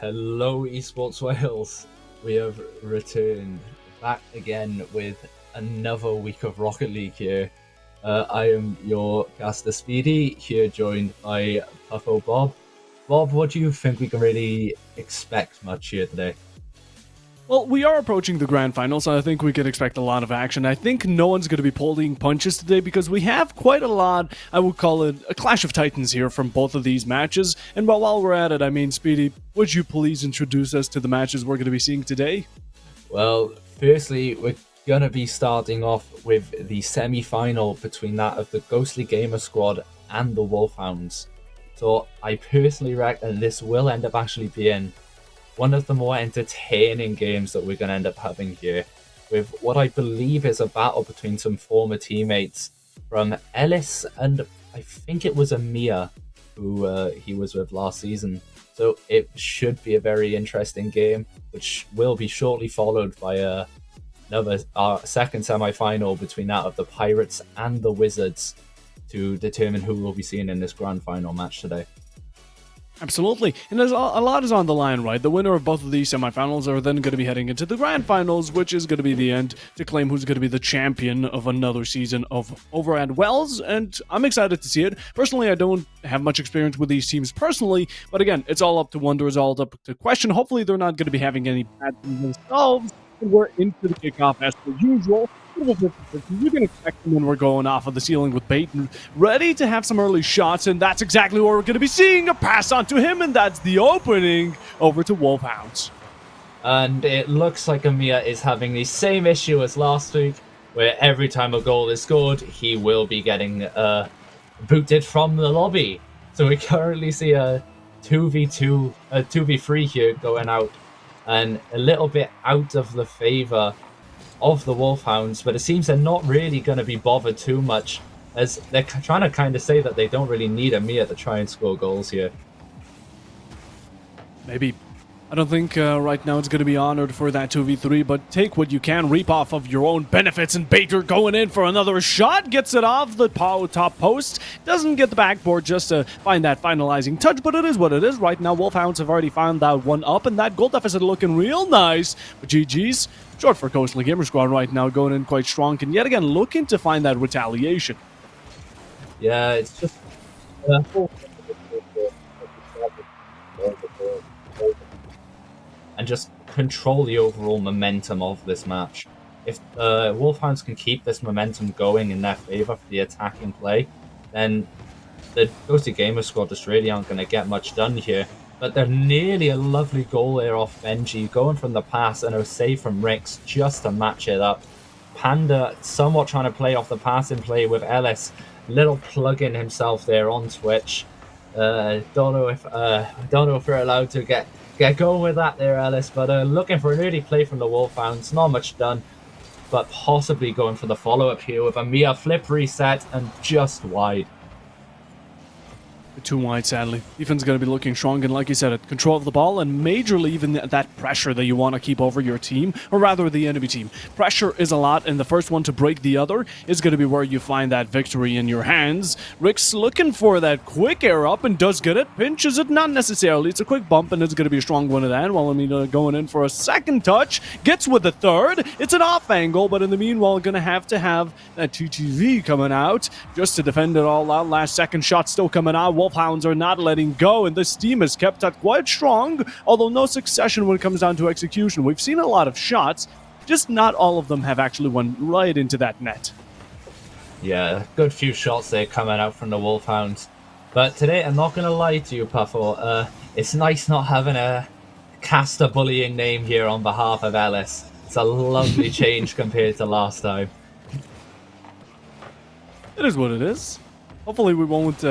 Hello, Esports Wales. We have returned back again with another week of Rocket League here. I am your caster Speedy, here joined by PuffoBob. Bob, what do you think we can really expect much here today? Well, we are approaching the grand finals, so I think we could expect a lot of action. I think no one's going to be pulling punches today because we have quite a lot, I would call it a clash of titans here from both of these matches. And while we're at it, I mean, Speedy, would you please introduce us to the matches we're going to be seeing today? Well, firstly, we're going to be starting off with the semi-final between that of the Ghostly Gamer squad and the Wolfhounds. So I personally reckon this will end up actually being one of the more entertaining games that we're going to end up having here, with what I believe is a battle between some former teammates from Ellis and I think it was Amir, who he was with last season. So it should be a very interesting game, which will be shortly followed by our second semi-final between that of the Pirates and the Wizards to determine who we'll be seeing in this grand final match today. Absolutely, and there's a lot is on the line, right? The winner of both of these semifinals are then going to be heading into the grand finals, which is going to be the end to claim who's going to be the champion of another season of over at Welsh, and I'm excited to see it. Personally, I don't have much experience with these teams personally, but again, it's all up to wonder, it's all up to question. Hopefully, they're not going to be having any bad things themselves, and we're into the kickoff as per usual. You can expect them when we're going off of the ceiling with bait and ready to have some early shots, and that's exactly what we're going to be seeing. A pass on to him, and that's the opening over to Wolfhounds. And it looks like Amir is having the same issue as last week, where every time a goal is scored, he will be getting booted from the lobby. So we currently see a 2v2, a 2v3 here going out, and a little bit out of the favor of the Wolfhounds, but it seems they're not really going to be bothered too much, as they're trying to kind of say that they don't really need Amir to try and score goals here. Maybe. I don't think right now it's going to be honored for that 2v3, but take what you can, reap off of your own benefits, and Bader going in for another shot, gets it off the top post, doesn't get the backboard just to find that finalizing touch, but it is what it is. Right now, Wolfhounds have already found that one up, and that goal deficit looking real nice, but GG's. Short for Ghostly Gamer Squad right now, going in quite strong, and yet again looking to find that retaliation. Yeah, it's just and just control the overall momentum of this match. If the Wolfhounds can keep this momentum going in their favor for the attacking play, then the Ghostly Gamer squad just really aren't going to get much done here. But they're nearly a lovely goal there off Benji, going from the pass and a save from Rix just to match it up. Panda somewhat trying to play off the passing play with Ellis. Little plug-in himself there on Twitch. Don't know if we're allowed to get going with that there, Ellis. But looking for an early play from the Wolfhounds. Not much done, but possibly going for the follow-up here with a Mia flip reset and just wide. Too wide, sadly. Defense is going to be looking strong, and like you said, control of the ball and majorly even that pressure that you want to keep over your team, or rather the enemy team. Pressure is a lot, and the first one to break the other is going to be where you find that victory in your hands. Rick's looking for that quick air up and does get it. Pinches it, not necessarily. It's a quick bump, and it's going to be a strong one at that. While Amina going in for a second touch, gets with the third. It's an off angle, but in the meanwhile, going to have that TTV coming out just to defend it all out. Last second shot still coming out. Wolfhounds are not letting go, and this team is kept at quite strong, although no succession when it comes down to execution. We've seen a lot of shots, just not all of them have actually went right into that net. Yeah, good few shots there coming out from the Wolfhounds. But today, I'm not going to lie to you, Puffo. It's nice not having a caster bullying name here on behalf of Ellis. It's a lovely change compared to last time. It is what it is. Hopefully we won't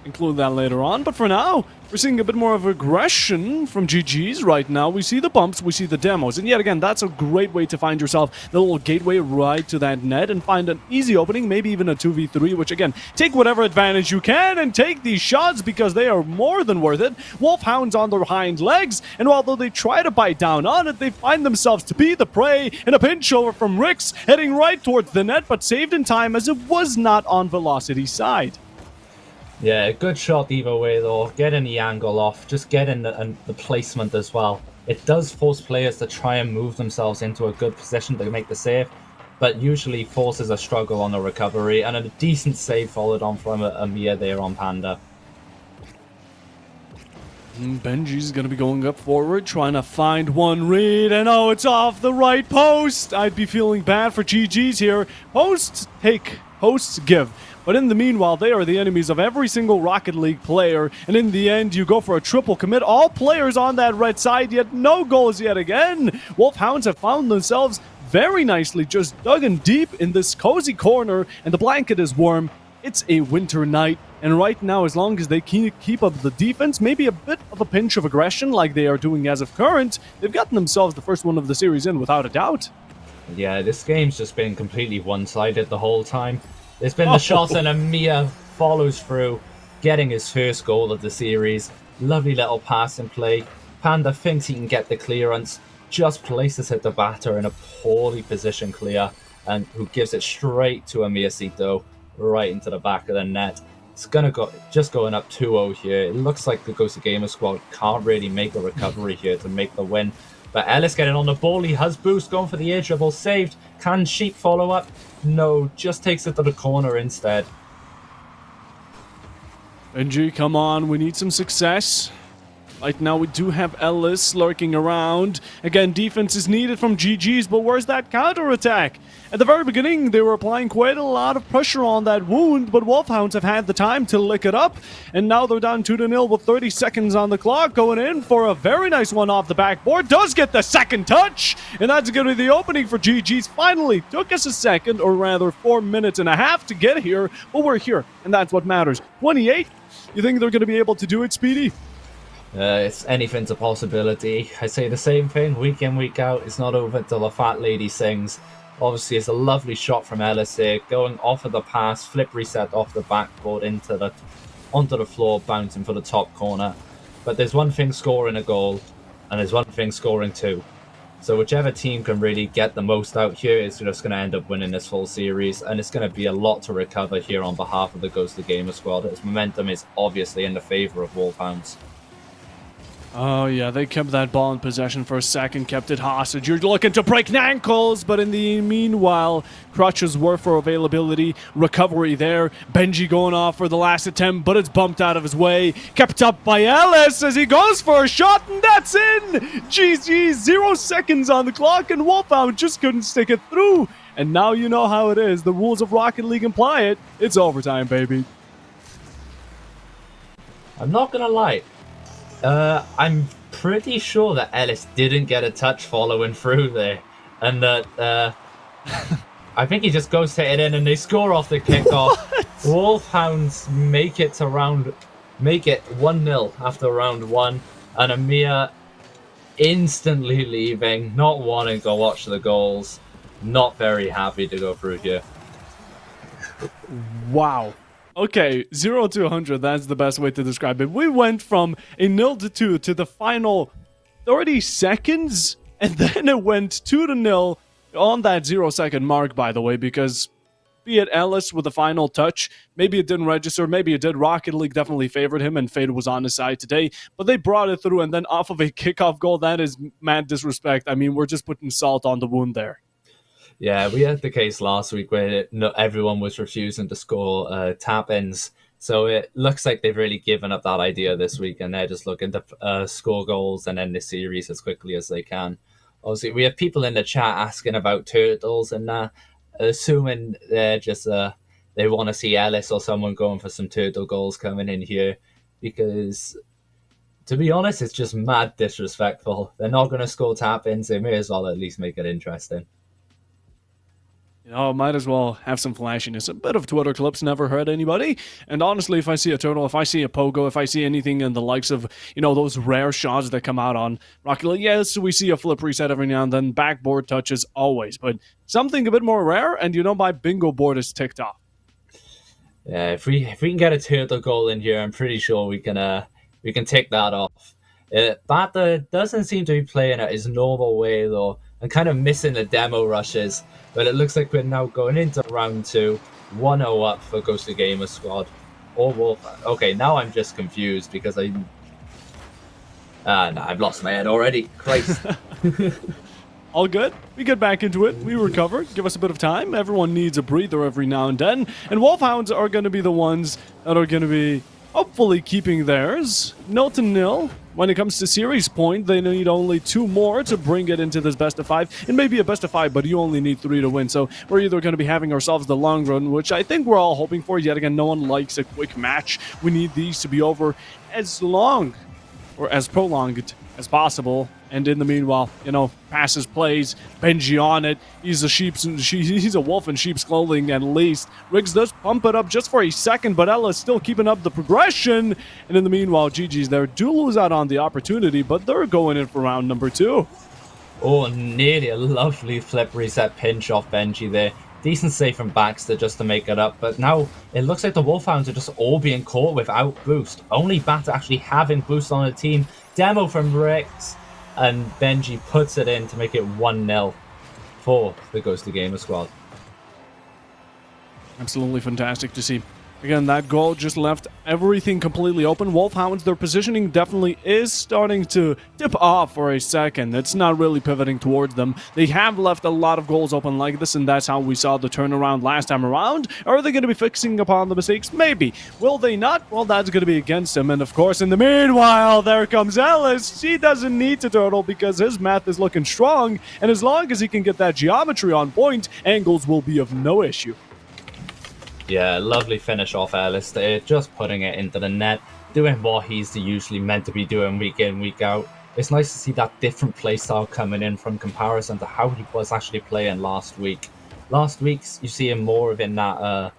include that later on, but for now, we're seeing a bit more of aggression from GG's right now. We see the bumps, we see the demos, and yet again, that's a great way to find yourself the little gateway right to that net and find an easy opening, maybe even a 2v3, which again, take whatever advantage you can and take these shots because they are more than worth it. Wolfhounds on their hind legs, and although they try to bite down on it, they find themselves to be the prey, and a pinch over from Rix heading right towards the net, but saved in time as it was not on Velocity's side. Yeah, good shot either way though. Getting the angle off, just getting the placement as well. It does force players to try and move themselves into a good position to make the save, but usually forces a struggle on the recovery, and a decent save followed on from a Mia there on Panda. Benji's going to be going up forward, trying to find one read, and oh, it's off the right post. I'd be feeling bad for GG's here. Posts take, posts give. But in the meanwhile, they are the enemies of every single Rocket League player, and in the end, you go for a triple commit. All players on that red side, yet no goals yet again. Wolfhounds have found themselves very nicely just dug in deep in this cozy corner, and the blanket is warm. It's a winter night, and right now, as long as they keep up the defense, maybe a bit of a pinch of aggression like they are doing as of current, they've gotten themselves the first one of the series in without a doubt. Yeah, this game's just been completely one-sided the whole time. There's been the shots and Amir follows through, getting his first goal of the series. Lovely little pass and play. Panda thinks he can get the clearance, just places it to batter in a poorly positioned clear, and who gives it straight to Amircito, right into the back of the net. It's gonna go just going up 2-0 here. It looks like the Ghost of Gamer squad can't really make a recovery here to make the win. But Ellis getting on the ball, he has boost, going for the air dribble, saved. Can Sheep follow up? No, just takes it to the corner instead. Benji, come on, we need some success. Right now we do have Ellis lurking around. Again, defense is needed from GG's, but where's that counter-attack? At the very beginning, they were applying quite a lot of pressure on that wound, but Wolfhounds have had the time to lick it up, and now they're down 2-0 with 30 seconds on the clock, going in for a very nice one off the backboard. Does get the second touch, and that's going to be the opening for GG's. Finally, took us a second, or rather 4 minutes and a half to get here, but we're here, and that's what matters. 28, you think they're going to be able to do it, Speedy? It's anything's a possibility. I say the same thing week in, week out. It's not over till the fat lady sings. Obviously, it's a lovely shot from Ellis here, going off of the pass, flip reset off the backboard onto the floor, bouncing for the top corner. But there's one thing scoring a goal, and there's one thing scoring two. So whichever team can really get the most out here is just going to end up winning this full series, and it's going to be a lot to recover here on behalf of the Ghost of Gamer squad. Its momentum is obviously in the favour of Wolfhounds. Oh, yeah, they kept that ball in possession for a second, kept it hostage. You're looking to break ankles, but in the meanwhile, crutches were for availability. Recovery there. Benji going off for the last attempt, but it's bumped out of his way. Kept up by Ellis as he goes for a shot, and that's in! GG, 0 seconds on the clock, and Wolfhound just couldn't stick it through. And now you know how it is. The rules of Rocket League imply it. It's overtime, baby. I'm not going to lie. I'm pretty sure that Ellis didn't get a touch following through there, and that I think he just goes to it in and they score off the kickoff. Wolfhounds make it 1-0 after round one, and Amir instantly leaving, not wanting to go watch the goals, not very happy to go through here. Wow. Okay, 0 to 100, that's the best way to describe it. We went from a 0-2 to the final 30 seconds, and then it went 2-0 on that 0-second mark, by the way, because be it Ellis with the final touch, maybe it didn't register, maybe it did. Rocket League definitely favored him, and Fade was on his side today, but they brought it through, and then off of a kickoff goal, that is mad disrespect. I mean, we're just putting salt on the wound there. Yeah, we had the case last week where everyone was refusing to score tap-ins. So it looks like they've really given up that idea this week, and they're just looking to score goals and end the series as quickly as they can. Obviously, we have people in the chat asking about turtles, and assuming they're just they want to see Ellis or someone going for some turtle goals coming in here, because to be honest, it's just mad disrespectful. They're not going to score tap-ins. They may as well at least make it interesting. You know, might as well have some flashiness. A bit of Twitter clips never hurt anybody. And honestly, if I see a turtle, if I see a pogo, if I see anything in the likes of, you know, those rare shots that come out on Rocket League, yes, we see a flip reset every now and then, backboard touches always. But something a bit more rare, and you know, my bingo board is ticked off. Yeah, if we can get a turtle goal in here, I'm pretty sure we can tick that off. Bata doesn't seem to be playing at his normal way though, and kind of missing the demo rushes. But it looks like we're now going into round two, 1-0 up for Ghost of Gamer squad. or Wolf. Okay, now I'm just confused because no, I've lost my head already. Christ. All good. We get back into it. We recover. Give us a bit of time. Everyone needs a breather every now and then. And Wolfhounds are going to be the ones that are going to be hopefully keeping theirs. 0-0. When it comes to series point, they need only 2 more to bring it into this best of 5. It may be a best of 5, but you only need 3 to win. So we're either going to be having ourselves the long run, which I think we're all hoping for. Yet again, no one likes a quick match. We need these to be over as long or as prolonged as possible. And in the meanwhile, you know, passes, plays, Benji on it. He's a wolf in sheep's clothing at least. Riggs does pump it up just for a second, but Ella's still keeping up the progression. And in the meanwhile, GG's there do lose out on the opportunity, but they're going in for round number 2. Oh, nearly a lovely flip reset pinch off Benji there. Decent save from Baxter just to make it up, but now it looks like the Wolfhounds are just all being caught without boost. Only Bat actually having boost on the team. Demo from Rex, and Benji puts it in to make it 1-0 for the Ghostly Gamer squad. Absolutely fantastic to see. Again, that goal just left everything completely open. Wolfhounds, their positioning definitely is starting to dip off for a second. It's not really pivoting towards them. They have left a lot of goals open like this, and that's how we saw the turnaround last time around. Are they going to be fixing upon the mistakes? Maybe. Will they not? Well, that's going to be against them. And of course, in the meanwhile, there comes Ellis. She doesn't need to turtle because his math is looking strong. And as long as he can get that geometry on point, angles will be of no issue. Yeah, lovely finish off Ellis there, just putting it into the net, doing what he's usually meant to be doing week in, week out. It's nice to see that different playstyle coming in from comparison to how he was actually playing last week. Last week, you see him more of in that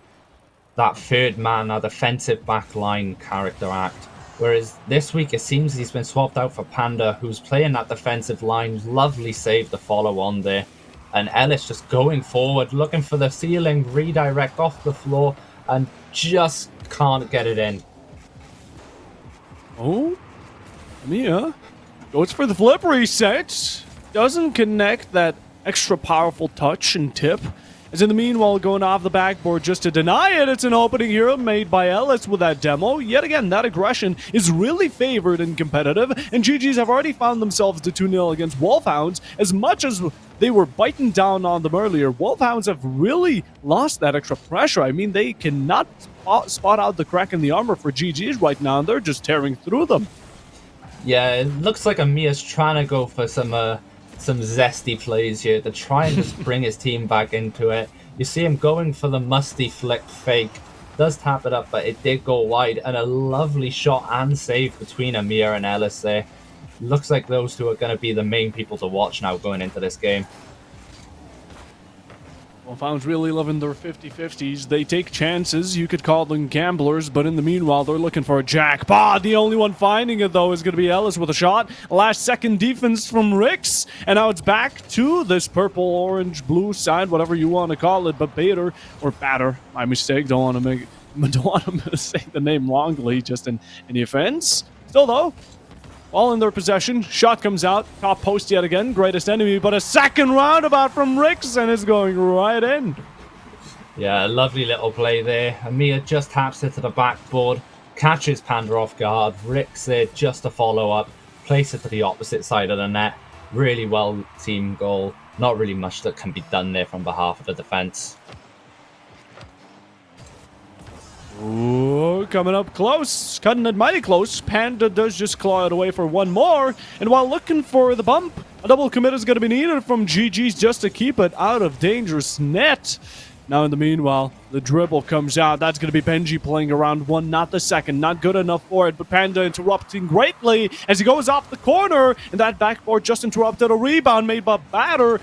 third man, that defensive backline character act. Whereas this week, it seems he's been swapped out for Panda, who's playing that defensive line. Lovely save to follow on there. And Ellis just going forward, looking for the ceiling, redirect off the floor, and just can't get it in. Oh, Mia goes for the flip reset. Doesn't connect that extra powerful touch and tip. As in the meanwhile, going off the backboard just to deny it. It's an opening here made by Ellis with that demo. Yet again, that aggression is really favored and competitive. And GG's have already found themselves to 2-0 against Wolfhounds. As much as they were biting down on them earlier, Wolfhounds have really lost that extra pressure. I mean, they cannot spot out the crack in the armor for GG's right now, and they're just tearing through them. Yeah, it looks like Amia's trying to go for some zesty plays here to try and just bring his team back into it. You see him going for the musty flick fake. Does tap it up, but it did go wide. And a lovely shot and save between Amir and Ellis there. Looks like those two are going to be the main people to watch now going into this game. Wolfhounds really loving their 50-50s. They take chances. You could call them gamblers, but in the meanwhile, they're looking for a jackpot. The only one finding it, though, is going to be Ellis with a shot. Last second defense from Rix. And now it's back to this purple, orange, blue side, whatever you want to call it. But Bader, or Batter, my mistake. Don't want to say the name wrongly, just in any offense. Still, though, all in their possession. Shot comes out. Top post yet again. Greatest enemy. But a second roundabout from Rix, and it's going right in. Yeah, lovely little play there. Amir just taps it to the backboard. Catches Panda off guard. Rix there just to follow up. Place it to the opposite side of the net. Really well team goal. Not really much that can be done there from behalf of the defense. Ooh, coming up close. Cutting it mighty close. Panda does just claw it away for one more. And while looking for the bump, a double commit is going to be needed from GG's just to keep it out of dangerous net. Now, in the meanwhile, the dribble comes out. That's going to be Benji playing around one, not the second. Not good enough for it, but Panda interrupting greatly as he goes off the corner. And that backboard just interrupted a rebound made by Batter.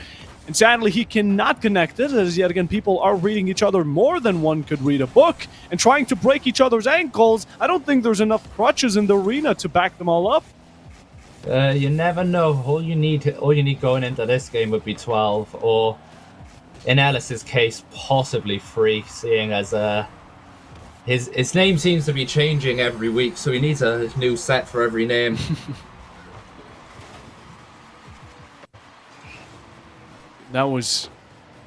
And sadly, he cannot connect it, as yet again, people are reading each other more than one could read a book and trying to break each other's ankles. I don't think there's enough crutches in the arena to back them all up. You never know. All you need going into this game would be 12, or in Ellis's case, possibly 3, seeing as his name seems to be changing every week, so he needs a new set for every name. That was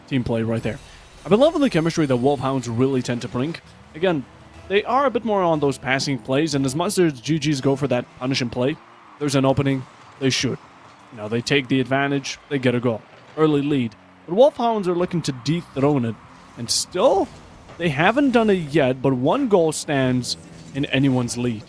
team play right there. I've been loving the chemistry that Wolfhounds really tend to bring. Again, they are a bit more on those passing plays, and as much as GGs go for that punish and play, there's an opening, they shoot. They take the advantage, they get a goal. Early lead. But Wolfhounds are looking to dethrone it, and still, they haven't done it yet, but 1 goal stands in anyone's lead.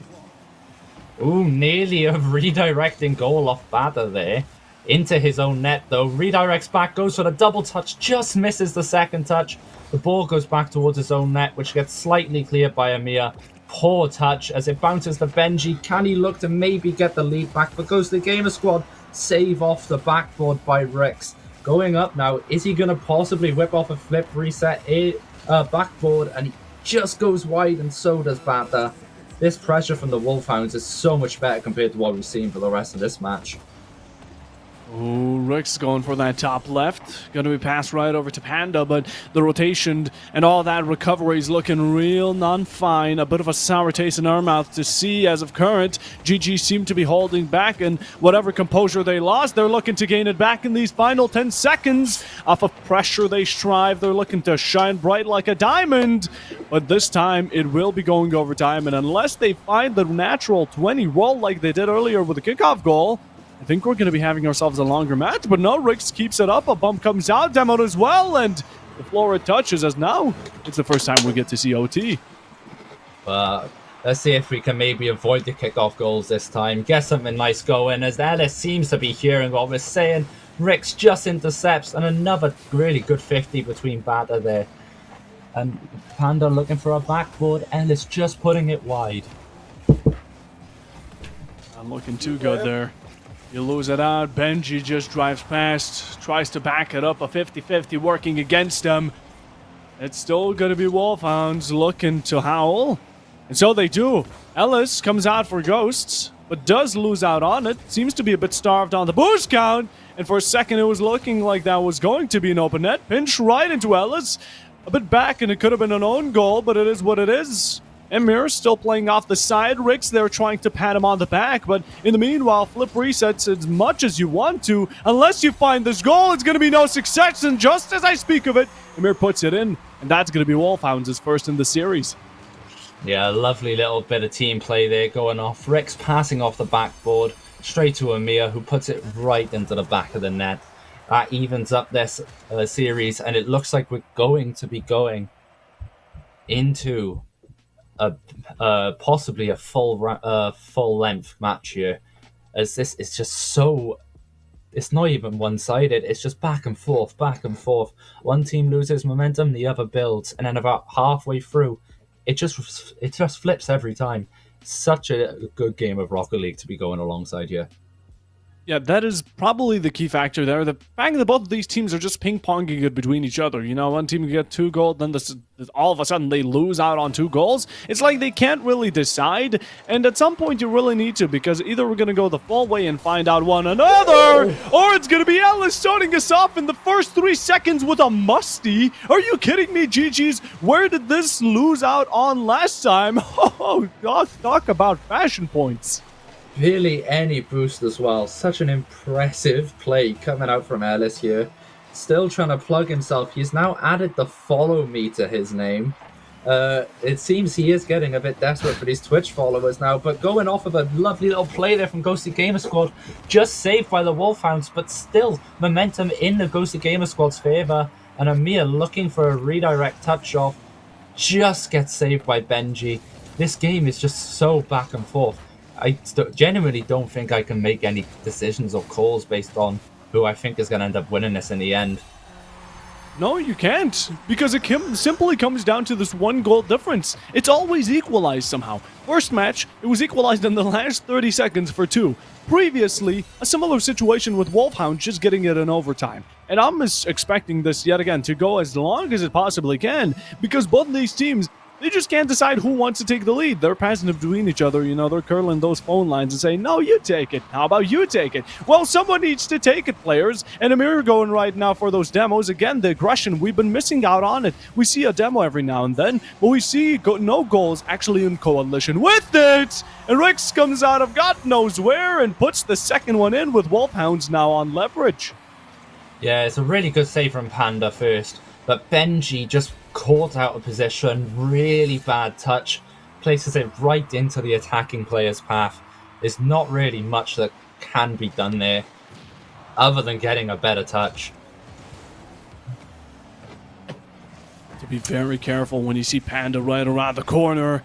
Ooh, nearly a redirecting goal off Batter there. Into his own net, though. Redirects back, goes for the double touch, just misses the second touch. The ball goes back towards his own net, which gets slightly cleared by Amir. Poor touch as it bounces to Benji. Can he look to maybe get the lead back? But goes to the Gamer Squad. Save off the backboard by Rix. Going up now, is he going to possibly whip off a flip reset backboard? And he just goes wide, and so does Batter. This pressure from the Wolfhounds is so much better compared to what we've seen for the rest of this match. Ooh, Rick's going for that top left. Going to be passed right over to Panda, but the rotation and all that recovery is looking real non-fine. A bit of a sour taste in our mouth to see as of current. GG seem to be holding back, and whatever composure they lost, they're looking to gain it back in these final 10 seconds. Off of pressure they strive. They're looking to shine bright like a diamond. But this time, it will be going overtime, and unless they find the natural 20 roll like they did earlier with the kickoff goal, I think we're going to be having ourselves a longer match, but no, Rix keeps it up. A bump comes out, demoed as well, and the floor it touches as now it's the first time we get to see OT. Let's see if we can maybe avoid the kickoff goals this time. Get something nice going, as Ellis seems to be hearing what we're saying. Rix just intercepts, and another really good 50 between Batter there. And Panda looking for a backboard. Ellis just putting it wide. Not looking too good there. You lose it out. Benji just drives past, tries to back it up. A 50-50 working against him. It's still going to be Wolfhounds looking to howl. And so they do. Ellis comes out for Ghosts, but does lose out on it. Seems to be a bit starved on the boost count. And for a second, it was looking like that was going to be an open net. Pinch right into Ellis. A bit back, and it could have been an own goal, but it is what it is. Emir still playing off the side. Rix, they're trying to pat him on the back, but in the meanwhile, flip resets as much as you want to. Unless you find this goal, it's going to be no success, and just as I speak of it, Emir puts it in, and that's going to be Wolfhounds' first in the series. Yeah, lovely little bit of team play there going off. Rix passing off the backboard straight to Amir, who puts it right into the back of the net. That evens up this series, and it looks like we're going to be going into possibly a full length match here, as this is just so, it's not even one-sided, it's just back and forth. One team loses momentum, the other builds, and then about halfway through it just flips every time. Such a good game of Rocket League to be going alongside here. Yeah, that is probably the key factor there. The fact that both of these teams are just ping-ponging it between each other. One team can get 2 goals, then all of a sudden they lose out on 2 goals. It's like they can't really decide, and at some point you really need to, because either we're going to go the full way and find out one another, or it's going to be Ellis starting us off in the first 3 seconds with a musty. Are you kidding me, GG's? Where did this lose out on last time? Oh, talk about fashion points. Really any boost as well. Such an impressive play coming out from Ellis here. Still trying to plug himself. He's now added the follow me to his name. It seems he is getting a bit desperate for these Twitch followers now, but going off of a lovely little play there from Ghosty Gamer Squad. Just saved by the Wolfhounds, but still momentum in the Ghosty Gamer Squad's favour. And Amir looking for a redirect touch off. Just gets saved by Benji. This game is just so back and forth. I genuinely don't think I can make any decisions or calls based on who I think is going to end up winning this in the end. No, you can't, because it simply comes down to this 1 goal difference. It's always equalized somehow. First match, it was equalized in the last 30 seconds for 2. Previously, a similar situation with Wolfhound just getting it in overtime. And I'm expecting this yet again to go as long as it possibly can, because both of these teams, they just can't decide who wants to take the lead. They're passing it between each other. They're curling those phone lines and saying, no, you take it. How about you take it? Well, someone needs to take it, players. And Amir going right now for those demos. Again, the aggression, we've been missing out on it. We see a demo every now and then, but we see no goals actually in coalition with it. And Rix comes out of God knows where and puts the second one in with Wolfhounds now on leverage. Yeah, it's a really good save from Panda first, but Benji just caught out of position, really bad touch. places it right into the attacking player's path. There's not really much that can be done there, other than getting a better touch. To be very careful when you see Panda right around the corner.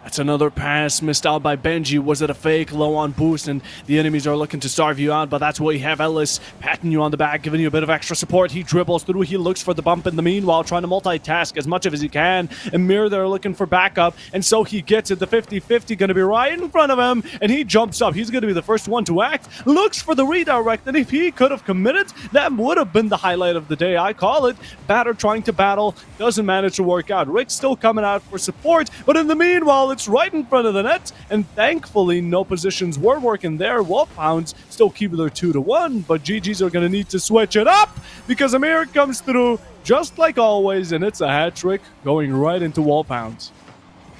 That's another pass missed out by Benji. Was it a fake? Low on boost, and the enemies are looking to starve you out, but that's why you have Ellis patting you on the back, giving you a bit of extra support. He dribbles through, he looks for the bump in the meanwhile, trying to multitask as much as he can. Amir there looking for backup, and so he gets it. The 50-50 going to be right in front of him, and he jumps up. He's going to be the first one to act, looks for the redirect, and if he could have committed, that would have been the highlight of the day. I call it. Batter trying to battle, doesn't manage to work out. Rick's still coming out for support, but in the meanwhile, it's right in front of the net, and thankfully no positions were working there. Wolfhounds still keep their 2-1, but GG's are going to need to switch it up because Amir comes through just like always, and it's a hat trick going right into Wolfhounds.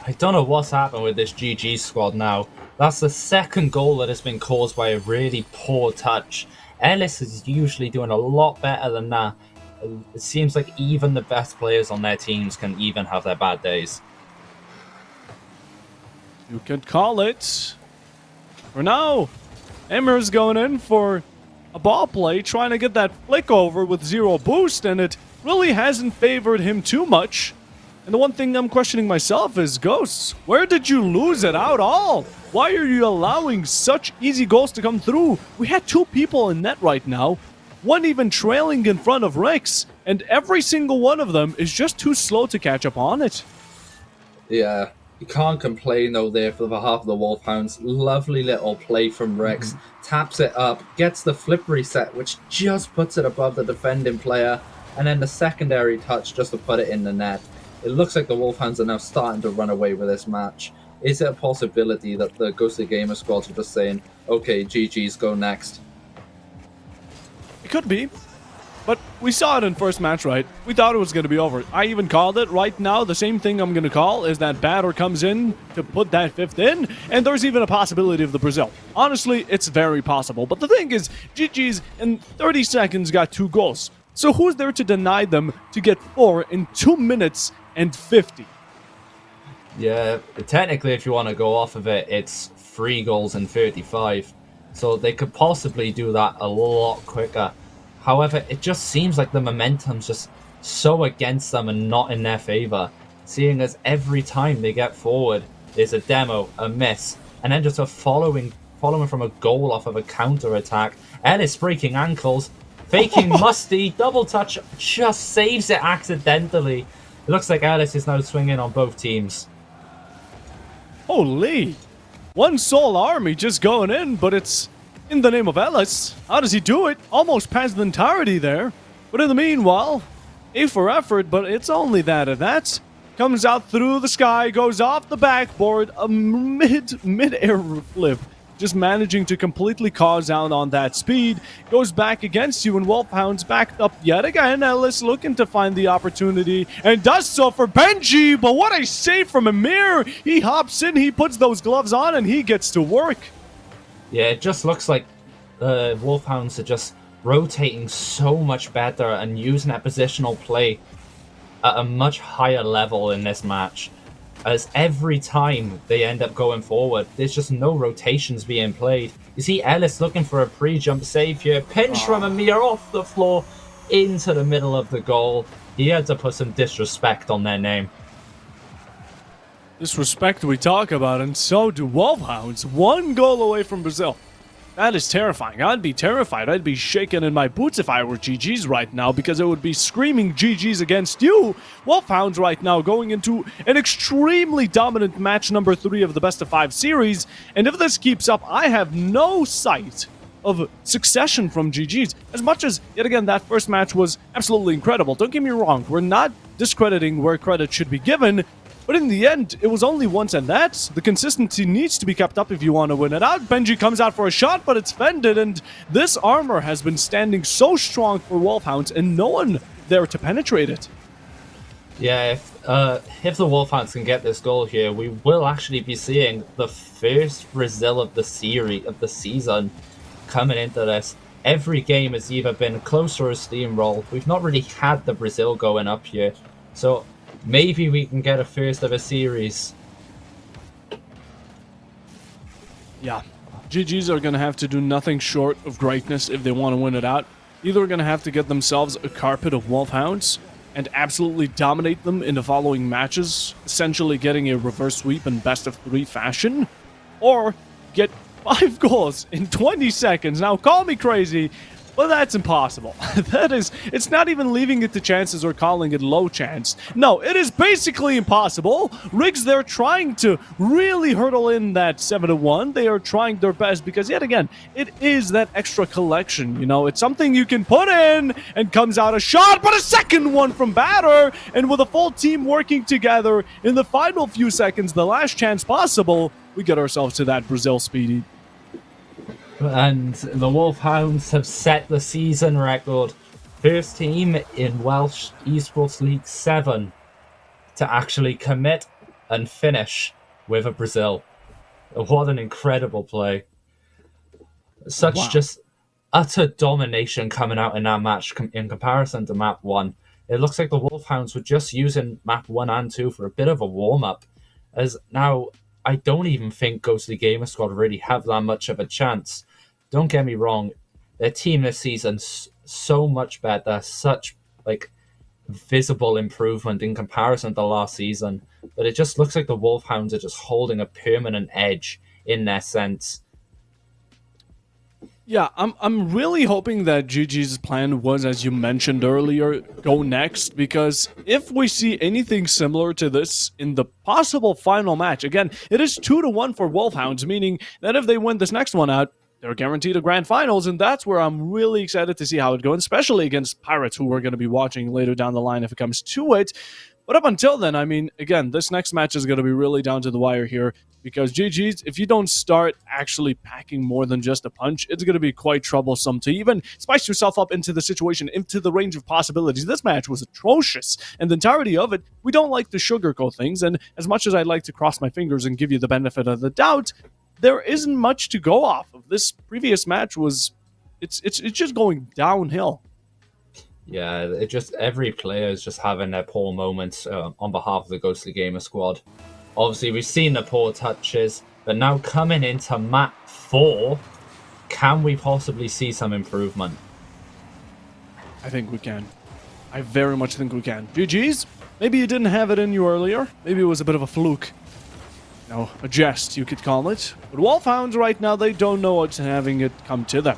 I don't know what's happened with this GG squad now. That's the second goal that has been caused by a really poor touch. Ellis is usually doing a lot better than that. It seems like even the best players on their teams can even have their bad days. You could call it. For now, Emir's going in for a ball play, trying to get that flick over with 0 boost, and it really hasn't favored him too much. And the one thing I'm questioning myself is, Ghosts, where did you lose it out all? Why are you allowing such easy goals to come through? We had 2 people in net right now, one even trailing in front of Rex, and every single one of them is just too slow to catch up on it. Yeah. You can't complain, though, there for behalf of the Wolfhounds. Lovely little play from Rex. Taps it up, gets the flip reset, which just puts it above the defending player, and then the secondary touch just to put it in the net. It looks like the Wolfhounds are now starting to run away with this match. Is it a possibility that the Ghostly Gamer squads are just saying, okay, GG's, go next? It could be. But we saw it in first match, right? We thought it was going to be over. I even called it. Right now, the same thing I'm going to call is that Batter comes in to put that 5th in, and there's even a possibility of the Brazil. Honestly, it's very possible. But the thing is, GG's in 30 seconds got 2 goals. So who's there to deny them to get 4 in 2 minutes and 50? Yeah, technically, if you want to go off of it, it's 3 goals in 35. So they could possibly do that a lot quicker. However, it just seems like the momentum's just so against them and not in their favor, seeing as every time they get forward, there's a demo, a miss, and then just a following from a goal off of a counter attack. Ellis breaking ankles, faking Musty, double touch, just saves it accidentally. It looks like Ellis is now swinging on both teams. Holy! One sole army just going in, but it's in the name of Ellis. How does he do it? Almost past the entirety there. But in the meanwhile, A for effort, but it's only that. And that comes out through the sky, goes off the backboard, a mid-air flip. Just managing to completely cause out on that speed. Goes back against you, and Wolfhound's backed up yet again. Ellis looking to find the opportunity, and does so for Benji. But what a save from Amir. He hops in, he puts those gloves on, and he gets to work. Yeah, it just looks like the Wolfhounds are just rotating so much better and using that positional play at a much higher level in this match. As every time they end up going forward, there's just no rotations being played. You see Ellis looking for a pre-jump save here. Pinch from Amir off the floor into the middle of the goal. He had to put some disrespect on their name. Disrespect we talk about, and so do Wolfhounds. 1 goal away from Brazil. That is terrifying. I'd be terrified. I'd be shaking in my boots if I were GG's right now, because it would be screaming GG's against you. Wolfhounds right now going into an extremely dominant match number 3 of the best of 5 series. And if this keeps up, I have no sight of succession from GG's. As much as, yet again, that first match was absolutely incredible. Don't get me wrong. We're not discrediting where credit should be given. But in the end, it was only once, and that the consistency needs to be kept up if you want to win it out. Benji comes out for a shot, but it's fended, and this armor has been standing so strong for Wolfhounds, and no one there to penetrate it. Yeah, if the Wolfhounds can get this goal here, we will actually be seeing the first Brazil of the season coming into this. Every game has either been close or a steamroll. We've not really had the Brazil going up here, so maybe we can get a first of a series. Yeah. GGs are going to have to do nothing short of greatness if they want to win it out. Either going to have to get themselves a carpet of Wolfhounds and absolutely dominate them in the following matches, essentially getting a reverse sweep in best of 3 fashion, or get 5 goals in 20 seconds. Now, call me crazy, but that's impossible. It's not even leaving it to chances or calling it low chance. No, it is basically impossible. Riggs, they're trying to really hurdle in that 7-1. They are trying their best because, yet again, it is that extra collection. You know, it's something you can put in and comes out a shot, but a second one from Batter. And with a full team working together in the final few seconds, the last chance possible, we get ourselves to that Brazil Speedy. And the Wolfhounds have set the season record. First team in Welsh Esports League 7 to actually commit and finish with a Brazil. What an incredible play. Such just utter domination coming out in that match in comparison to map 1. It looks like the Wolfhounds were just using map 1 and 2 for a bit of a warm-up. As now, I don't even think Ghostly Gamer Squad really have that much of a chance. Don't get me wrong, their team this season's so much better, such visible improvement in comparison to last season. But it just looks like the Wolfhounds are just holding a permanent edge in their sense. Yeah, I'm really hoping that GG's plan was, as you mentioned earlier, go next, because if we see anything similar to this in the possible final match, again, it is 2-1 for Wolfhounds, meaning that if they win this next one out, they're guaranteed a grand finals, and that's where I'm really excited to see how it goes, especially against Pirates, who we're going to be watching later down the line if it comes to it. But up until then, I mean, again, this next match is going to be really down to the wire here, because GG's, if you don't start actually packing more than just a punch, it's going to be quite troublesome to even spice yourself up into the situation, into the range of possibilities. This match was atrocious, and the entirety of it, we don't like to sugarcoat things, and as much as I'd like to cross my fingers and give you the benefit of the doubt, there isn't much to go off of. This previous match was, it's just going downhill. Yeah, it just every player is just having their poor moments on behalf of the Ghostly Gamer Squad. Obviously, we've seen the poor touches, but now coming into map 4, can we possibly see some improvement? I think we can. I very much think we can. GG's, maybe you didn't have it in you earlier. Maybe it was a bit of a fluke. No, a jest, you could call it. But Wolfhounds right now, they don't know what's having it come to them.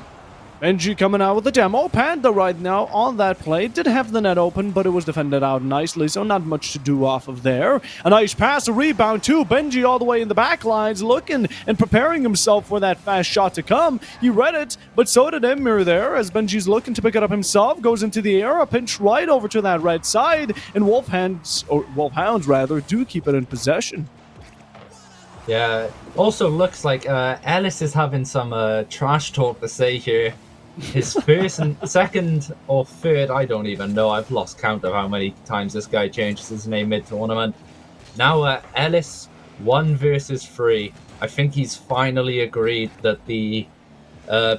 Benji coming out with the demo. Panda right now on that play. Did have the net open, but it was defended out nicely, so not much to do off of there. A nice pass, a rebound too. Benji all the way in the back lines, looking and preparing himself for that fast shot to come. He read it, but so did Emir there, as Benji's looking to pick it up himself. Goes into the air, a pinch right over to that red side, and Wolfhounds do keep it in possession. Yeah, also looks like Ellis is having some trash talk to say here. His first and second or third, I don't even know. I've lost count of how many times this guy changes his name mid-tournament. Now Ellis, 1 versus 3. I think he's finally agreed that the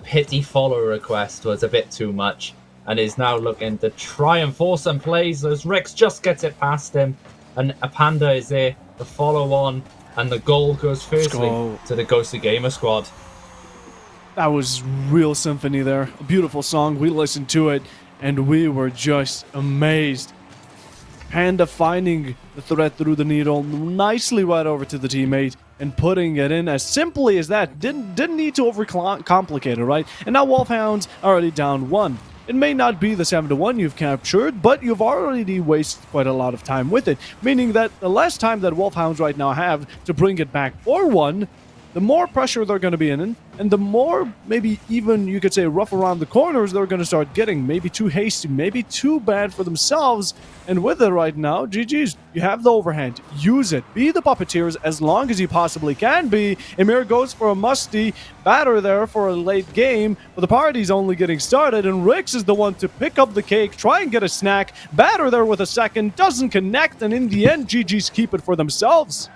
pity follow request was a bit too much and is now looking to try and force some plays as Rex just gets it past him. And a Panda is there to follow on. And the goal goes firstly to the Ghostly Gamer Squad. That was real symphony there. A beautiful song. We listened to it, and we were just amazed. Panda finding the thread through the needle nicely right over to the teammate and putting it in as simply as that. Didn't need to overcomplicate it, right? And now Wolfhounds are already down 1. It may not be the 7-1 you've captured, but you've already wasted quite a lot of time with it, meaning that the less time that Wolfhounds right now have to bring it back 4-1, the more pressure they're going to be in, and the more, maybe even you could say, rough around the corners they're going to start getting. Maybe too hasty, maybe too bad for themselves. And with it right now, GG's, you have the overhand. Use it. Be the puppeteers as long as you possibly can be. Emir goes for a musty batter there for a late game, but the party's only getting started, and Rix is the one to pick up the cake, try and get a snack. Batter there with a second, doesn't connect, and in the end, GG's keep it for themselves.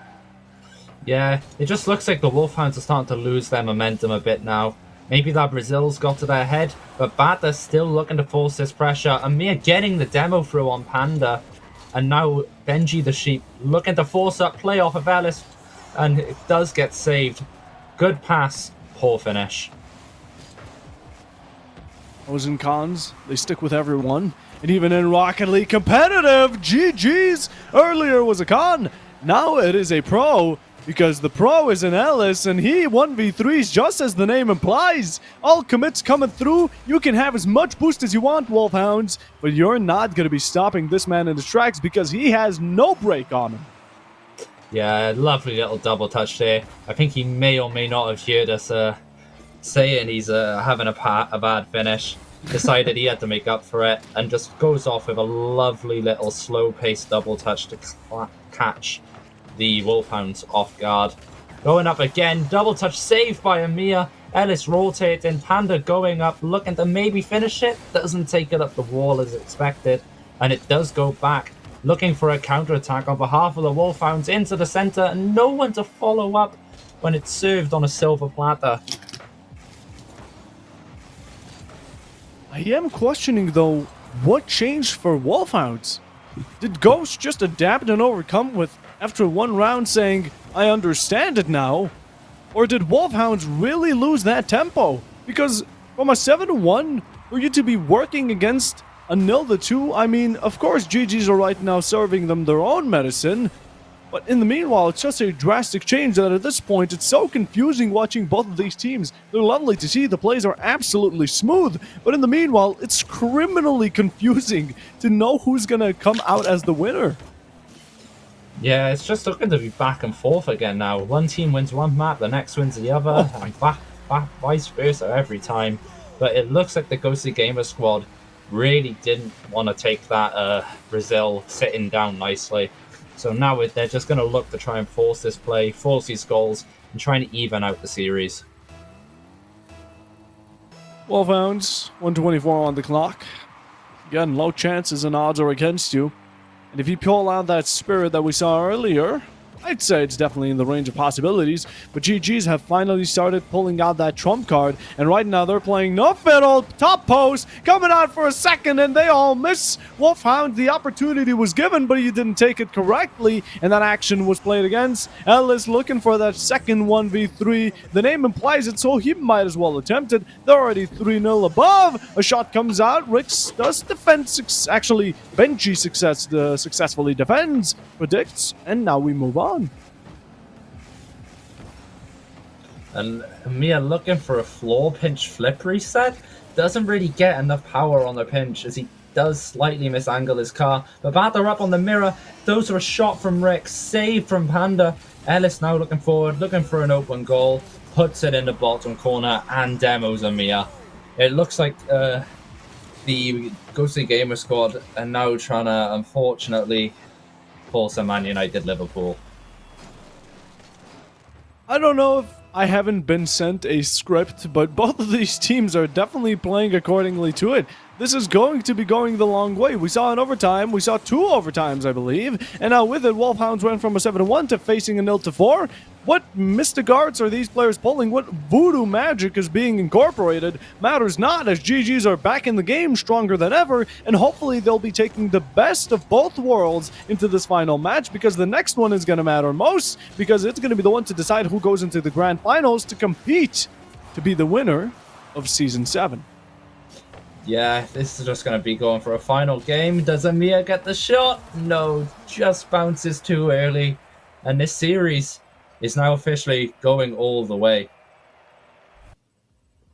Yeah, it just looks like the Wolfhounds are starting to lose their momentum a bit now. Maybe that Brazil's got to their head, but Bata's still looking to force this pressure. Amir getting the demo through on Panda. And now Benji the Sheep looking to force up play off of Ellis. And it does get saved. Good pass, poor finish. Pros and cons, they stick with everyone. And even in Rocket League competitive, GG's earlier was a con. Now it is a pro, because the pro is an Ellis, and he 1v3s just as the name implies. All commits coming through. You can have as much boost as you want, Wolfhounds, but you're not going to be stopping this man in his tracks because he has no break on him. Yeah, lovely little double touch there. I think he may or may not have heard us saying he's having a bad finish. Decided he had to make up for it, and just goes off with a lovely little slow-paced double touch to catch the Wolfhounds off guard. Going up again, double touch saved by Amir. Ellis rotating, Panda going up, looking to maybe finish it. Doesn't take it up the wall as expected, and it does go back. Looking for a counter-attack on behalf of the Wolfhounds into the center, and no one to follow up when it's served on a silver platter. I am questioning, though, what changed for Wolfhounds? Did Ghost just adapt and overcome with, after one round, saying, I understand it now? Or did Wolfhounds really lose that tempo? Because from a 7-1, for you to be working against a 0-2, I mean, of course GGs are right now serving them their own medicine, but in the meanwhile, it's just a drastic change that at this point, it's so confusing watching both of these teams. They're lovely to see, the plays are absolutely smooth, but in the meanwhile, it's criminally confusing to know who's gonna come out as the winner. Yeah, it's just looking to be back and forth again now. One team wins one map, the next wins the other, and vice versa every time. But it looks like the Ghostly Gamer squad really didn't want to take that Brazil sitting down nicely. So now they're just going to look to try and force this play, force these goals, and trying to even out the series. Wolfhounds, 124 on the clock. Again, low chances and odds are against you. And if you pull out that spirit that we saw earlier, I'd say it's definitely in the range of possibilities, but GGs have finally started pulling out that trump card, and right now they're playing no fiddle, top post, coming out for a second, and they all miss. Wolfhound, the opportunity was given, but he didn't take it correctly, and that action was played against. Ellis looking for that second 1v3. The name implies it, so he might as well attempt it. They're already 3-0 above. A shot comes out. Rix does defend, actually, Benji successfully defends, predicts, and now we move on. And Mia looking for a floor pinch flip reset. Doesn't really get enough power on the pinch as he does slightly misangle his car. But batter up on the mirror. Those are a shot from Rick. Save from Panda. Ellis now looking forward, looking for an open goal. Puts it in the bottom corner and demos Amir. It looks like the Ghostly Gamer squad are now trying to, unfortunately, force a Man United Liverpool. I don't know if I haven't been sent a script, but both of these teams are definitely playing accordingly to it. This is going to be going the long way. We saw an overtime. We saw 2 overtimes, I believe. And now with it, Wolfhounds went from a 7-1 to facing a 0-4. What mystic arts are these players pulling? What voodoo magic is being incorporated? Matters not, as GGs are back in the game stronger than ever, and hopefully they'll be taking the best of both worlds into this final match, because the next one is going to matter most, because it's going to be the one to decide who goes into the grand finals to compete to be the winner of Season 7. Yeah, this is just going to be going for a final game. Does Amir get the shot? No, just bounces too early. And this series is now officially going all the way.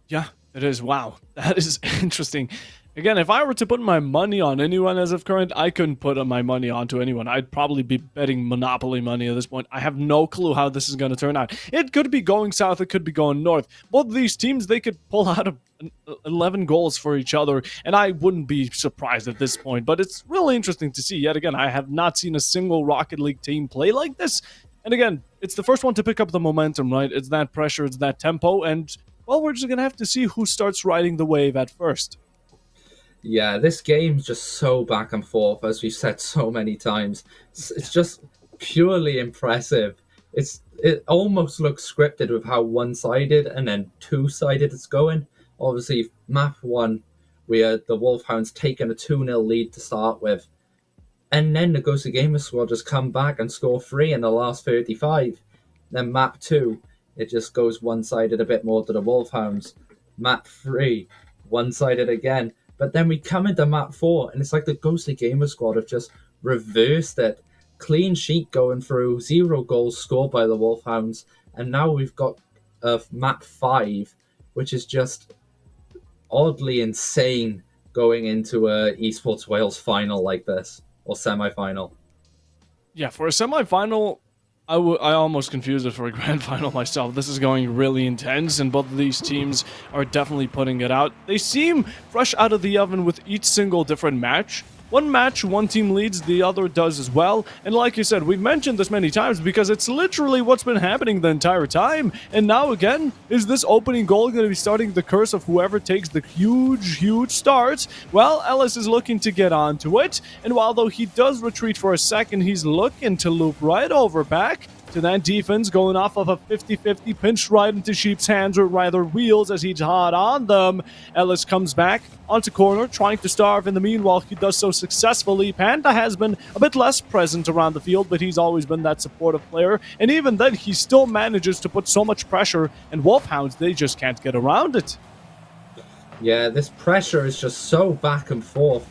Yeah, it is. Wow, that is interesting. Again, if I were to put my money on anyone as of current, I couldn't put my money onto anyone. I'd probably be betting Monopoly money at this point. I have no clue how this is going to turn out. It could be going south, it could be going north. Both of these teams, they could pull out 11 goals for each other, and I wouldn't be surprised at this point. But it's really interesting to see. Yet again, I have not seen a single Rocket League team play like this. And again, it's the first one to pick up the momentum, right? It's that pressure, it's that tempo, and, well, we're just going to have to see who starts riding the wave at first. Yeah, this game's just so back and forth, as we've said so many times. It's just purely impressive. It almost looks scripted with how one-sided and then two-sided it's going. Obviously, map 1, we had the Wolfhounds taking a 2-0 lead to start with. And then the Ghostly Gamer squad just come back and score 3 in the last 35. Then map 2, it just goes one-sided a bit more to the Wolfhounds. Map 3, one-sided again. But then we come into map 4, and it's like the Ghostly Gamer squad have just reversed it. Clean sheet going through, 0 goals scored by the Wolfhounds, and now we've got map 5, which is just oddly insane going into a Esports Wales final like this, or semi-final. Yeah, for a semi-final, I almost confused it for a grand final myself. This is going really intense, and both of these teams are definitely putting it out. They seem fresh out of the oven with each single different match. One match, one team leads, the other does as well. And like you said, we've mentioned this many times because it's literally what's been happening the entire time. And now again, is this opening goal going to be starting the curse of whoever takes the huge start? Well, Ellis is looking to get onto it. And while though he does retreat for a second, he's looking to loop right over back to that defense, going off of a 50-50, pinched right into Sheep's hands, or rather wheels, as he's hard on them. Ellis comes back onto corner, trying to starve. In the meanwhile, he does so successfully. Panda has been a bit less present around the field, but he's always been that supportive player. And even then, he still manages to put so much pressure, and Wolfhounds, they just can't get around it. Yeah, this pressure is just so back and forth.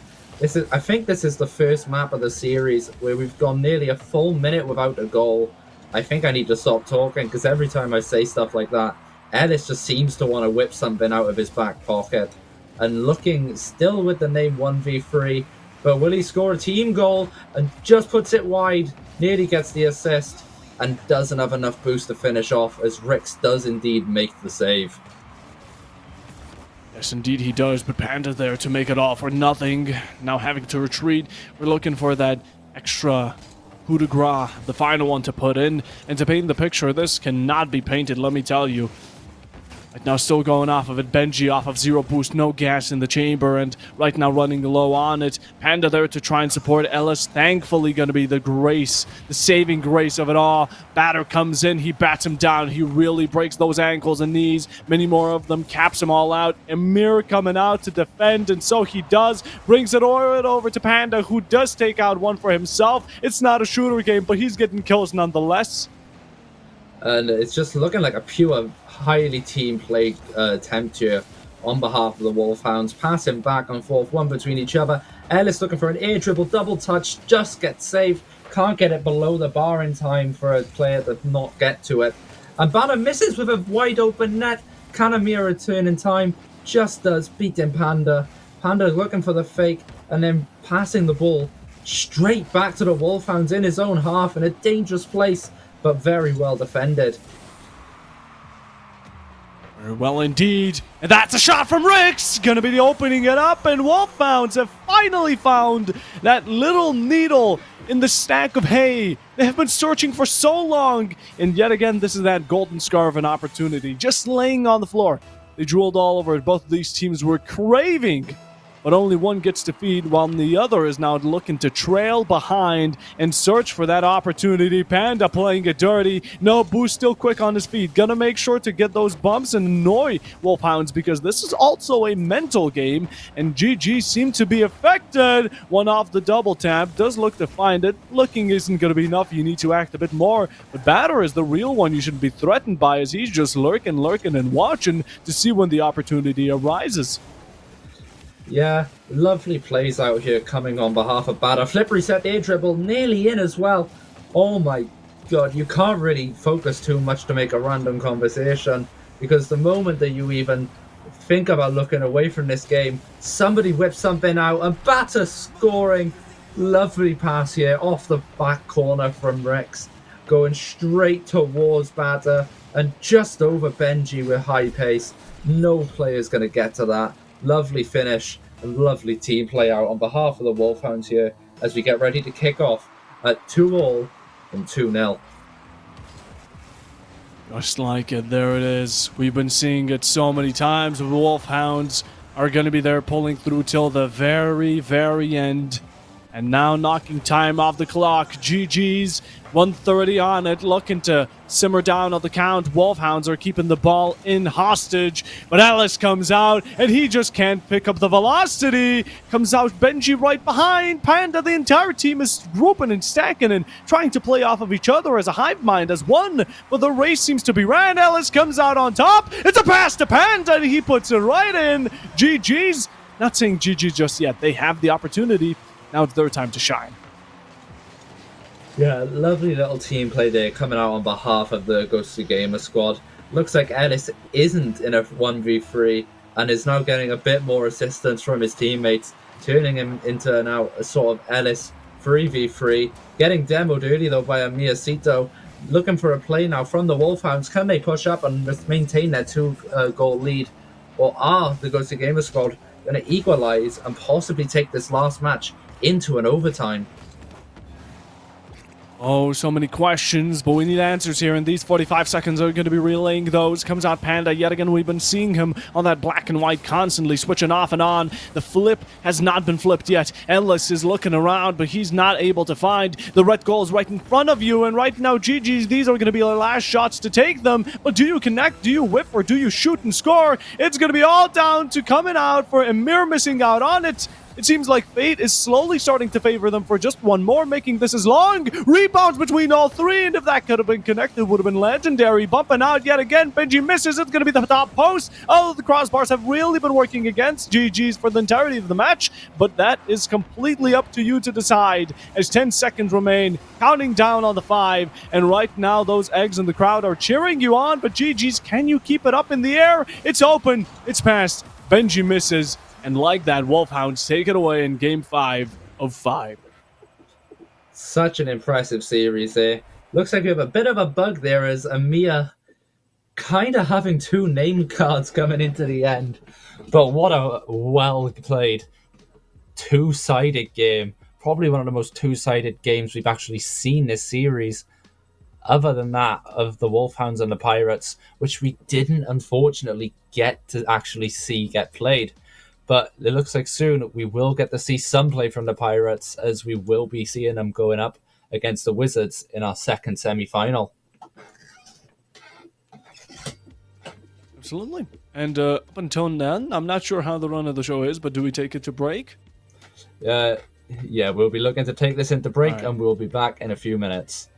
I think this is the first map of the series where we've gone nearly a full minute without a goal. I think I need to stop talking, because every time I say stuff like that, Ellis just seems to want to whip something out of his back pocket. And looking still with the name 1v3, but will he score a team goal? And just puts it wide, nearly gets the assist, and doesn't have enough boost to finish off, as Rix does indeed make the save. Yes, indeed he does, but Panda there to make it all for nothing. Now having to retreat, we're looking for that extra coup de grace, the final one to put in. And to paint the picture, this cannot be painted, let me tell you. Right now still going off of it, Benji off of 0 boost, no gas in the chamber, and right now running low on it. Panda there to try and support Ellis, thankfully going to be the grace, the saving grace of it all. Batter comes in, he bats him down, he really breaks those ankles and knees, many more of them, caps them all out. Emir coming out to defend, and so he does, brings it over to Panda, who does take out one for himself. It's not a shooter game, but he's getting kills nonetheless. And it's just looking like a pure, highly team play attempt here on behalf of the Wolfhounds. Passing back and forth, one between each other. Ellis looking for an air dribble, double touch, just gets saved. Can't get it below the bar in time for a player to not get to it. And Banner misses with a wide open net. Can Amir return in time? Just does, beating Panda. Panda looking for the fake and then passing the ball straight back to the Wolfhounds in his own half in a dangerous place, but very well defended. Very well indeed. And that's a shot from Rix! Gonna be opening it up, and Wolfhounds have finally found that little needle in the stack of hay they have been searching for so long. And yet again, this is that golden scar of an opportunity, just laying on the floor. They drooled all over it. Both of these teams were craving, but only one gets to feed, while the other is now looking to trail behind and search for that opportunity. Panda playing it dirty. No boost, still quick on his feet. Gonna make sure to get those bumps and annoy Wolfhounds, because this is also a mental game, and GG seem to be affected. One off the double tap. Does look to find it. Looking isn't gonna be enough. You need to act a bit more. But Batter is the real one you shouldn't be threatened by, as he's just lurking and watching to see when the opportunity arises. Yeah, lovely plays out here coming on behalf of Batter. Flip reset air dribble, nearly in as well. Oh my god, you can't really focus too much to make a random conversation, because the moment that you even think about looking away from this game, somebody whips something out and Batter scoring. Lovely pass here off the back corner from Rex, going straight towards Batter and just over Benji with high pace. No player's going to get to that. Lovely finish and lovely team play out on behalf of the Wolfhounds here as we get ready to kick off at 2-2 and 2-0. Just like it, there it is. We've been seeing it so many times. The Wolfhounds are going to be there pulling through till the very end. And now knocking time off the clock. GG's 1:30 on it, looking to simmer down on the count. Wolfhounds are keeping the ball in hostage, but Ellis comes out and he just can't pick up the velocity. Comes out Benji right behind Panda. The entire team is grouping and stacking and trying to play off of each other as a hive mind, as one, but the race seems to be ran. Ellis comes out on top. It's a pass to Panda and he puts it right in. GG's. Not saying GG just yet. They have the opportunity. Now it's their time to shine. Yeah, lovely little team play there coming out on behalf of the Ghostly Gamer squad. Looks like Ellis isn't in a 1v3 and is now getting a bit more assistance from his teammates, turning him into now a sort of Ellis 3v3. Getting demoed early though by a Miyasito. Looking for a play now from the Wolfhounds. Can they push up and maintain their 2-goal lead? Or are the Ghostly Gamer squad going to equalize and possibly take this last match into an overtime? Oh, so many questions, but we need answers here, and these 45 seconds are going to be relaying those. Comes out Panda yet again. We've been seeing him on that black and white, constantly switching off and on. The flip has not been flipped yet. Ellis is looking around, but he's not able to find the red goals right in front of you, and right now, GG's, these are going to be our last shots to take them, but do you connect, do you whip, or do you shoot and score? It's going to be all down to coming out for Emir missing out on it. It seems like fate is slowly starting to favor them for just one more, making this as long. Rebounds between all three, and if that could have been connected, would have been legendary. Bumping out yet again. Benji misses. It's going to be the top post. Oh, the crossbars have really been working against GG's for the entirety of the match, but that is completely up to you to decide as 10 seconds remain, counting down on the 5, and right now those eggs in the crowd are cheering you on, but GG's, can you keep it up in the air? It's open. It's passed. Benji misses. And like that, Wolfhounds take it away in Game 5 of 5. Such an impressive series there. Looks like we have a bit of a bug there as Amia kind of having 2 name cards coming into the end. But what a well-played 2-sided game. Probably one of the most 2-sided games we've actually seen this series. Other than that, of the Wolfhounds and the Pirates, which we didn't, unfortunately, get to actually see get played. But it looks like soon we will get to see some play from the Pirates, as we will be seeing them going up against the Wizards in our second semi-final. Absolutely. And up until then, I'm not sure how the run of the show is, but do we take it to break? Yeah, we'll be looking to take this into break, right, and we'll be back in a few minutes.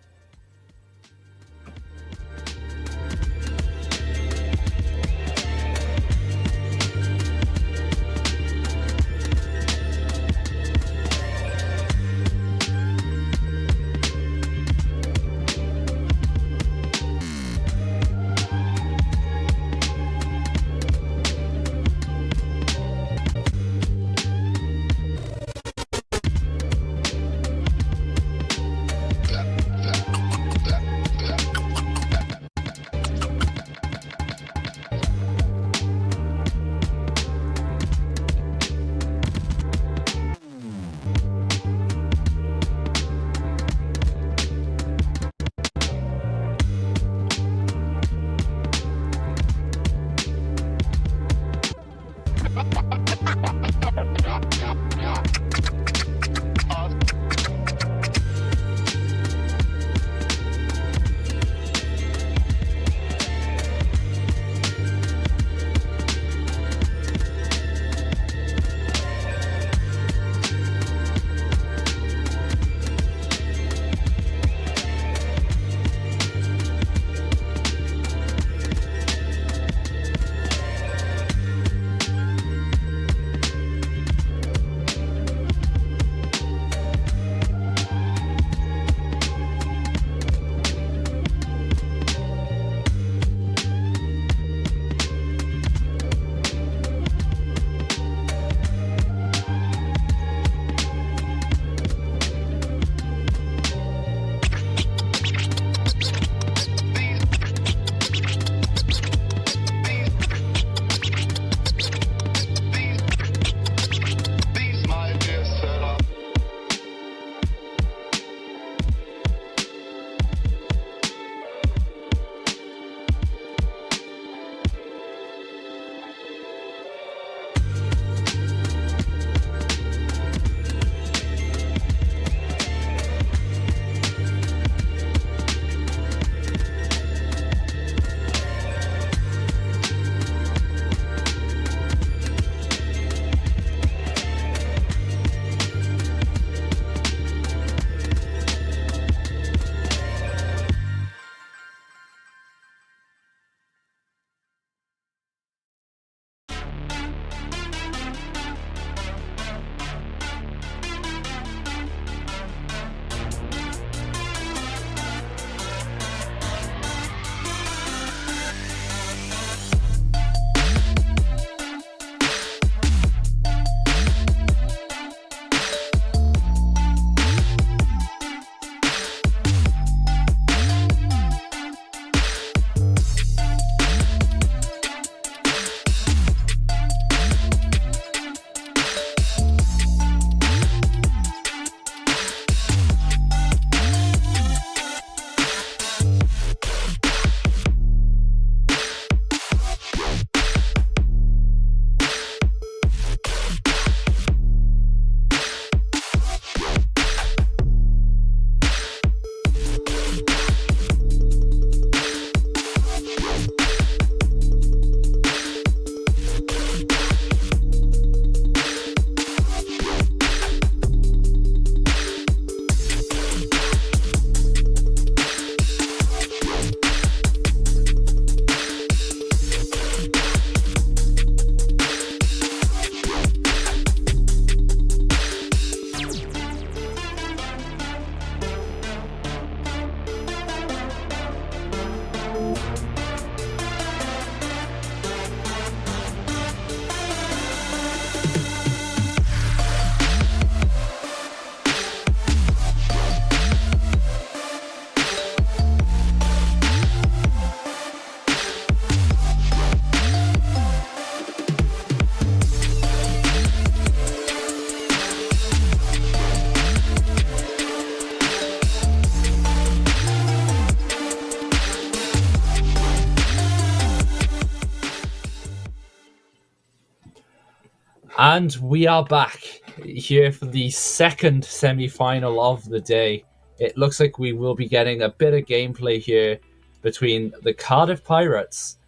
And we are back here for the second semi-final of the day. It looks like we will be getting a bit of gameplay here between the Cardiff Pirates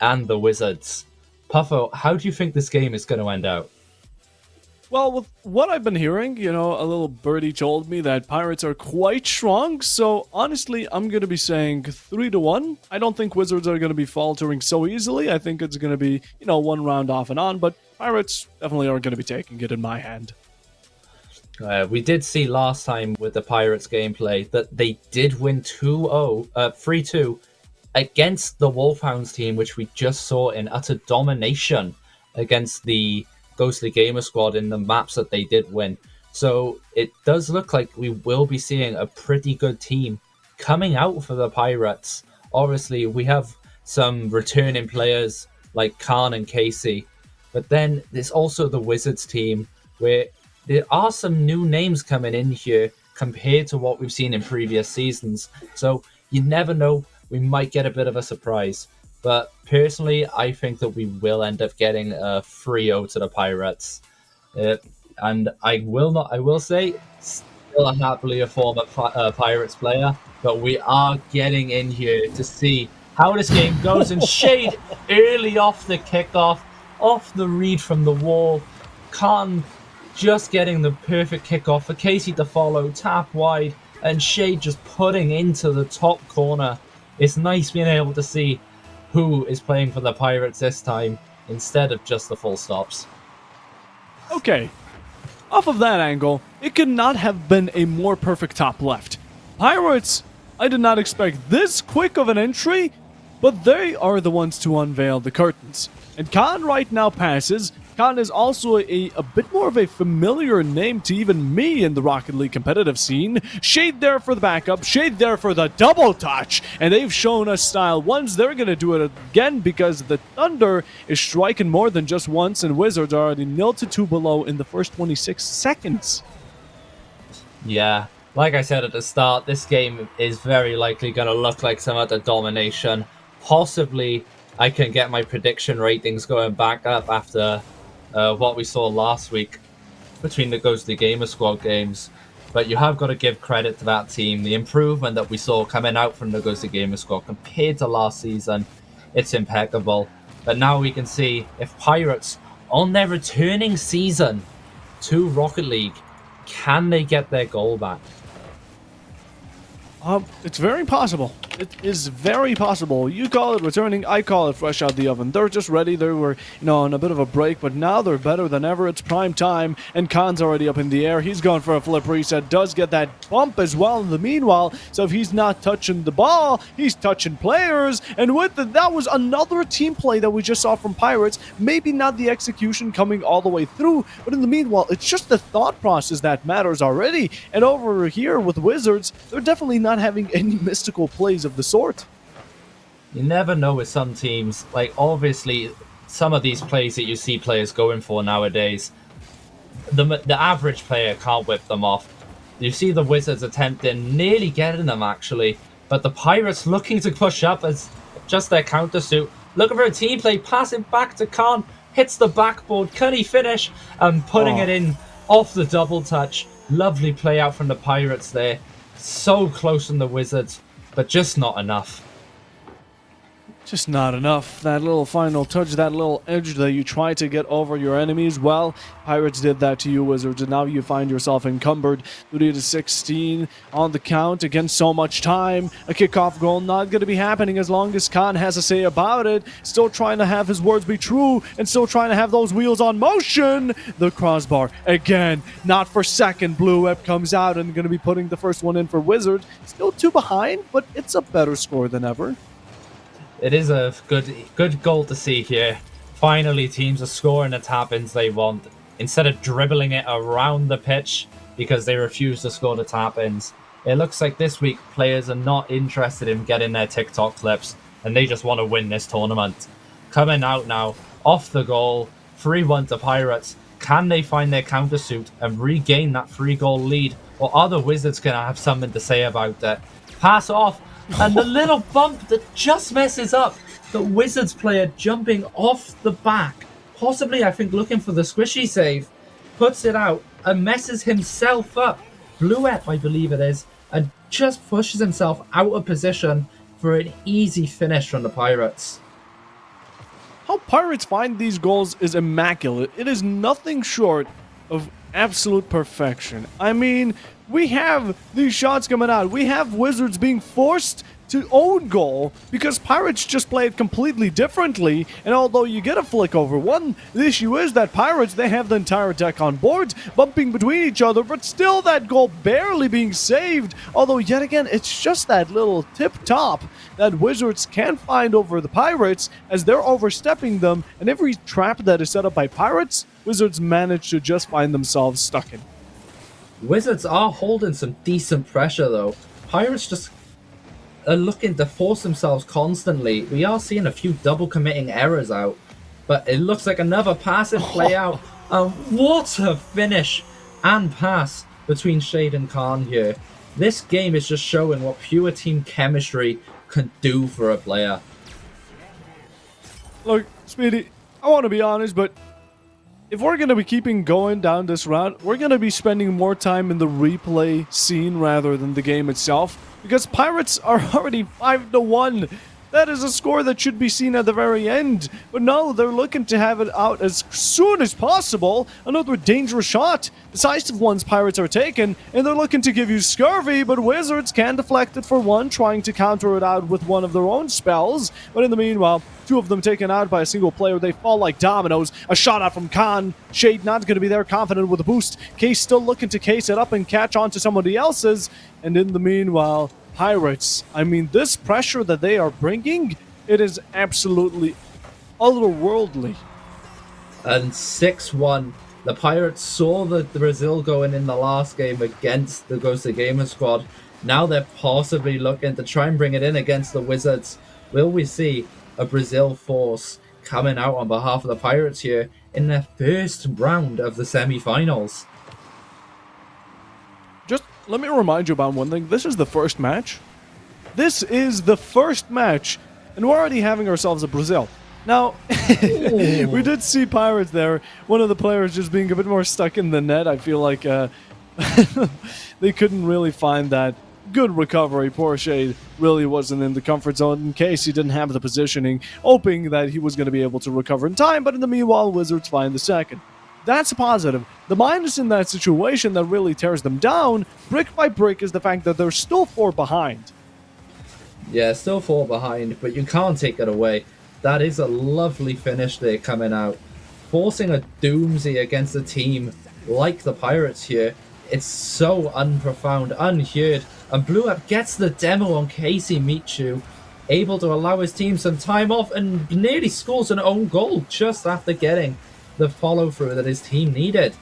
and the Wizards. Puffo, how do you think this game is going to end out? Well, with what I've been hearing, a little birdie told me that Pirates are quite strong. So honestly, I'm going to be saying 3-1. I don't think Wizards are going to be faltering so easily. I think it's going to be, one round off and on. But Pirates definitely are going to be taking it in my hand. We did see last time with the Pirates gameplay that they did win 3-2 against the Wolfhounds team, which we just saw in utter domination against the Ghostly Gamer squad in the maps that they did win. So it does look like we will be seeing a pretty good team coming out for the Pirates. Obviously, we have some returning players like Khan and Casey, but then there's also the Wizards team where there are some new names coming in here compared to what we've seen in previous seasons. So you never know, we might get a bit of a surprise. But personally, I think that we will end up getting a 3-0 to the Pirates. And I will say, still happily a former Pirates player, but we are getting in here to see how this game goes. And Shade early off the kickoff, off the read from the wall. Khan just getting the perfect kickoff for Casey to follow, tap wide, and Shade just putting into the top corner. It's nice being able to see who is playing for the Pirates this time instead of just the full stops. Okay, off of that angle, it could not have been a more perfect top left. Pirates, I did not expect this quick of an entry, but they are the ones to unveil the curtains. And Khan right now passes. Khan is also a bit more of a familiar name to even me in the Rocket League competitive scene. Shade there for the backup, Shade there for the double touch, and they've shown us style once. They're going to do it again because the Thunder is striking more than just once, and Wizards are already 0-2 below in the first 26 seconds. Yeah, like I said at the start, this game is very likely going to look like some other domination. Possibly, I can get my prediction ratings going back up after what we saw last week between the Ghostly Gamer squad games. But you have got to give credit to that team. The improvement that we saw coming out from the Ghostly Gamer squad compared to last season, it's impeccable. But now we can see if Pirates, on their returning season to Rocket League, can they get their goal back? It's very possible. It is very possible. You call it returning, I call it fresh out the oven. They're just ready. They were, on a bit of a break, but now they're better than ever. It's prime time, and Khan's already up in the air. He's going for a flip reset. Does get that bump as well in the meanwhile. So if he's not touching the ball, he's touching players. And with that was another team play that we just saw from Pirates. Maybe not the execution coming all the way through, but in the meanwhile, it's just the thought process that matters already. And over here with Wizards, they're definitely not having any mystical plays of the sort. You never know with some teams. Like, obviously, some of these plays that you see players going for nowadays, the average player can't whip them off. You see the Wizards attempting, nearly getting them actually, but the Pirates looking to push up as just their countersuit, looking for a team play, passing back to Khan, hits the backboard, can he finish? And putting it in off the double touch. Lovely play out from the Pirates there. So close from the Wizards, but just not enough. Just not enough. That little final touch, that little edge that you try to get over your enemies. Well, Pirates did that to you, Wizards, and now you find yourself encumbered. 30-16 on the count. Again, so much time. A kickoff goal not going to be happening as long as Khan has a say about it. Still trying to have his words be true, and still trying to have those wheels on motion. The crossbar, again, not for second. Blue Web comes out and going to be putting the first one in for Wizards. Still 2 behind, but it's a better score than ever. It is a good goal to see here. Finally, teams are scoring the tap-ins they want instead of dribbling it around the pitch because they refuse to score the tap-ins. It looks like this week players are not interested in getting their TikTok clips and they just want to win this tournament. Coming out now, off the goal, 3-1 to Pirates. Can they find their countersuit and regain that 3-goal lead? Or are the Wizards going to have something to say about it? Pass off. And the little bump that just messes up the Wizards player jumping off the back possibly, I think, looking for the squishy save, puts it out and messes himself up. Bluep, I believe it is, and just pushes himself out of position for an easy finish from the Pirates. How Pirates find these goals is immaculate. It is nothing short of absolute perfection. I mean, we have these shots coming out. We have Wizards being forced to own goal because Pirates just play it completely differently. And although you get a flick over one, the issue is that Pirates, they have the entire deck on board, bumping between each other, but still that goal barely being saved. Although yet again, it's just that little tip top that Wizards can't find over the Pirates as they're overstepping them, and every trap that is set up by Pirates, Wizards manage to just find themselves stuck in. Wizards are holding some decent pressure though. Pirates just are looking to force themselves constantly. We are seeing a few double committing errors out, but it looks like another passive play out. What a finish and pass between Shade and Khan here. This game is just showing what pure team chemistry can do for a player. Look, Speedy, I want to be honest, but if we're going to be keeping going down this route, we're going to be spending more time in the replay scene rather than the game itself, because Pirates are already 5-1. That is a score that should be seen at the very end. But no, they're looking to have it out as soon as possible. Another dangerous shot. Decisive ones Pirates are taking, and they're looking to give you scurvy, but Wizards can deflect it for one, trying to counter it out with one of their own spells. But in the meanwhile, two of them taken out by a single player. They fall like dominoes. A shot out from Khan. Shade not going to be there, confident with a boost. Case still looking to case it up and catch on to somebody else's. And in the meanwhile, Pirates, I mean, this pressure that they are bringing, it is absolutely otherworldly. And 6-1. The Pirates saw the Brazil going in the last game against the Ghostly Gamer squad. Now they're possibly looking to try and bring it in against the Wizards. Will we see a Brazil force coming out on behalf of the Pirates here in their first round of the semi-finals? Just let me remind you about one thing. This is the first match. This is the first match, and we're already having ourselves a Brazil. Now, we did see Pirates there. One of the players just being a bit more stuck in the net. I feel like they couldn't really find that good recovery. Poor Shade really wasn't in the comfort zone in case he didn't have the positioning, hoping that he was going to be able to recover in time. But in the meanwhile, Wizards find the second. That's a positive. The minus in that situation that really tears them down, brick by brick, is the fact that they're still 4 behind. Yeah, still 4 behind, but you can't take it away. That is a lovely finish there coming out. Forcing a doozy against a team like the Pirates here. It's so unprofound, unheard. And Blue Up gets the demo on Casey Michu, able to allow his team some time off and nearly scores an own goal just after getting the follow-through that his team needed.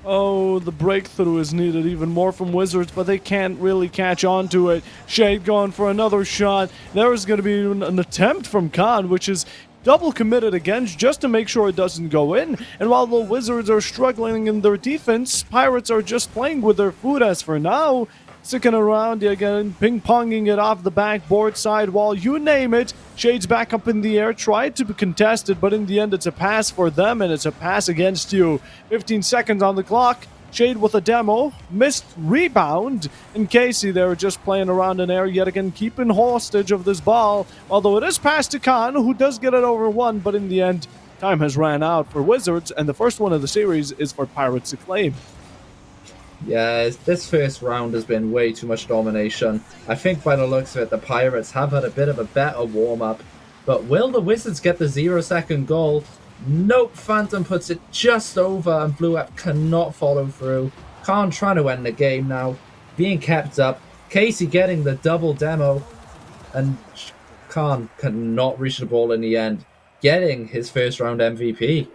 Oh, the breakthrough is needed even more from Wizards, but they can't really catch on to it. Shade going for another shot. There is going to be an attempt from Khan, which is double committed against just to make sure it doesn't go in. And while the Wizards are struggling in their defense, Pirates are just playing with their food as for now. Sticking around again, ping-ponging it off the backboard side wall, you name it. Shade's back up in the air, tried to be contested, but in the end it's a pass for them and it's a pass against you. 15 seconds on the clock. Shade with a demo, missed rebound, and Casey there just playing around in air yet again, keeping hostage of this ball. Although it is passed to Khan, who does get it over one, but in the end, time has ran out for Wizards, and the first one of the series is for Pirates to claim. Yeah, this first round has been way too much domination. I think by the looks of it, the Pirates have had a bit of a better warm-up. But will the Wizards get the 0-second goal? Nope, Phantom puts it just over and Blue App cannot follow through. Khan trying to end the game now. Being kept up. Casey getting the double demo. And Khan cannot reach the ball in the end. Getting his first round MVP.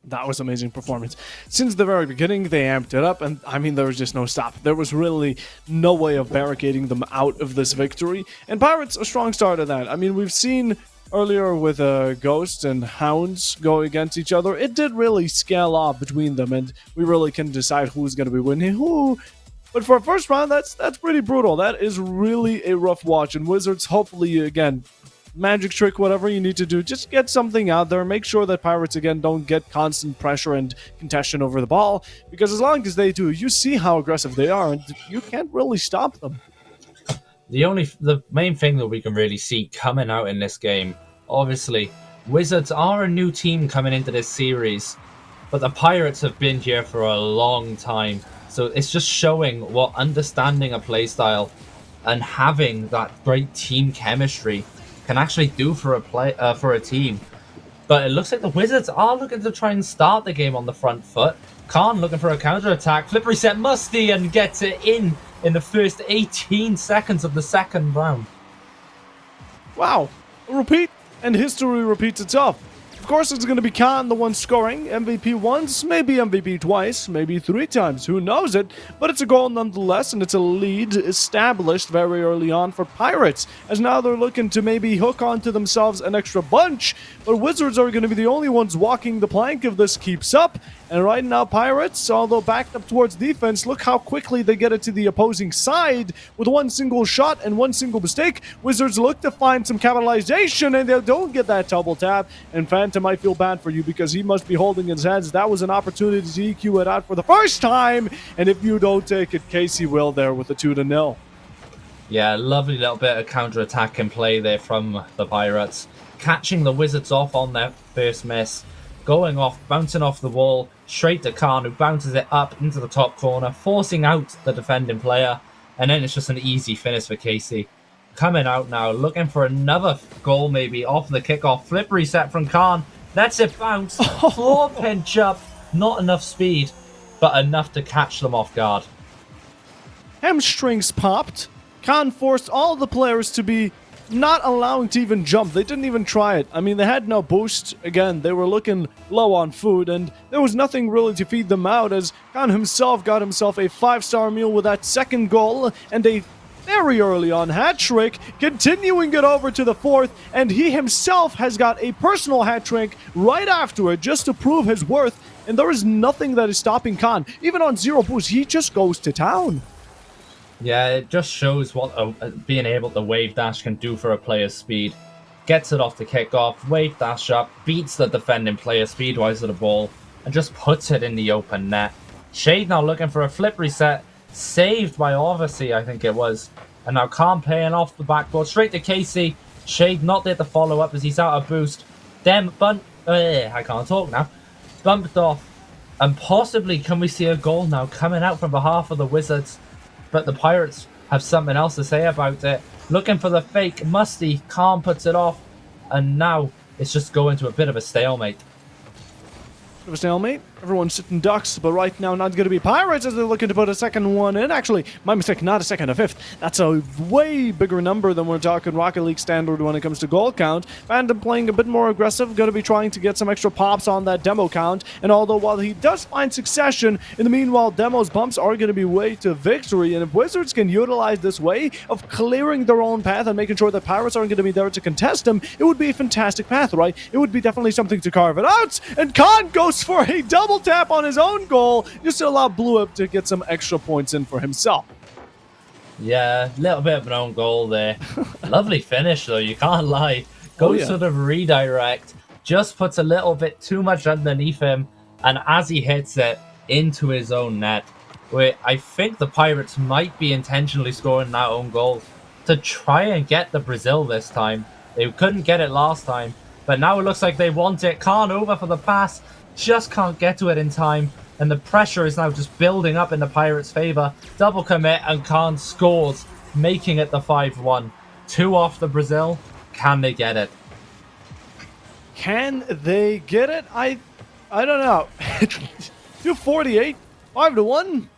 That was amazing performance. Since the very beginning, they amped it up, and I mean, there was just no stop. There was really no way of barricading them out of this victory. And Pirates, a strong start at that. I mean, we've seen earlier with Ghosts and Hounds go against each other. It did really scale off between them, and we really can decide who's going to be winning who. But for a first round, that's pretty brutal. That is really a rough watch, and Wizards hopefully, again, magic trick, whatever you need to do, just get something out there. Make sure that Pirates, again, don't get constant pressure and contention over the ball, because as long as they do, you see how aggressive they are, and you can't really stop them. The main thing that we can really see coming out in this game, obviously, Wizards are a new team coming into this series, but the Pirates have been here for a long time. So it's just showing what understanding a playstyle and having that great team chemistry can actually do for a team. But it looks like the Wizards are looking to try and start the game on the front foot. Khan looking for a counter-attack. Flip reset Musty and gets it in the first 18 seconds of the second round. Wow. A repeat, and history repeats itself. Of course, it's going to be Khan, the one scoring. MVP once, maybe MVP twice, maybe 3 times. Who knows it? But it's a goal nonetheless, and it's a lead established very early on for Pirates, as now they're looking to maybe hook onto themselves an extra bunch. But Wizards are going to be the only ones walking the plank if this keeps up. And right now, Pirates, although backed up towards defense, look how quickly they get it to the opposing side with one single shot and one single mistake. Wizards look to find some capitalization, and they don't get that double tap. And Phantom might feel bad for you because he must be holding his hands. That was an opportunity to EQ it out for the first time. And if you don't take it, Casey will there with a 2-0. Yeah, lovely little bit of counter-attack in play there from the Pirates. Catching the Wizards off on their first miss. Going off, bouncing off the wall, straight to Khan, who bounces it up into the top corner, forcing out the defending player, and then it's just an easy finish for Casey. Coming out now, looking for another goal maybe off the kickoff. Flip reset from Khan, lets it bounce, floor pinch up, not enough speed, but enough to catch them off guard. Hamstrings popped. Khan forced all the players to be not allowing to even jump. They didn't even try it. I mean, they had no boost. Again, they were looking low on food, and there was nothing really to feed them out, as Khan himself got himself a 5-star meal with that second goal and a very early on hat trick, continuing it over to the fourth, and he himself has got a personal hat trick right after it just to prove his worth, and there is nothing that is stopping Khan. Even on 0 boost, he just goes to town. Yeah, it just shows what being able to wave dash can do for a player's speed. Gets it off the kickoff, wave dash up, beats the defending player speed-wise to the ball, and just puts it in the open net. Shade now looking for a flip reset, saved by Oversea, I think it was. And now Khan playing off the backboard, straight to Casey. Shade not there to follow up as he's out of boost. Then I can't talk now. Bumped off. And possibly can we see a goal now coming out from behalf of the Wizards? But the Pirates have something else to say about it. Looking for the fake. Musty. Khan puts it off. And now it's just going to a bit of a stalemate. Of a stalemate. Everyone's sitting ducks, but right now not going to be Pirates as they're looking to put a second one in. Actually, my mistake, not a second, a fifth. That's a way bigger number than we're talking Rocket League standard when it comes to goal count. Phantom playing a bit more aggressive, going to be trying to get some extra pops on that demo count. And although while he does find succession, in the meanwhile, Demo's bumps are going to be way to victory. And if Wizards can utilize this way of clearing their own path and making sure that Pirates aren't going to be there to contest them, it would be a fantastic path, right? It would be definitely something to carve it out. And Khan goes for a double tap on his own goal just to allow Blue Up to get some extra points in for himself. Yeah, a little bit of an own goal there. Lovely finish though, you can't lie. Goes to the redirect, just puts a little bit too much underneath him, and as he hits it into his own net, where I think the Pirates might be intentionally scoring that own goal to try and get the Brazil this time. They couldn't get it last time, but now it looks like they want it. Khan over for the pass. Just can't get to it in time, and the pressure is now just building up in the Pirates' favor. Double commit, and Khan scores, making it the 5-1. 2 off the Brazil. Can they get it? Can they get it? I don't know. 248, 5-1.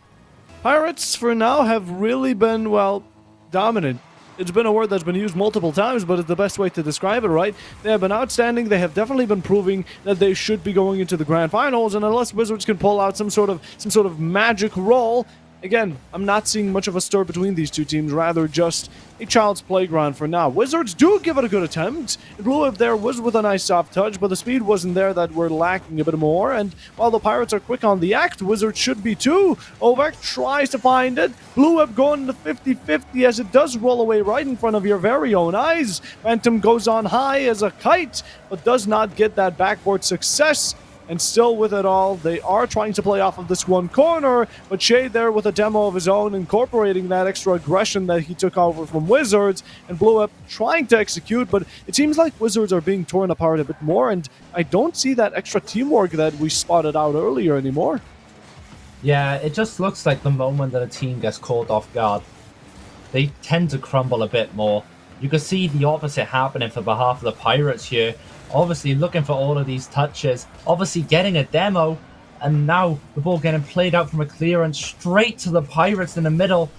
Pirates for now have really been, well, dominant. It's been a word that's been used multiple times, but it's the best way to describe it, right? They have been outstanding. They have definitely been proving that they should be going into the grand finals, and unless Wizards can pull out some sort of magic roll, Again, I'm not seeing much of a stir between these two teams, rather just a child's playground for now. Wizards do give it a good attempt. It blew up there, was with a nice soft touch, but the speed wasn't there that we're lacking a bit more. And while the Pirates are quick on the act, Wizards should be too. Ovek tries to find it. Blue up going to 50-50 as it does roll away right in front of your very own eyes. Phantom goes on high as a kite, but does not get that backboard success. And still with it all, they are trying to play off of this one corner, but Shade there with a demo of his own, incorporating that extra aggression that he took over from Wizards, and Blue Up trying to execute, but it seems like Wizards are being torn apart a bit more, and I don't see that extra teamwork that we spotted out earlier anymore. Yeah, it just looks like the moment that a team gets caught off guard, they tend to crumble a bit more. You can see the opposite happening for behalf of the Pirates here. Obviously looking for all of these touches, obviously getting a demo, and now the ball getting played out from a clearance straight to the Pirates in the middle.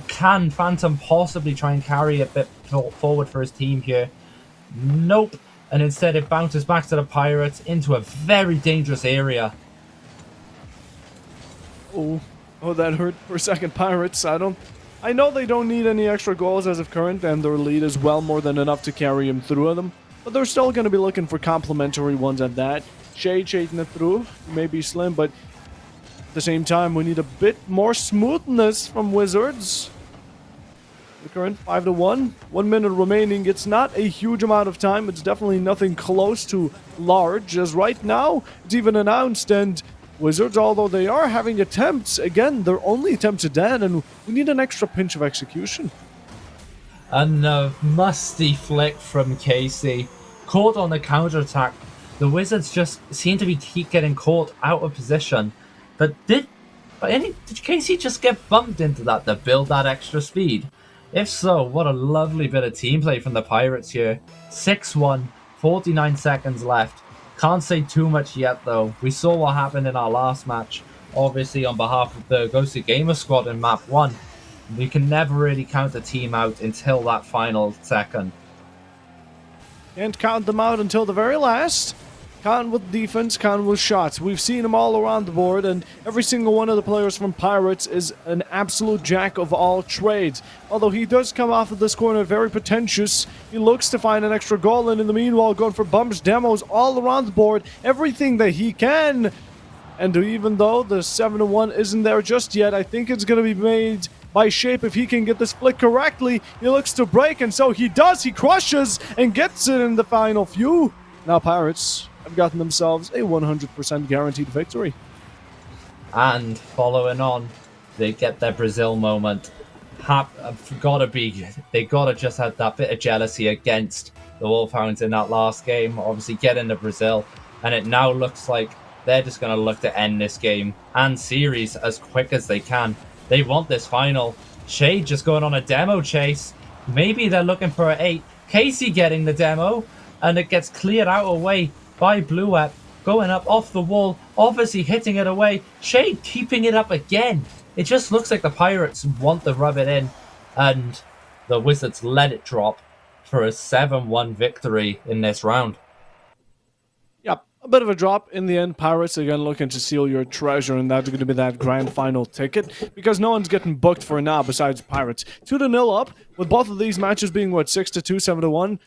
Can Phantom possibly try and carry a bit forward for his team here? Nope. And instead it bounces back to the Pirates into a very dangerous area. Oh, that hurt for a second, Pirates. I know they don't need any extra goals as of current, and their lead is well more than enough to carry him through them. But they're still going to be looking for complementary ones at that. Shade shading it through. Maybe slim, but at the same time, we need a bit more smoothness from Wizards. The current 5-1. 1 minute remaining. It's not a huge amount of time. It's definitely nothing close to large, as right now, it's even announced, and Wizards, although they are having attempts, again, they're only attempts at that, and we need an extra pinch of execution. And a musty flick from Casey. Caught on the counterattack. The Wizards just seem to be getting caught out of position. But did Casey just get bumped into that to build that extra speed? If so, what a lovely bit of team play from the Pirates here. 6-1, 49 seconds left. Can't say too much yet though. We saw what happened in our last match. Obviously on behalf of the Ghostly Gamer squad in map 1. We can never really count a team out until that final second. Can't count them out until the very last. Count with defense, count with shots. We've seen them all around the board, and every single one of the players from Pirates is an absolute jack of all trades. Although he does come off of this corner very pretentious, he looks to find an extra goal, and in the meanwhile going for bumps, demos all around the board, everything that he can. And even though the 7-1 isn't there just yet, I think it's going to be made by Shape if he can get this flick correctly. He looks to break, and so he does. He crushes and gets it in the final few. Now Pirates have gotten themselves a 100% guaranteed victory. And following on, they get their Brazil moment. They gotta just have that bit of jealousy against the Wolfhounds in that last game. Obviously getting to Brazil, and it now looks like they're just gonna look to end this game and series as quick as they can. They want this final. Shade just going on a demo chase. Maybe they're looking for an 8. Casey getting the demo, and it gets cleared out away by Blue Web. Going up off the wall, obviously hitting it away. Shade keeping it up again. It just looks like the Pirates want to rub it in, and the Wizards let it drop for a 7-1 victory in this round. Yep, a bit of a drop in the end. Pirates again looking to seal your treasure, and that's going to be that grand final ticket, because no one's getting booked for now besides Pirates. 2-0 up, with both of these matches being 6-2, 7-1.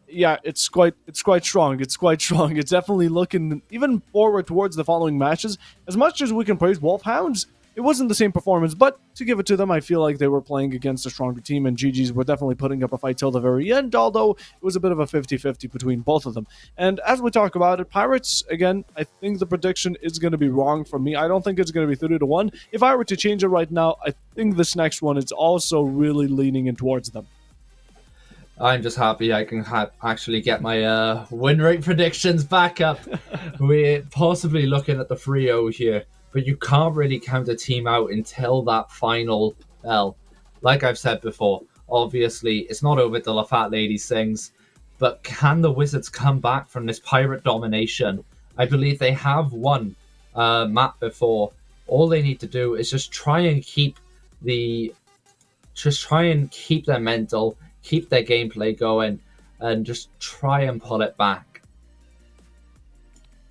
Yeah, it's quite strong. It's quite strong. It's definitely looking even forward towards the following matches. As much as we can praise Wolfhounds, it wasn't the same performance, but to give it to them, I feel like they were playing against a stronger team, and GGs were definitely putting up a fight till the very end, although it was a bit of a 50-50 between both of them. And as we talk about it, Pirates, again, I think the prediction is going to be wrong for me. I don't think it's going to be 3-1. If I were to change it right now, I think this next one is also really leaning in towards them. I'm just happy I can actually get my win rate predictions back up. We're possibly looking at the 3-0 here, but you can't really count a team out until that final bell. Like I've said before, obviously it's not over till the fat lady sings, but can the Wizards come back from this Pirate domination? I believe they have won map before. All they need to do is just try and keep their mental, keep their gameplay going, and just try and pull it back.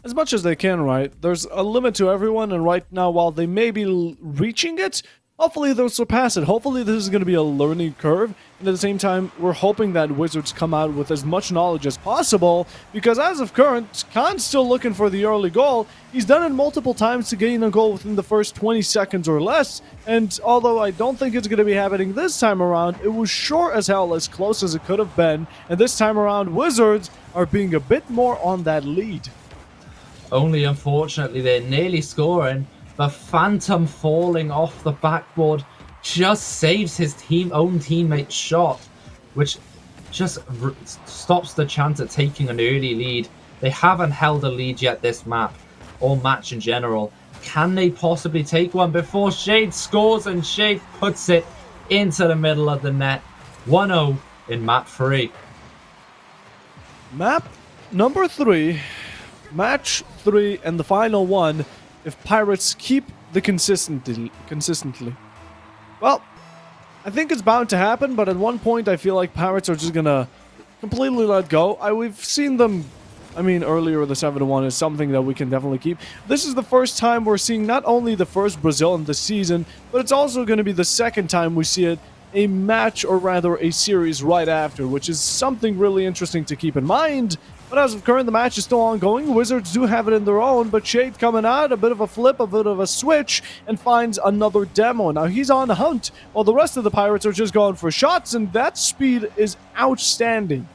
As much as they can, right? There's a limit to everyone, and right now, while they may be reaching it, Hopefully they'll surpass it. Hopefully this is going to be a learning curve. And at the same time, we're hoping that Wizards come out with as much knowledge as possible. Because as of current, Khan's still looking for the early goal. He's done it multiple times to gain a goal within the first 20 seconds or less. And although I don't think it's going to be happening this time around, it was sure as hell as close as it could have been. And this time around, Wizards are being a bit more on that lead. Only unfortunately they're nearly scoring, but Phantom falling off the backboard just saves his own teammate's shot, which just stops the chance at taking an early lead. They haven't held a lead yet this map, or match in general. Can they possibly take one before Shade scores, and Shade puts it into the middle of the net? 1-0 in map 3. Map number 3, match 3, and the final one. If Pirates keep the consistently. Well, I think it's bound to happen, but at one point I feel like Pirates are just gonna completely let go. We've seen them, earlier the 7-1 is something that we can definitely keep. This is the first time we're seeing not only the first Brazil in the season, but it's also going to be the second time we see it, a match, or rather a series right after, which is something really interesting to keep in mind. But as of current, the match is still ongoing. Wizards do have it in their own, but Shade coming out, a bit of a flip, a bit of a switch, and finds another demo. Now he's on the hunt, while the rest of the Pirates are just going for shots, and that speed is outstanding.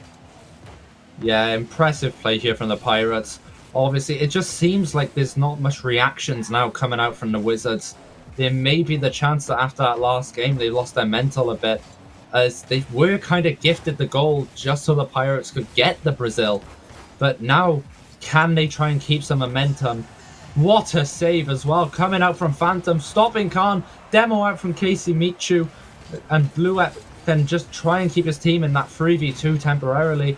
Yeah, impressive play here from the Pirates. Obviously, it just seems like there's not much reactions now coming out from the Wizards. There may be the chance that after that last game, they lost their mental a bit, as they were kind of gifted the goal just so the Pirates could get the Brazil. But now, can they try and keep some momentum? What a save as well, coming out from Phantom, stopping Khan, demo out from Casey Michu, and Blue Up then just try and keep his team in that 3v2 temporarily.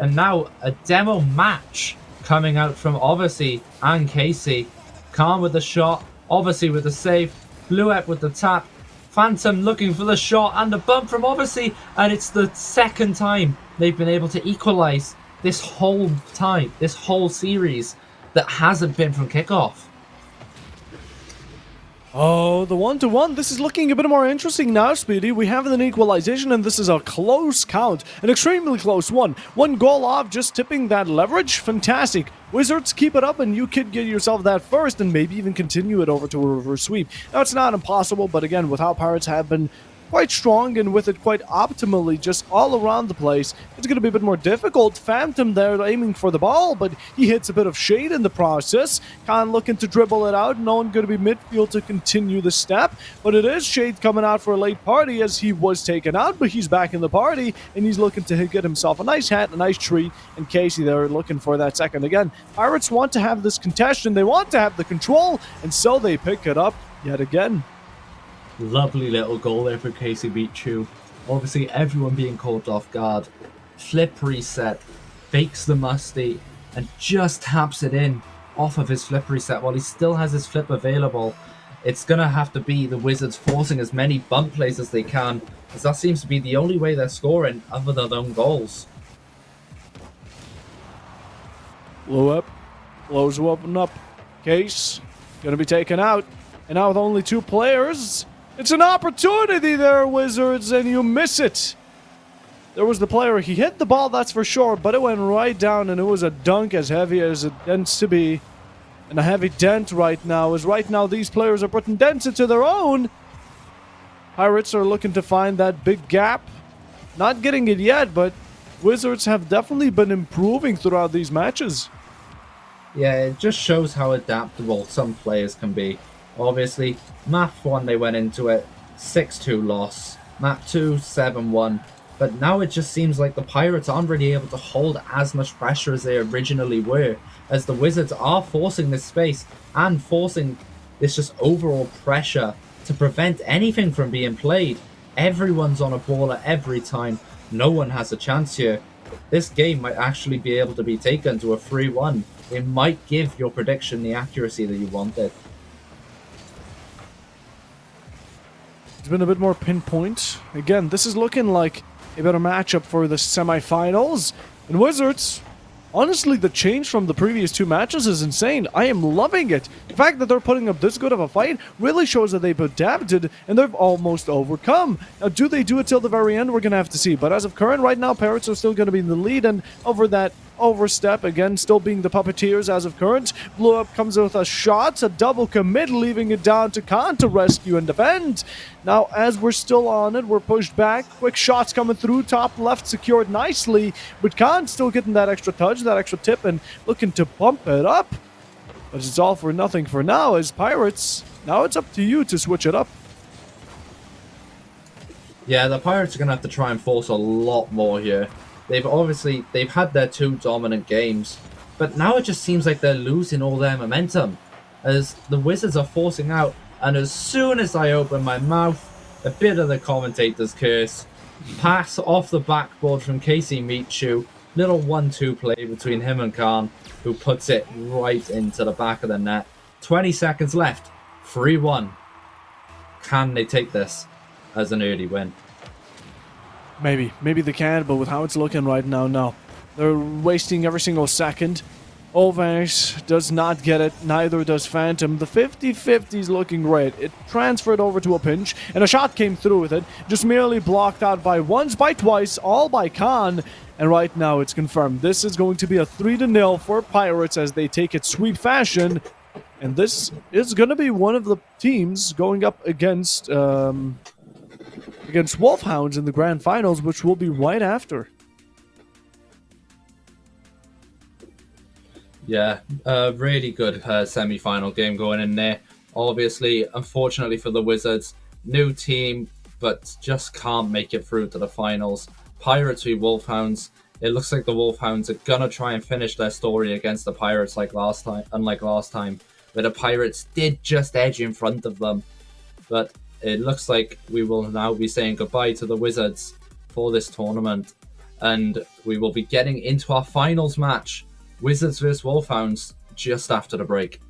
And now a demo match coming out from Obviously and Casey. Khan with the shot, Obviously with the save, Blue Up with the tap, Phantom looking for the shot and the bump from Obviously, and it's the second time they've been able to equalize this whole time, this whole series, that hasn't been from kickoff. Oh, the 1-1. This is looking a bit more interesting now, Speedy. We have an equalization, and this is a close count. An extremely close one. One goal off, just tipping that leverage. Fantastic. Wizards, keep it up, and you could get yourself that first, and maybe even continue it over to a reverse sweep. Now, it's not impossible, but again, with how Pirates have been quite strong and with it quite optimally just all around the place, it's going to be a bit more difficult. Phantom there aiming for the ball, but he hits a bit of shade in the process. Khan looking to dribble it out. No one going to be midfield to continue the step, but it is Shade coming out for a late party as he was taken out, but he's back in the party and he's looking to get himself a nice hat, a nice treat, and Casey there looking for that second again. Pirates want to have this contention, they want to have the control, and so they pick it up yet again. Lovely little goal there for Casey Michu. Obviously, everyone being caught off guard. Flip reset, fakes the musty, and just taps it in off of his flip reset while he still has his flip available. It's going to have to be the Wizards forcing as many bump plays as they can, as that seems to be the only way they're scoring other than their own goals. Blow up. Blows open up. Case. Going to be taken out. And now with only 2 players, it's an opportunity there, Wizards, and you miss it. There was the player. He hit the ball, that's for sure, but it went right down, and it was a dunk as heavy as it tends to be. And a heavy dent right now, as right now these players are putting dents into their own. Pirates are looking to find that big gap. Not getting it yet, but Wizards have definitely been improving throughout these matches. Yeah, it just shows how adaptable some players can be. Obviously, map 1 they went into it, 6-2 loss. Map 2, 7-1. But now it just seems like the Pirates aren't really able to hold as much pressure as they originally were, as the Wizards are forcing this space and forcing this just overall pressure to prevent anything from being played. Everyone's on a baller every time. No one has a chance here. This game might actually be able to be taken to a 3-1. It might give your prediction the accuracy that you wanted. It's been a bit more pinpoint. Again, this is looking like a better matchup for the semifinals. And Wizards, honestly, the change from the previous 2 matches is insane. I am loving it. The fact that they're putting up this good of a fight really shows that they've adapted and they've almost overcome. Now, do they do it till the very end? We're going to have to see. But as of current, right now, Pirates are still going to be in the lead, and over that overstep, again, still being the puppeteers as of current. Blue Up comes with a shot, a double commit, leaving it down to Khan to rescue and defend. Now, as we're still on it, we're pushed back. Quick shots coming through, top left secured nicely, but Khan still getting that extra touch, that extra tip, and looking to bump it up. But it's all for nothing for now as Pirates. Now it's up to you to switch it up. Yeah, the Pirates are going to have to try and force a lot more here. They've had their 2 dominant games, but now it just seems like they're losing all their momentum as the Wizards are forcing out, and as soon as I open my mouth, a bit of the commentator's curse. Pass off the backboard from Casey Michu, little 1-2 play between him and Khan, who puts it right into the back of the net. 20 seconds left, 3-1. Can they take this as an early win? Maybe they can, but with how it's looking right now, no. They're wasting every single second. Ovash does not get it, neither does Phantom. The 50-50 is looking great. It transferred over to a pinch, and a shot came through with it. Just merely blocked out by once, by twice, all by Khan. And right now it's confirmed. This is going to be a 3-0 for Pirates as they take it sweep fashion. And this is going to be one of the teams going up against Wolfhounds in the grand finals, which will be right after. Yeah, really good semi-final game going in there. Obviously, unfortunately for the Wizards, new team, but just can't make it through to the finals. Pirates v Wolfhounds. It looks like the Wolfhounds are gonna try and finish their story against the Pirates like last time, unlike last time, where the Pirates did just edge in front of them. But it looks like we will now be saying goodbye to the Wizards for this tournament, and we will be getting into our finals match, Wizards vs Wolfhounds, just after the break.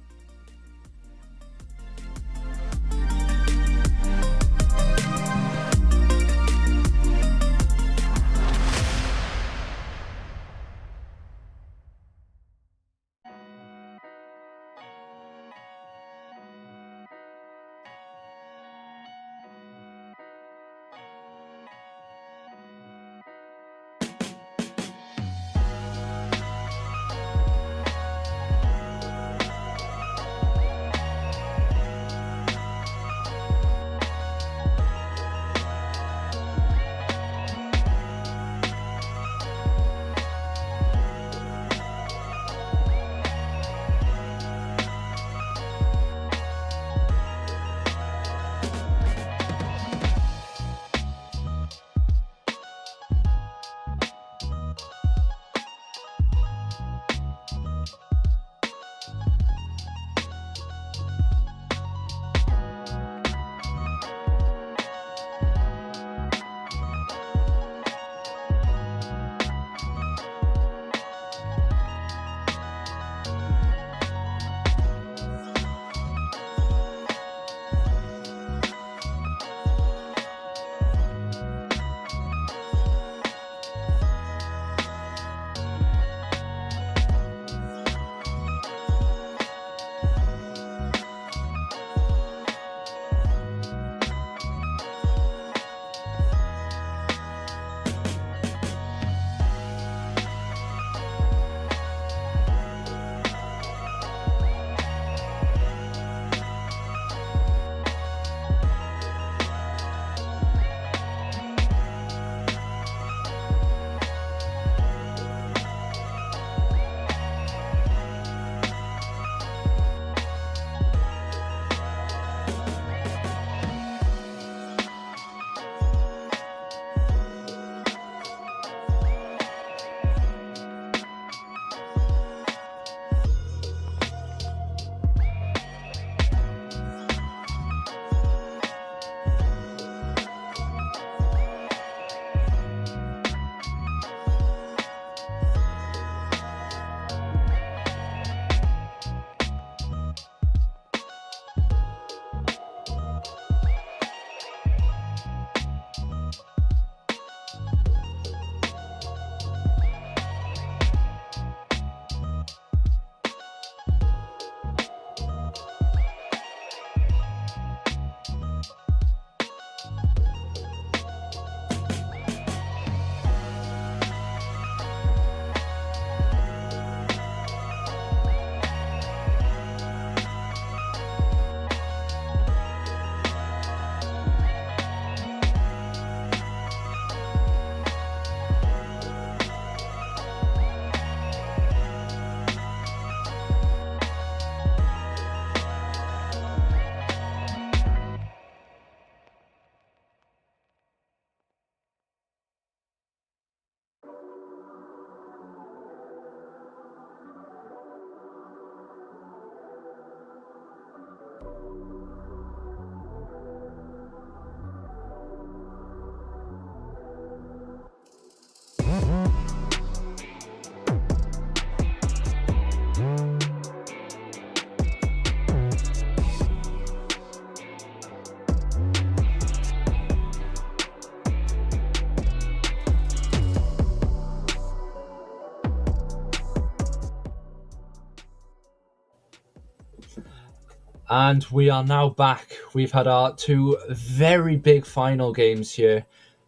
And we are now back. We've had our two very big final games here.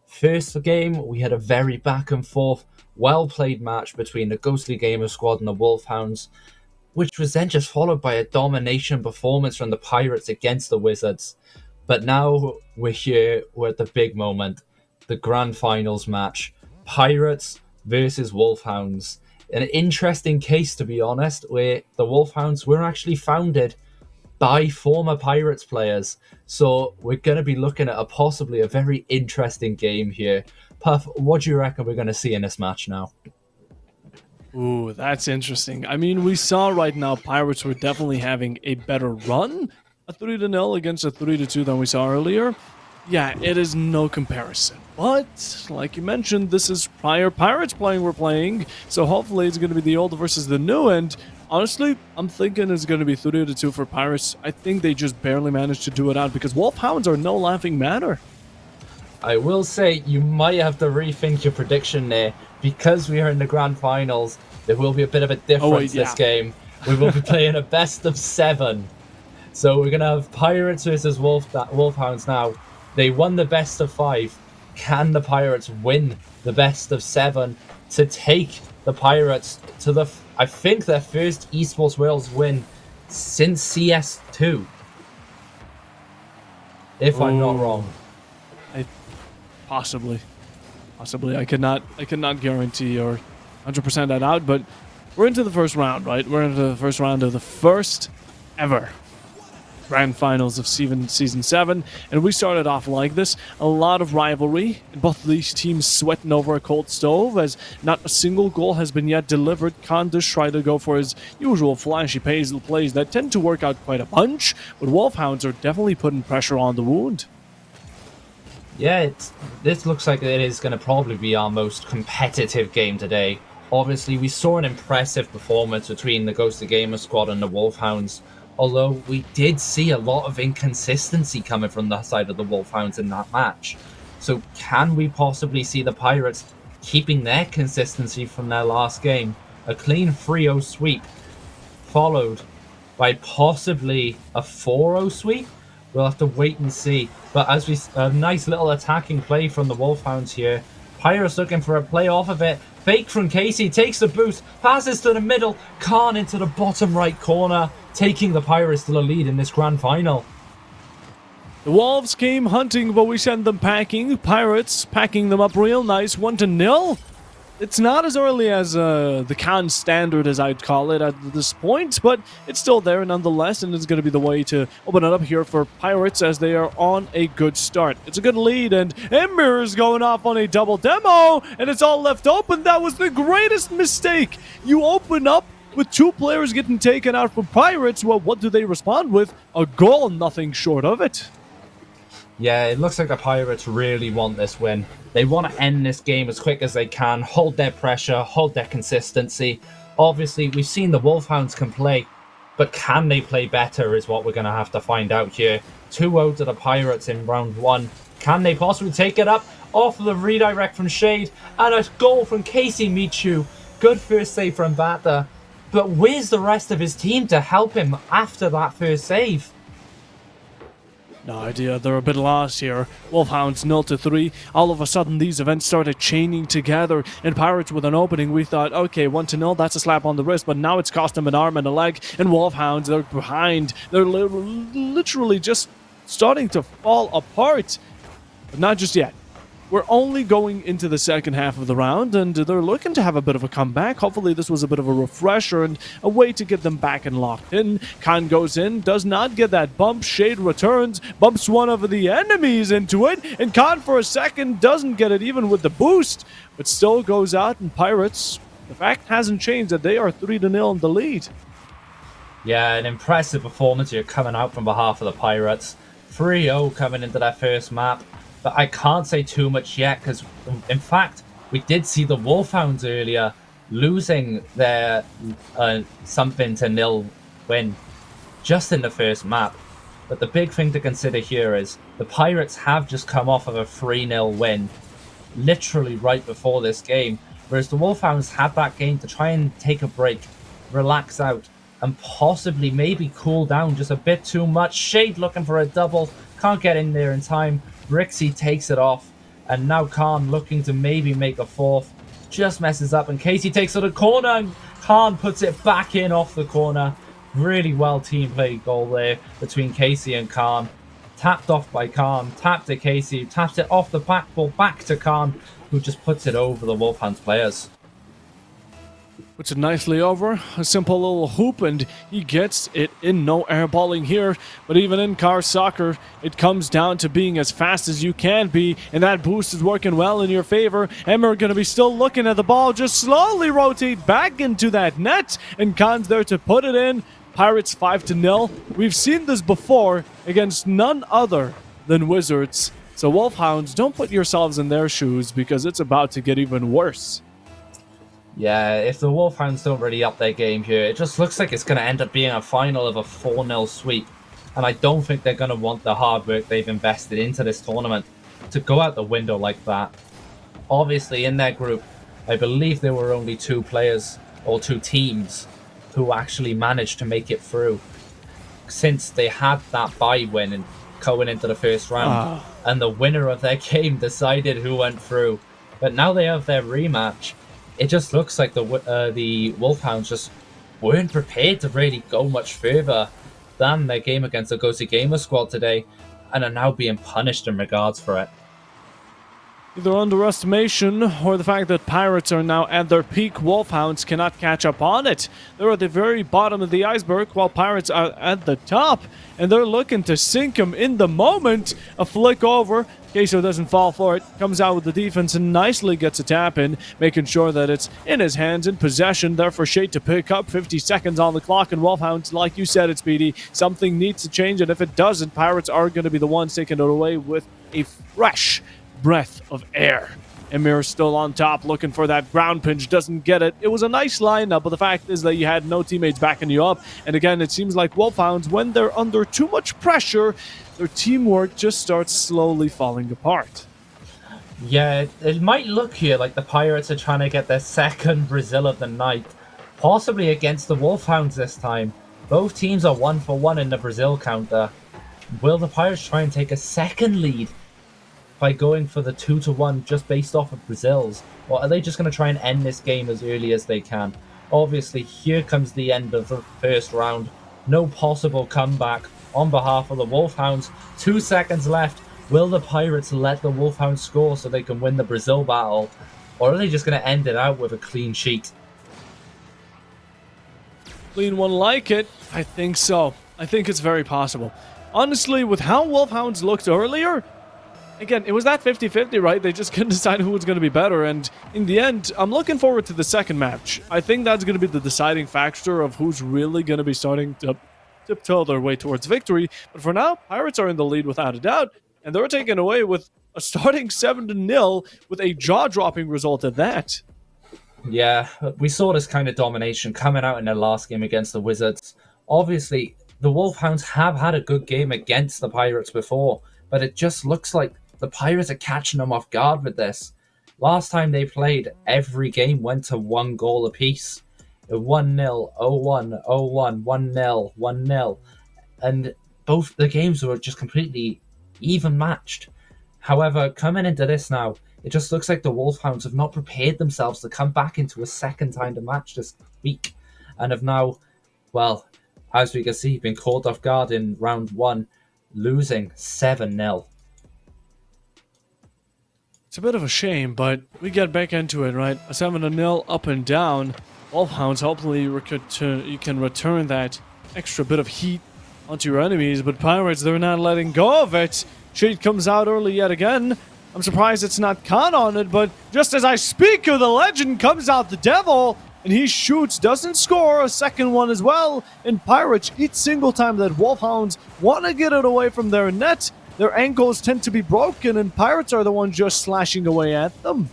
First game, we had a very back and forth, well played match between the Ghostly Gamer squad and the Wolfhounds, which was then just followed by a domination performance from the Pirates against the Wizards. But now we're here, we're at the big moment, the grand finals match. Pirates versus Wolfhounds. An interesting case, to be honest, where the Wolfhounds were actually founded by former Pirates players. So we're going to be looking at possibly a very interesting game here. Puff, what do you reckon we're going to see in this match now? Ooh, that's interesting. I mean, we saw right now Pirates were definitely having a better run, a 3-0 against a 3-2 than we saw earlier. Yeah, it is no comparison. But, like you mentioned, this is prior Pirates we're playing, so hopefully it's going to be the old versus the new, and honestly, I'm thinking it's going to be 3-2 for Pirates. I think they just barely managed to do it out because Wolfhounds are no laughing matter. I will say you might have to rethink your prediction there because we are in the grand finals. There will be a bit of a difference this game. We will be playing a best of 7. So we're going to have Pirates versus Wolfhounds now. They won the best of 5. Can the Pirates win the best of 7 to take the Pirates to I think their first Esports Wales win since CS2? If I'm not wrong. Possibly. I cannot guarantee or 100% that out, but we're into the first round, right? We're into the first round of the first ever grand finals of season 7, and we started off like this. A lot of rivalry, both of these teams sweating over a cold stove as not a single goal has been yet delivered. Condish tried to go for his usual flashy plays that tend to work out quite a bunch, but Wolfhounds are definitely putting pressure on the wound. Yeah, this looks like it is going to probably be our most competitive game today. Obviously, we saw an impressive performance between the Ghostly Gamer squad and the Wolfhounds, although we did see a lot of inconsistency coming from the side of the Wolfhounds in that match. So can we possibly see the Pirates keeping their consistency from their last game? A clean 3-0 sweep, followed by possibly a 4-0 sweep? We'll have to wait and see. But as a nice little attacking play from the Wolfhounds here. Pirates looking for a play off of it. Fake from Casey, takes the boost, passes to the middle, Khan into the bottom right corner, taking the Pirates to the lead in this grand final. The Wolves came hunting, but we sent them packing. Pirates packing them up real nice, 1-0. It's not as early as the Khan standard, as I'd call it, at this point, but it's still there nonetheless, and it's going to be the way to open it up here for Pirates as they are on a good start. It's a good lead, and Ember is going off on a double demo, and it's all left open. That was the greatest mistake. You open up with 2 players getting taken out from Pirates. Well, what do they respond with? A goal, nothing short of it. Yeah, it looks like the Pirates really want this win. They want to end this game as quick as they can, hold their pressure, hold their consistency. Obviously, we've seen the Wolfhounds can play, but can they play better is what we're going to have to find out here. 2-0 to the Pirates in round 1. Can they possibly take it up? Off of the redirect from Shade, and a goal from Casey Michu. Good first save from Bata. But where's the rest of his team to help him after that first save? No idea. They're a bit lost here. Wolfhounds 0-3. All of a sudden, these events started chaining together. And Pirates with an opening, we thought, okay, 1-0, that's a slap on the wrist. But now it's cost them an arm and a leg. And Wolfhounds, they're behind. They're literally just starting to fall apart. But not just yet. We're only going into the second half of the round, and they're looking to have a bit of a comeback. Hopefully this was a bit of a refresher and a way to get them back and locked in. Khan goes in, does not get that bump. Shade returns, bumps one of the enemies into it, and Khan for a second doesn't get it even with the boost, but still goes out, and Pirates, the fact hasn't changed that they are 3-0 in the lead. Yeah, an impressive performance here coming out from behalf of the Pirates. 3-0 coming into that first map. But I can't say too much yet because, in fact, we did see the Wolfhounds earlier losing their something to 0 win just in the first map. But the big thing to consider here is the Pirates have just come off of a 3-0 win literally right before this game, whereas the Wolfhounds had that game to try and take a break, relax out, and possibly maybe cool down just a bit too much. Shade looking for a double, can't get in there in time. Rixie takes it off, and now Khan looking to maybe make a fourth, just messes up, and Casey takes it to the corner, and Khan puts it back in off the corner. Really well team play goal there between Casey and Khan. Tapped off by Khan, tapped to Casey, tapped it off the back ball back to Khan, who just puts it over the Wolfhounds players. Puts it nicely over, a simple little hoop, and he gets it in. No airballing here, but even in car soccer, it comes down to being as fast as you can be, and that boost is working well in your favor. Emmer going to be still looking at the ball, just slowly rotate back into that net, and Khan's there to put it in. Pirates 5-0. We've seen this before against none other than Wizards, so Wolfhounds, don't put yourselves in their shoes because it's about to get even worse. Yeah, if the Wolfhounds don't really up their game here, it just looks like it's going to end up being a final of a 4-0 sweep. And I don't think they're going to want the hard work they've invested into this tournament to go out the window like that. Obviously, in their group, I believe there were only 2 players, or 2 teams, who actually managed to make it through. Since they had that bye win and going into the first round. And the winner of their game decided who went through. But now they have their rematch. It just looks like the Wolfhounds just weren't prepared to really go much further than their game against the Ghostly Gamer squad today, and are now being punished in regards for it. Either underestimation or the fact that Pirates are now at their peak, Wolfhounds cannot catch up on it. They're at the very bottom of the iceberg while Pirates are at the top, and they're looking to sink him in the moment. A flick over, Queso doesn't fall for it, comes out with the defense and nicely gets a tap in, making sure that it's in his hands, in possession, there for Shade to pick up. 50 seconds on the clock, and Wolfhounds, like you said it, Speedy, something needs to change, and if it doesn't, Pirates are going to be the ones taking it away with a fresh breath of air. Emir still on top, looking for that ground pinch, doesn't get it. It was a nice lineup, but the fact is that you had no teammates backing you up. And again, it seems like Wolfhounds, when they're under too much pressure, their teamwork just starts slowly falling apart. Yeah, it might look here like the Pirates are trying to get their second Brazil of the night, possibly against the Wolfhounds this time. Both teams are 1-for-1 in the Brazil counter. Will the Pirates try and take a second lead by going for the 2-1 just based off of Brazils? Or are they just going to try and end this game as early as they can? Obviously, here comes the end of the first round. No possible comeback on behalf of the Wolfhounds. 2 seconds left. Will the Pirates let the Wolfhounds score so they can win the Brazil battle? Or are they just going to end it out with a clean sheet? Clean one like it? I think so. I think it's very possible. Honestly, with how Wolfhounds looked earlier, again, it was that 50-50, right? They just couldn't decide who was going to be better, and in the end, I'm looking forward to the second match. I think that's going to be the deciding factor of who's really going to be starting to tiptoe their way towards victory. But for now, Pirates are in the lead without a doubt, and they're taken away with a starting 7-0 with a jaw-dropping result at that. Yeah, we saw this kind of domination coming out in their last game against the Wizards. Obviously, the Wolfhounds have had a good game against the Pirates before, but it just looks like the Pirates are catching them off guard with this. Last time they played, every game went to 1 goal apiece. 1-0, 0-1, 0-1, 1-0, 1-0. And both the games were just completely even matched. However, coming into this now, it just looks like the Wolfhounds have not prepared themselves to come back into a second time to match this week. And have now, well, as we can see, been caught off guard in round 1, losing 7-0. It's a bit of a shame, but we get back into it, right? A 7-0 up and down. Wolfhounds, hopefully you can return that extra bit of heat onto your enemies, but Pirates, they're not letting go of it. Shade comes out early yet again. I'm surprised it's not Khan on it, but just as I speak of the legend, comes out the devil, and he shoots, doesn't score, a second one as well, and Pirates, each single time that Wolfhounds want to get it away from their net, their ankles tend to be broken, and Pirates are the ones just slashing away at them.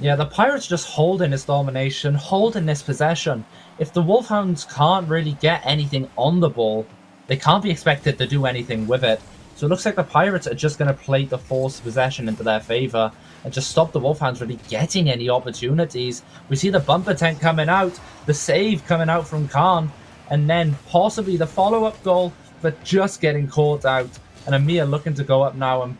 Yeah, the Pirates just holding this domination, holding this possession. If the Wolfhounds can't really get anything on the ball, they can't be expected to do anything with it. So it looks like the Pirates are just going to play the forced possession into their favor and just stop the Wolfhounds really getting any opportunities. We see the bumper tank coming out, the save coming out from Khan, and then possibly the follow-up goal, but just getting caught out. And Amir looking to go up now and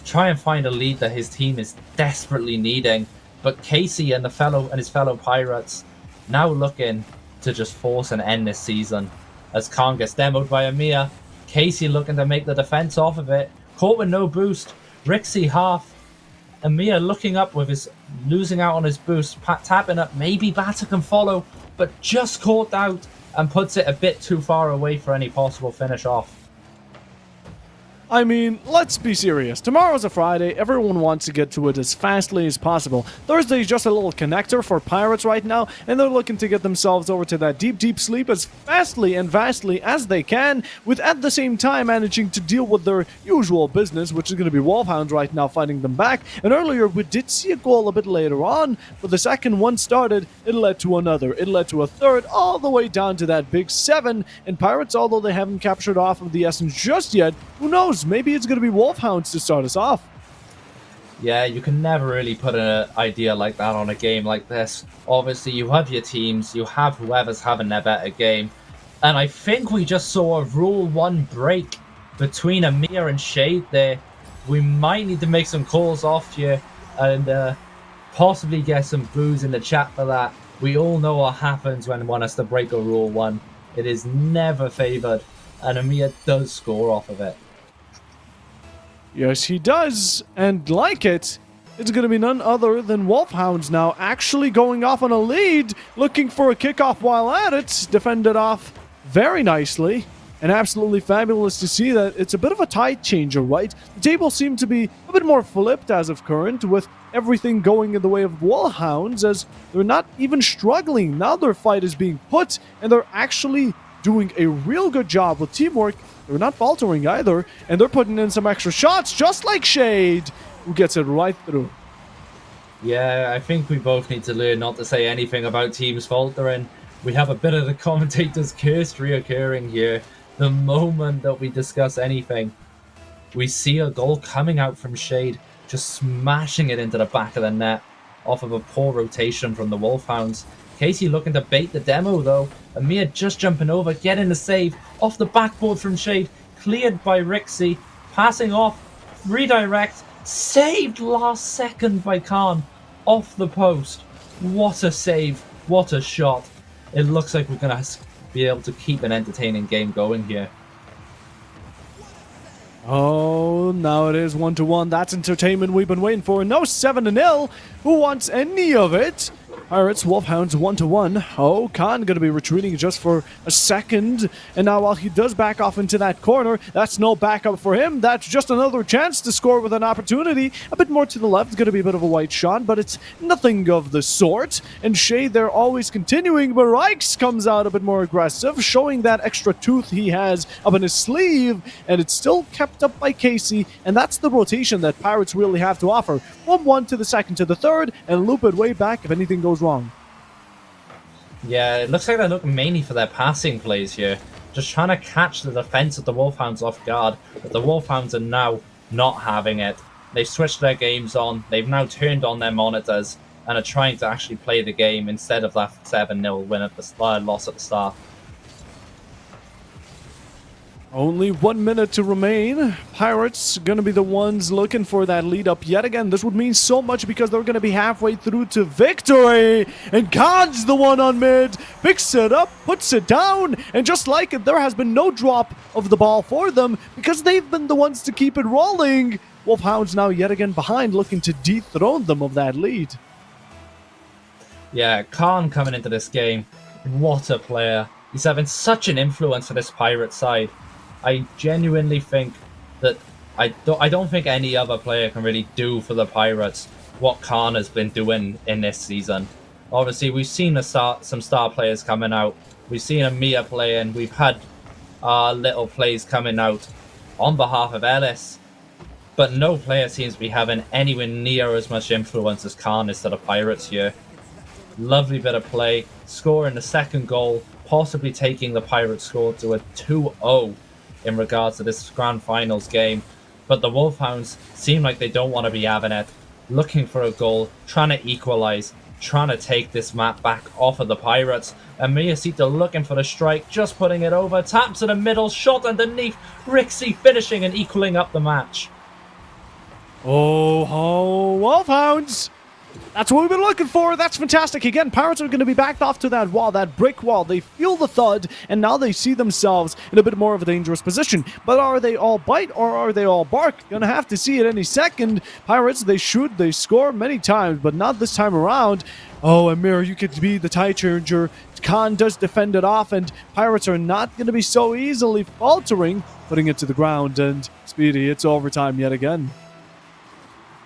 try and find a lead that his team is desperately needing. But Casey and his fellow Pirates now looking to just force an end this season. As Khan gets demoed by Amir, Casey looking to make the defense off of it. Caught with no boost. Rixie half. Amir looking up with his losing out on his boost, tapping up. Maybe Batter can follow, but just caught out and puts it a bit too far away for any possible finish off. I mean, let's be serious. Tomorrow's a Friday. Everyone wants to get to it as fastly as possible. Thursday is just a little connector for Pirates right now, and they're looking to get themselves over to that deep, deep sleep as fastly and vastly as they can, with at the same time managing to deal with their usual business, which is going to be Wolfhounds right now fighting them back. And earlier, we did see a goal a bit later on, but the second one started, it led to another. It led to a third, all the way down to that big 7. And Pirates, although they haven't captured off of the essence just yet, who knows? Maybe it's going to be Wolfhounds to start us off. Yeah, you can never really put an idea like that on a game like this. Obviously, you have your teams, you have whoever's having their better game. And I think we just saw a Rule 1 break between Amir and Shade there. We might need to make some calls off here and possibly get some boos in the chat for that. We all know what happens when one has to break a Rule 1. It is never favoured, and Amir does score off of it. Yes, he does, and like it, it's going to be none other than Wolfhounds now actually going off on a lead, looking for a kickoff while at it, defended off very nicely, and absolutely fabulous to see that it's a bit of a tide changer, right? The table seemed to be a bit more flipped as of current, with everything going in the way of Wolfhounds, as they're not even struggling. Now their fight is being put, and they're actually doing a real good job with teamwork. They're not faltering either, and they're putting in some extra shots, just like Shade, who gets it right through. Yeah, I think we both need to learn not to say anything about teams faltering. We have a bit of the commentator's curse reoccurring here. The moment that we discuss anything, we see a goal coming out from Shade, just smashing it into the back of the net off of a poor rotation from the Wolfhounds. Casey looking to bait the demo though. Amir just jumping over, getting the save off the backboard from Shade, cleared by Rixie, passing off, redirect, saved last second by Khan, off the post. What a save, what a shot. It looks like we're going to be able to keep an entertaining game going here. Oh, now it is 1-1. That's entertainment we've been waiting for. No 7-0. Who wants any of it? Pirates, Wolfhounds 1-1. Oh, Khan going to be retreating just for a second. And now while he does back off into that corner, that's no backup for him. That's just another chance to score with an opportunity. A bit more to the left, going to be a bit of a white shot, but it's nothing of the sort. And Shade there always continuing, but Reichs comes out a bit more aggressive, showing that extra tooth he has up in his sleeve. And it's still kept up by Casey, and that's the rotation that Pirates really have to offer. 1-1 to the second to the third, and loop it way back if anything goes wrong. Yeah, it looks like they're looking mainly for their passing plays here. Just trying to catch the defense of the Wolfhounds off guard, but the Wolfhounds are now not having it. They've switched their games on, they've now turned on their monitors, and are trying to actually play the game instead of that 7-0 win at the loss at the start. Only 1 minute to remain. Pirates going to be the ones looking for that lead up yet again. This would mean so much because they're going to be halfway through to victory. And Khan's the one on mid. Picks it up, puts it down. And just like it, there has been no drop of the ball for them because they've been the ones to keep it rolling. Wolfhounds now yet again behind, looking to dethrone them of that lead. Yeah, Khan coming into this game. What a player. He's having such an influence for this Pirate side. I genuinely think that I don't think any other player can really do for the Pirates what Khan has been doing in this season. Obviously, we've seen some star players coming out. We've seen Amir playing. We've had little plays coming out on behalf of Ellis. But no player seems to be having anywhere near as much influence as Khan is to the Pirates here. Lovely bit of play. Scoring the second goal. Possibly taking the Pirates score to a 2-0. in regards to this grand finals game. But the Wolfhounds seem like they don't want to be having it, looking for a goal, trying to equalize, trying to take this map back off of the Pirates. And Miyasita looking for the strike, just putting it over, taps in the middle, shot underneath, Rixie finishing and equaling up the match. Oh, Wolfhounds! That's what we've been looking for. That's fantastic. Again, Pirates are going to be backed off to that wall, that brick wall. They feel the thud, and now they see themselves in a bit more of a dangerous position. But are they all bite, or are they all bark? Gonna have to see it any second. Pirates, they shoot, they score many times, but not this time around. Oh, Amir, you could be the tie changer. Khan does defend it off, and Pirates are not going to be so easily faltering, putting it to the ground. And Speedy, it's overtime yet again.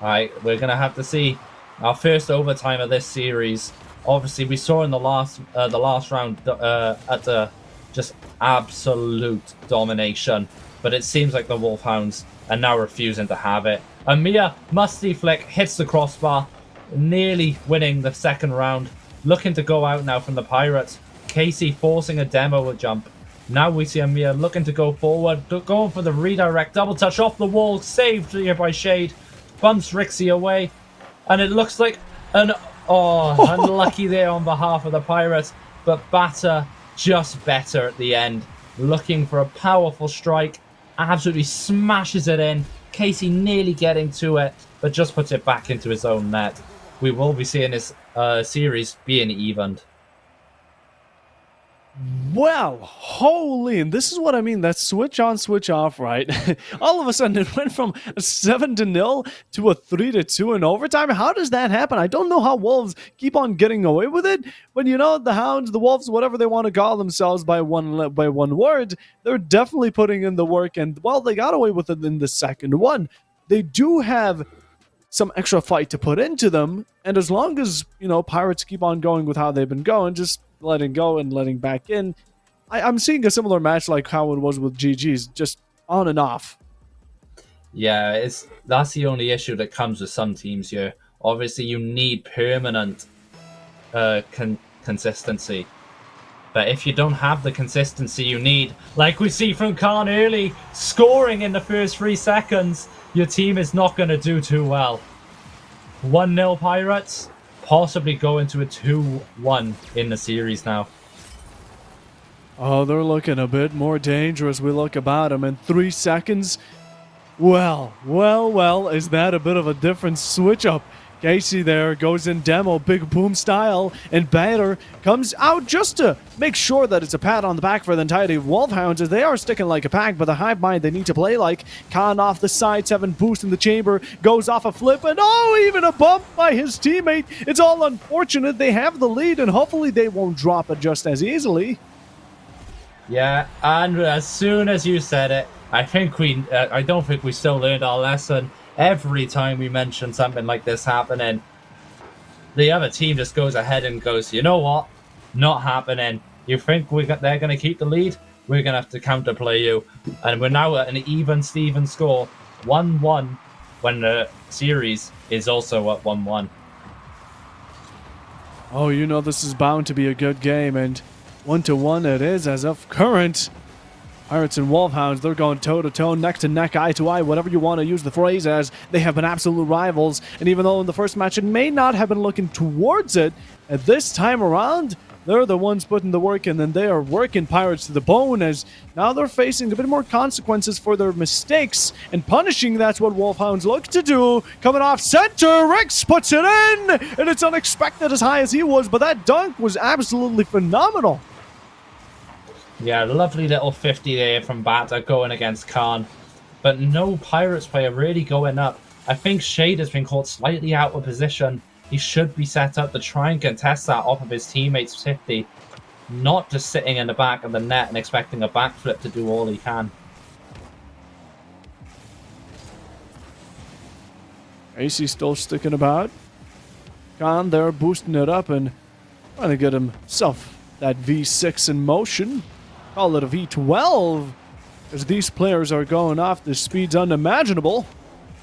All right, we're going to have to see our first overtime of this series. Obviously, we saw in the last round at just absolute domination, but it seems like the Wolfhounds are now refusing to have it. Amir, musty flick, hits the crossbar, nearly winning the second round. Looking to go out now from the Pirates. Casey forcing a demo jump. Now we see Amir looking to go forward, going for the redirect, double touch off the wall, saved here by Shade. Bumps Rixie away, and it looks like unlucky there on behalf of the Pirates, but Batter just better at the end, looking for a powerful strike, absolutely smashes it in. Casey nearly getting to it, but just puts it back into his own net. We will be seeing this series being evened. Well, holy, and this is what I mean, that switch on, switch off, right? All of a sudden, it went from a 7-0 to a 3-2 in overtime. How does that happen? I don't know how Wolves keep on getting away with it, but you know, the Hounds, the Wolves, whatever they want to call themselves by one word, they're definitely putting in the work, and, well, they got away with it in the second one. They do have some extra fight to put into them, and as long as, you know, Pirates keep on going with how they've been going, just letting go and letting back in, I'm seeing a similar match like how it was with GG's, just on and off. Yeah, that's the only issue that comes with some teams here. Obviously, you need permanent consistency. But if you don't have the consistency you need, like we see from Khan early, scoring in the first 3 seconds, your team is not going to do too well. 1-0 Pirates, possibly go into a 2-1 in the series now. Oh, they're looking a bit more dangerous. We look about them in 3 seconds. Well, is that a bit of a different switch up? Casey there goes in demo, big boom style, and Bader comes out just to make sure that it's a pat on the back for the entirety of Wolfhounds, as they are sticking like a pack, but the hive mind they need to play like. Khan off the side, 7 boost in the chamber, goes off a flip, and even a bump by his teammate. It's all unfortunate. They have the lead, and hopefully they won't drop it just as easily. Yeah, and as soon as you said it, I don't think we still learned our lesson. Every time we mention something like this happening, the other team just goes ahead and goes, you know what? Not happening. You think they're going to keep the lead? We're going to have to counterplay you. And we're now at an even Steven score, 1-1, when the series is also at 1-1. Oh, you know this is bound to be a good game, and 1-1 it is as of current. Pirates and Wolfhounds, they're going toe-to-toe, neck-to-neck, eye-to-eye, whatever you want to use the phrase as. They have been absolute rivals, and even though in the first match it may not have been looking towards it, at this time around, they're the ones putting the work in, and they are working Pirates to the bone, as now they're facing a bit more consequences for their mistakes, and punishing, that's what Wolfhounds look to do. Coming off center, Rex puts it in, and it's unexpected as high as he was, but that dunk was absolutely phenomenal. Yeah, lovely little 50 there from Batter going against Khan. But no Pirates player really going up. I think Shade has been caught slightly out of position. He should be set up to try and contest that off of his teammates 50. Not just sitting in the back of the net and expecting a backflip to do all he can. AC still sticking about. Khan there boosting it up and trying to get himself that V6 in motion. Call it a V12, as these players are going off. The speed's unimaginable.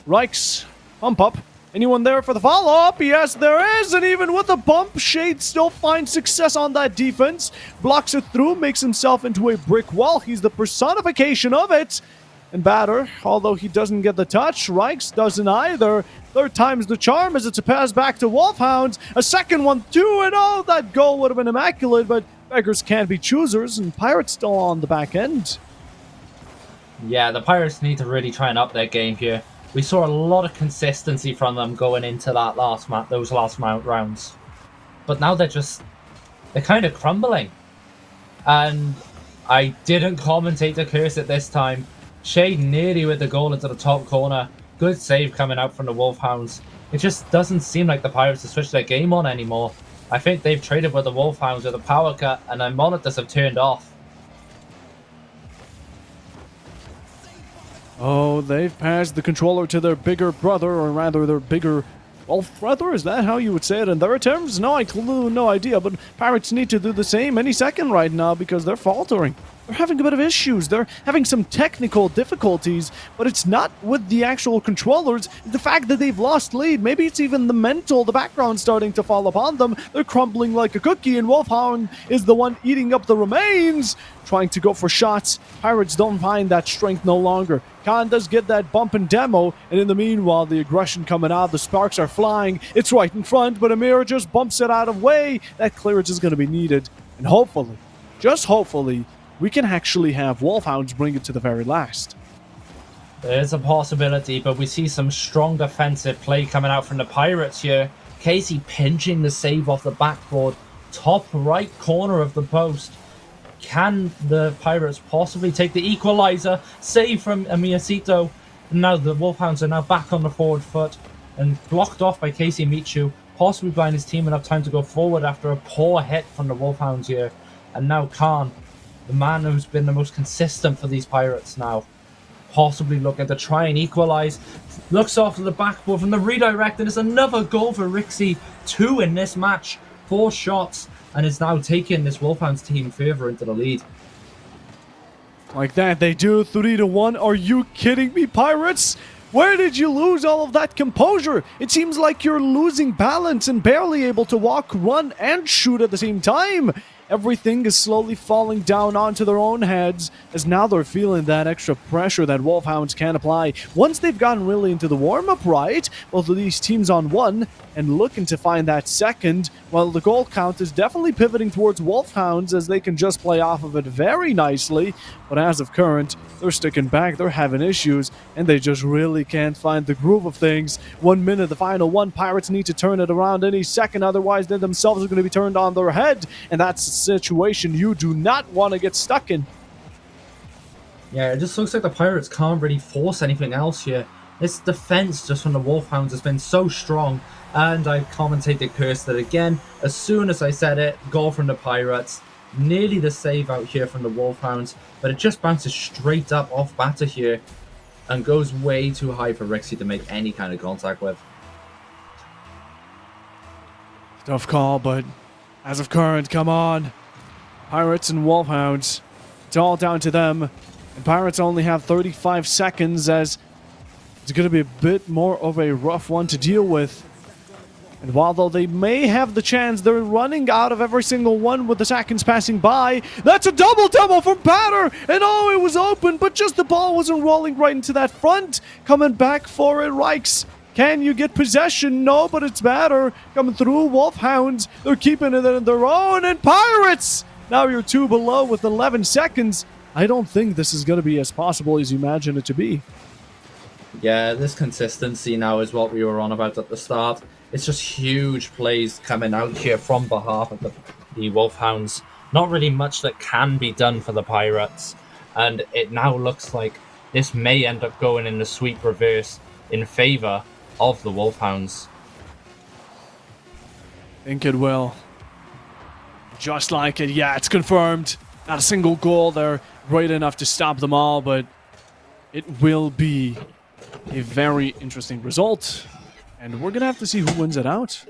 Reichs, pump up, Anyone there for the follow-up? Yes, there is, and even with a bump, Shade still finds success on that defense. Blocks it through, makes himself into a brick wall. He's the personification of it. And Batter, although he doesn't get the touch, Reichs doesn't either. Third time's the charm as it's a pass back to Wolfhounds. A second one, too, and oh, that goal would have been immaculate, but beggars can't be choosers, and Pirates still on the back end. Yeah, the Pirates need to really try and up their game here. We saw a lot of consistency from them going into that those last rounds. But now they're kind of crumbling. And I didn't commentate the curse at this time. Shade nearly with the goal into the top corner. Good save coming out from the Wolfhounds. It just doesn't seem like the Pirates have switched their game on anymore. I think they've traded with the Wolfhounds with a power cut and their monitors have turned off. Oh, they've passed the controller to their bigger brother, or rather their bigger wolf brother? Is that how you would say it in their terms? No idea, but Pirates need to do the same any second right now because they're faltering. They're having a bit of issues. They're having some technical difficulties, but it's not with the actual controllers. The fact that they've lost lead, maybe it's even the mental, the background starting to fall upon them. They're crumbling like a cookie, and Wolfhound is the one eating up the remains, trying to go for shots. Pirates don't find that strength no longer. Khan does get that bump and demo, and in the meanwhile, the aggression coming out, the sparks are flying. It's right in front, but Amir just bumps it out of way. That clearance is going to be needed, and hopefully, just hopefully, we can actually have Wolfhounds bring it to the very last. There's a possibility, but we see some strong defensive play coming out from the Pirates here. Casey pinching the save off the backboard, top right corner of the post. Can the Pirates possibly take the equalizer? Save from Amiyasito. And now the Wolfhounds are now back on the forward foot and blocked off by Casey Michu, possibly buying his team enough time to go forward after a poor hit from the Wolfhounds here. And now Khan, the man who's been the most consistent for these Pirates now, possibly looking to try and equalize. Looks off to the backboard from the redirect, and it's another goal for Rixie. 2 in this match, 4 shots, and is now taking this Wolfhounds team further into the lead. Like that, they do 3-1. Are you kidding me, Pirates? Where did you lose all of that composure? It seems like you're losing balance and barely able to walk, run, and shoot at the same time. Everything is slowly falling down onto their own heads, as now they're feeling that extra pressure that Wolfhounds can apply. Once they've gotten really into the warm-up, right, both of these teams on one, and looking to find that second, while the goal count is definitely pivoting towards Wolfhounds, as they can just play off of it very nicely. But as of current, they're sticking back, they're having issues, and they just really can't find the groove of things. 1 minute, the final one. Pirates need to turn it around any second, otherwise they themselves are going to be turned on their head, and that's a situation you do not want to get stuck in. Yeah, it just looks like the Pirates can't really force anything else here. This defense just from the Wolfhounds has been so strong, and I commentated cursed it again. As soon as I said it, goal from the Pirates. Nearly the save out here from the Wolfhounds, but it just bounces straight up off batter here and goes way too high for Rixie to make any kind of contact with. Tough call, but as of current, come on. Pirates and Wolfhounds, it's all down to them. And Pirates only have 35 seconds, as it's going to be a bit more of a rough one to deal with. And while though they may have the chance, they're running out of every single one with the seconds passing by. That's a double demo from Batter! And oh, it was open, but just the ball wasn't rolling right into that front. Coming back for it, Reichs. Can you get possession? No, but it's Batter coming through. Wolfhounds, they're keeping it in their own. And Pirates! Now you're 2 below with 11 seconds. I don't think this is going to be as possible as you imagine it to be. Yeah, this consistency now is what we were on about at the start. It's just huge plays coming out here from behalf of the Wolfhounds. Not really much that can be done for the Pirates. And it now looks like this may end up going in the sweep reverse in favor of the Wolfhounds. Think it will. Just like it, yeah, it's confirmed. Not a single goal there, great enough to stop them all, but it will be a very interesting result. And we're going to have to see who wins it out.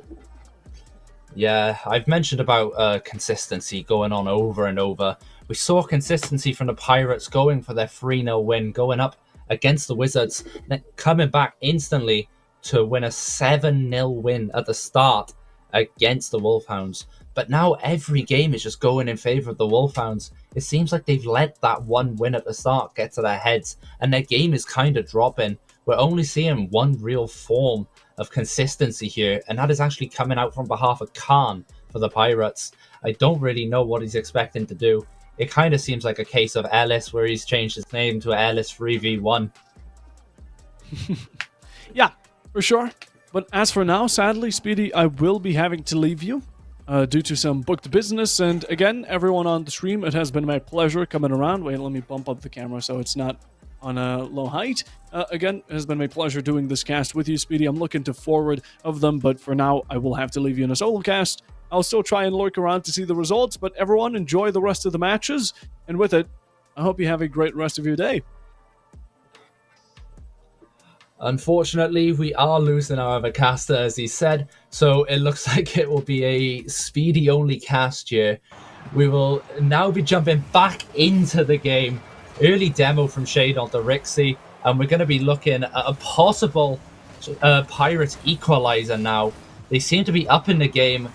Yeah, I've mentioned about consistency going on over and over. We saw consistency from the Pirates going for their 3-0 win, going up against the Wizards, then coming back instantly to win a 7-0 win at the start against the Wolfhounds. But now every game is just going in favor of the Wolfhounds. It seems like they've let that one win at the start get to their heads, and their game is kind of dropping. We're only seeing one real form of consistency here, and that is actually coming out from behalf of Khan for the Pirates. I don't really know what he's expecting to do. It kind of seems like a case of Ellis, where he's changed his name to Ellis 3v1. Yeah, for sure. But as for now, sadly, Speedy, I will be having to leave you due to some booked business. And again, everyone on the stream, it has been my pleasure coming around. Wait, let me bump up the camera so it's not on a low height. Again, it has been my pleasure doing this cast with you, Speedy. I'm looking to forward of them, but for now, I will have to leave you in a solo cast. I'll still try and lurk around to see the results, but everyone enjoy the rest of the matches. And with it, I hope you have a great rest of your day. Unfortunately, we are losing our other caster, as he said, so it looks like it will be a Speedy-only cast here. We will now be jumping back into the game. Early demo from Shade onto Rixie, and we're going to be looking at a possible Pirates equalizer now. They seem to be up in the game,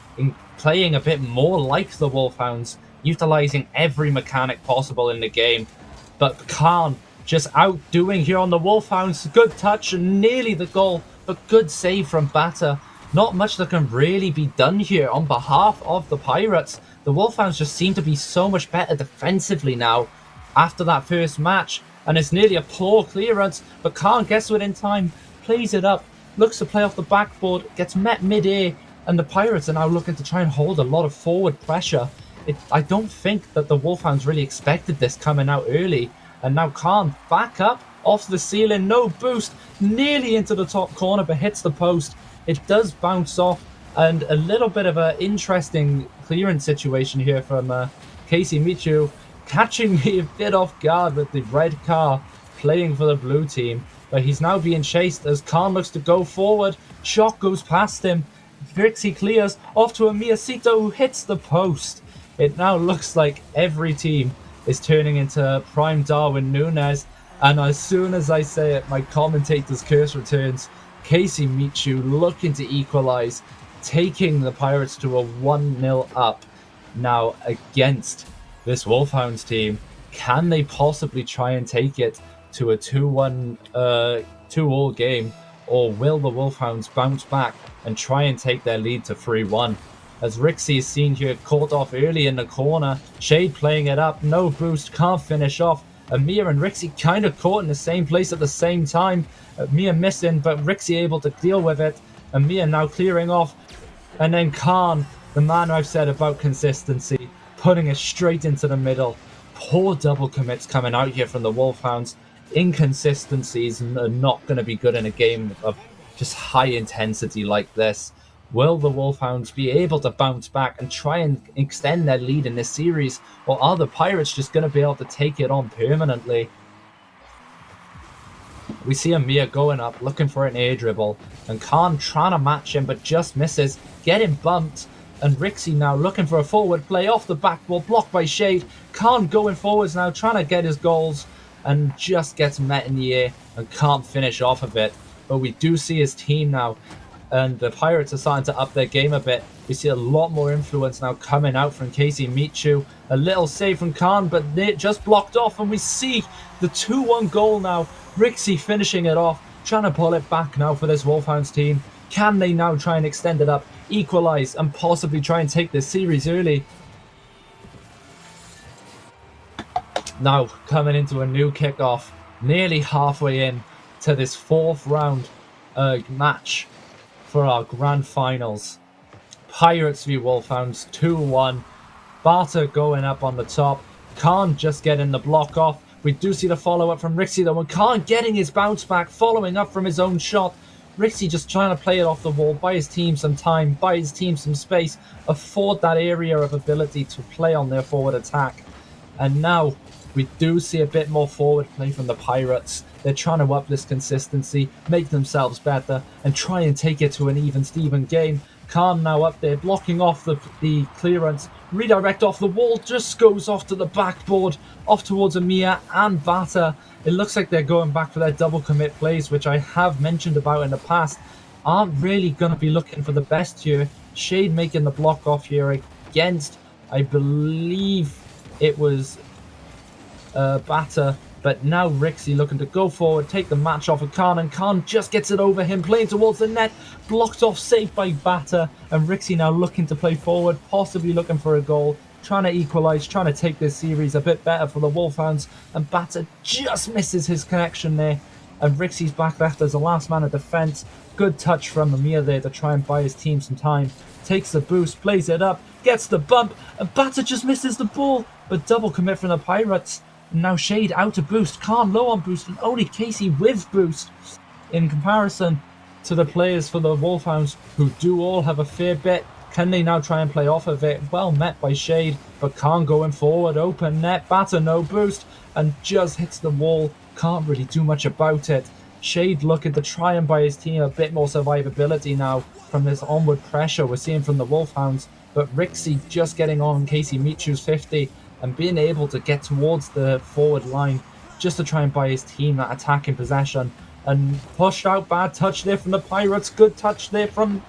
playing a bit more like the Wolfhounds, utilizing every mechanic possible in the game. But Khan just outdoing here on the Wolfhounds. Good touch and nearly the goal, but good save from Batter. Not much that can really be done here on behalf of the Pirates. The Wolfhounds just seem to be so much better defensively now after that first match, and it's nearly a poor clearance, but Khan gets to it in time, plays it up, looks to play off the backboard, gets met mid-air, and the Pirates are now looking to try and hold a lot of forward pressure. I don't think that the Wolfhounds really expected this coming out early, and now Khan back up off the ceiling, no boost, nearly into the top corner, but hits the post. It does bounce off, and a little bit of an interesting clearance situation here from Casey Michu, catching me a bit off guard with the red car playing for the blue team. But he's now being chased as Khan looks to go forward. Shot goes past him. Rixie clears off to Miyasito, who hits the post. It now looks like every team is turning into Prime Darwin Núñez. And as soon as I say it, my commentator's curse returns. Casey Michu looking to equalize, taking the Pirates to a 1-0 up now against this Wolfhounds team. Can they possibly try and take it to a 2-1, 2-all game, or will the Wolfhounds bounce back and try and take their lead to 3-1? As Rixie is seen here caught off early in the corner, Shade playing it up, no boost, can't finish off. Amir and Rixie kind of caught in the same place at the same time. Amir missing, but Rixie able to deal with it. Amir now clearing off, and then Khan, the man I've said about consistency, putting it straight into the middle. Poor double commits coming out here from the Wolfhounds. Inconsistencies are not going to be good in a game of just high intensity like this. Will the Wolfhounds be able to bounce back and try and extend their lead in this series, or are the Pirates just going to be able to take it on permanently? We see Amir going up, looking for an air dribble, and Khan trying to match him, but just misses, getting bumped. And Rixie now looking for a forward play off the backboard, blocked by Shade. Khan going forwards now, trying to get his goals, and just gets met in the air and can't finish off of it. But we do see his team now, and the Pirates are starting to up their game a bit. We see a lot more influence now coming out from Casey Michu. A little save from Khan, but it just blocked off, and we see the 2-1 goal now. Rixie finishing it off, trying to pull it back now for this Wolfhounds team. Can they now try and extend it up, equalize, and possibly try and take this series early? Now coming into a new kickoff, nearly halfway in to this fourth round match for our grand finals. Pirates v Wolfhounds 2-1. Barter going up on the top. Khan just getting the block off. We do see the follow-up from Rixie though, and Khan getting his bounce back, following up from his own shot. Rixie just trying to play it off the wall, buy his team some time, buy his team some space, afford that area of ability to play on their forward attack. And now we do see a bit more forward play from the Pirates. They're trying to up this consistency, make themselves better, and try and take it to an even Steven game. Khan now up there, blocking off the clearance. Redirect off the wall, just goes off to the backboard, off towards Amir and Bata. It looks like they're going back for their double commit plays, which I have mentioned about in the past. Aren't really going to be looking for the best here. Shade making the block off here against, I believe it was Bata. But now Rixie looking to go forward, take the match off of Khan, and Khan just gets it over him, playing towards the net, blocked off, saved by Bata, and Rixie now looking to play forward, possibly looking for a goal, trying to equalise, trying to take this series a bit better for the Wolfhounds, and Bata just misses his connection there, and Rixie's back left as the last man of defence. Good touch from Amir there to try and buy his team some time. Takes the boost, plays it up, gets the bump, and Bata just misses the ball, but double commit from the Pirates. Now Shade out of boost, Khan low on boost, and only Casey with boost in comparison to the players for the Wolfhounds, who do all have a fair bit. Can they now try and play off of it? Well met by Shade, but Khan going forward, open net, Bata no boost, and just hits the wall. Can't really do much about it. Shade looking to try and buy his team a bit more survivability now from this onward pressure we're seeing from the Wolfhounds, but Rixie just getting on Casey Michu's 50 and being able to get towards the forward line just to try and buy his team that attacking possession. And pushed out, bad touch there from the Pirates, good touch there from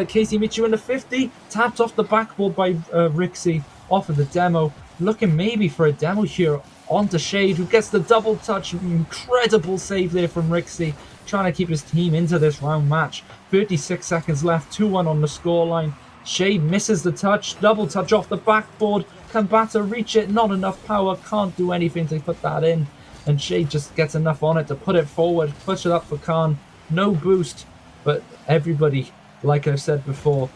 Casey Michu in the 50, tapped off the backboard by Rixie off of the demo, looking maybe for a demo here onto Shade, who gets the double touch. Incredible save there from Rixie, trying to keep his team into this round match. 36 seconds left, 2-1 on the scoreline. Shade misses the touch, double touch off the backboard. Can Bata reach it? Not enough power, can't do anything to put that in. And Shade just gets enough on it to put it forward, push it up for Khan. No boost, but everybody, like I've said before,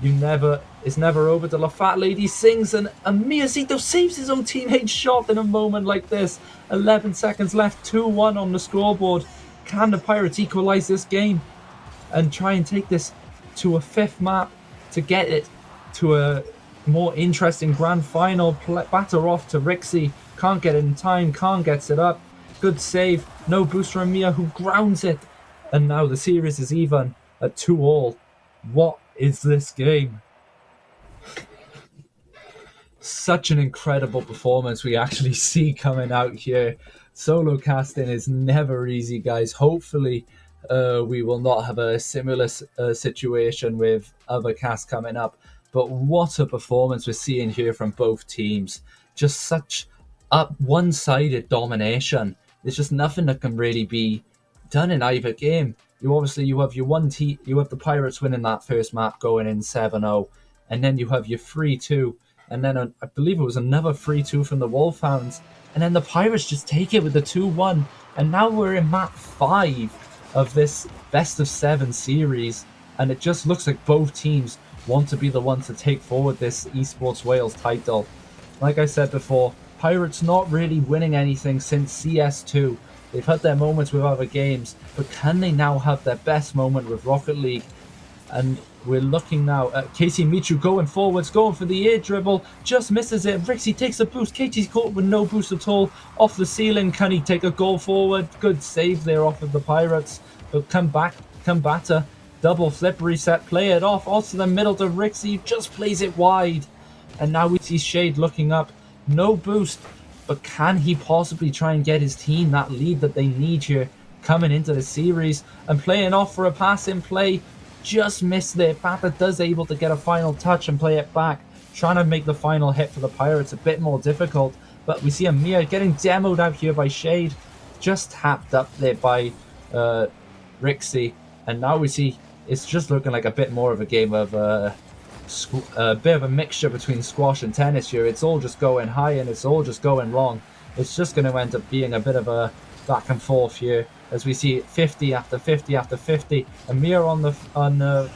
it's never over till a fat lady sings, and Miyazito saves his own teammate's shot in a moment like this. 11 seconds left, 2-1 on the scoreboard. Can the Pirates equalise this game and try and take this to a fifth map to get it to a more interesting grand final? Batter off to Rixie, can't get it in time, Khan gets it up, good save, no boost from Mia, who grounds it, and now the series is even at 2-2. What is this game? Such an incredible performance we actually see coming out here. Solo casting is never easy, guys. Hopefully we will not have a similar situation with other casts coming up. But what a performance we're seeing here from both teams. Just such one-sided domination. There's just nothing that can really be done in either game. You have your one team, you have the Pirates winning that first map going in 7-0, and then you have your 3-2, and then I believe it was another 3-2 from the Wolfhounds, and then the Pirates just take it with the 2-1, and now we're in map 5 of this best of 7 series, and it just looks like both teams want to be the ones to take forward this Esports Wales title. Like I said before, Pirates not really winning anything since CS2. They've had their moments with other games, but can they now have their best moment with Rocket League? And we're looking now at Casey Michu going forwards, going for the air dribble, just misses it. Rixie takes a boost. Casey's caught with no boost at all. Off the ceiling, can he take a goal forward? Good save there off of the Pirates. But come Batter. Double flip reset, play it off. Also the middle to Rixie, just plays it wide. And now we see Shade looking up. No boost. But can he possibly try and get his team that lead that they need here coming into the series? And playing off for a pass in play. Just missed there. Bata does able to get a final touch and play it back. Trying to make the final hit for the Pirates a bit more difficult. But we see Amir getting demoed out here by Shade. Just tapped up there by Rixie. And now we see it's just looking like a bit more of a game of a bit of a mixture between squash and tennis here. It's all just going high and it's all just going long. It's just going to end up being a bit of a back and forth here as we see 50 after 50 after 50. Amir on the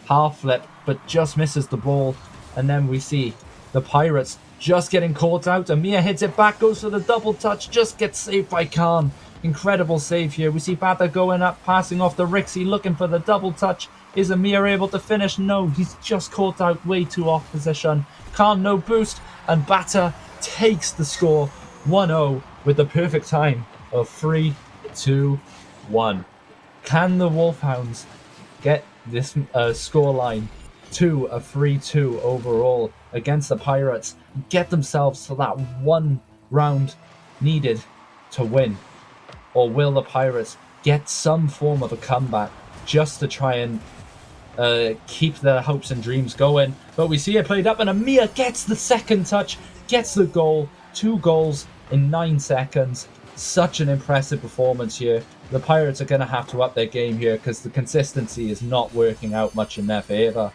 half flip, but just misses the ball. And then we see the Pirates just getting caught out. Amir hits it back, goes for the double touch, just gets saved by Khan. Incredible save here. We see Bata going up, passing off the Rixie, looking for the double touch. Is Amir able to finish? No, he's just caught out way too off position. Khan no boost, and Bata takes the score 1-0 with the perfect time of 3-2-1. Can the Wolfhounds get this scoreline to a 3-2 overall against the Pirates, get themselves to that one round needed to win? Or will the Pirates get some form of a comeback just to try and keep their hopes and dreams going? But we see it played up, and Amir gets the second touch, gets the goal. 2 goals in 9 seconds. Such an impressive performance here. The Pirates are going to have to up their game here because the consistency is not working out much in their favour.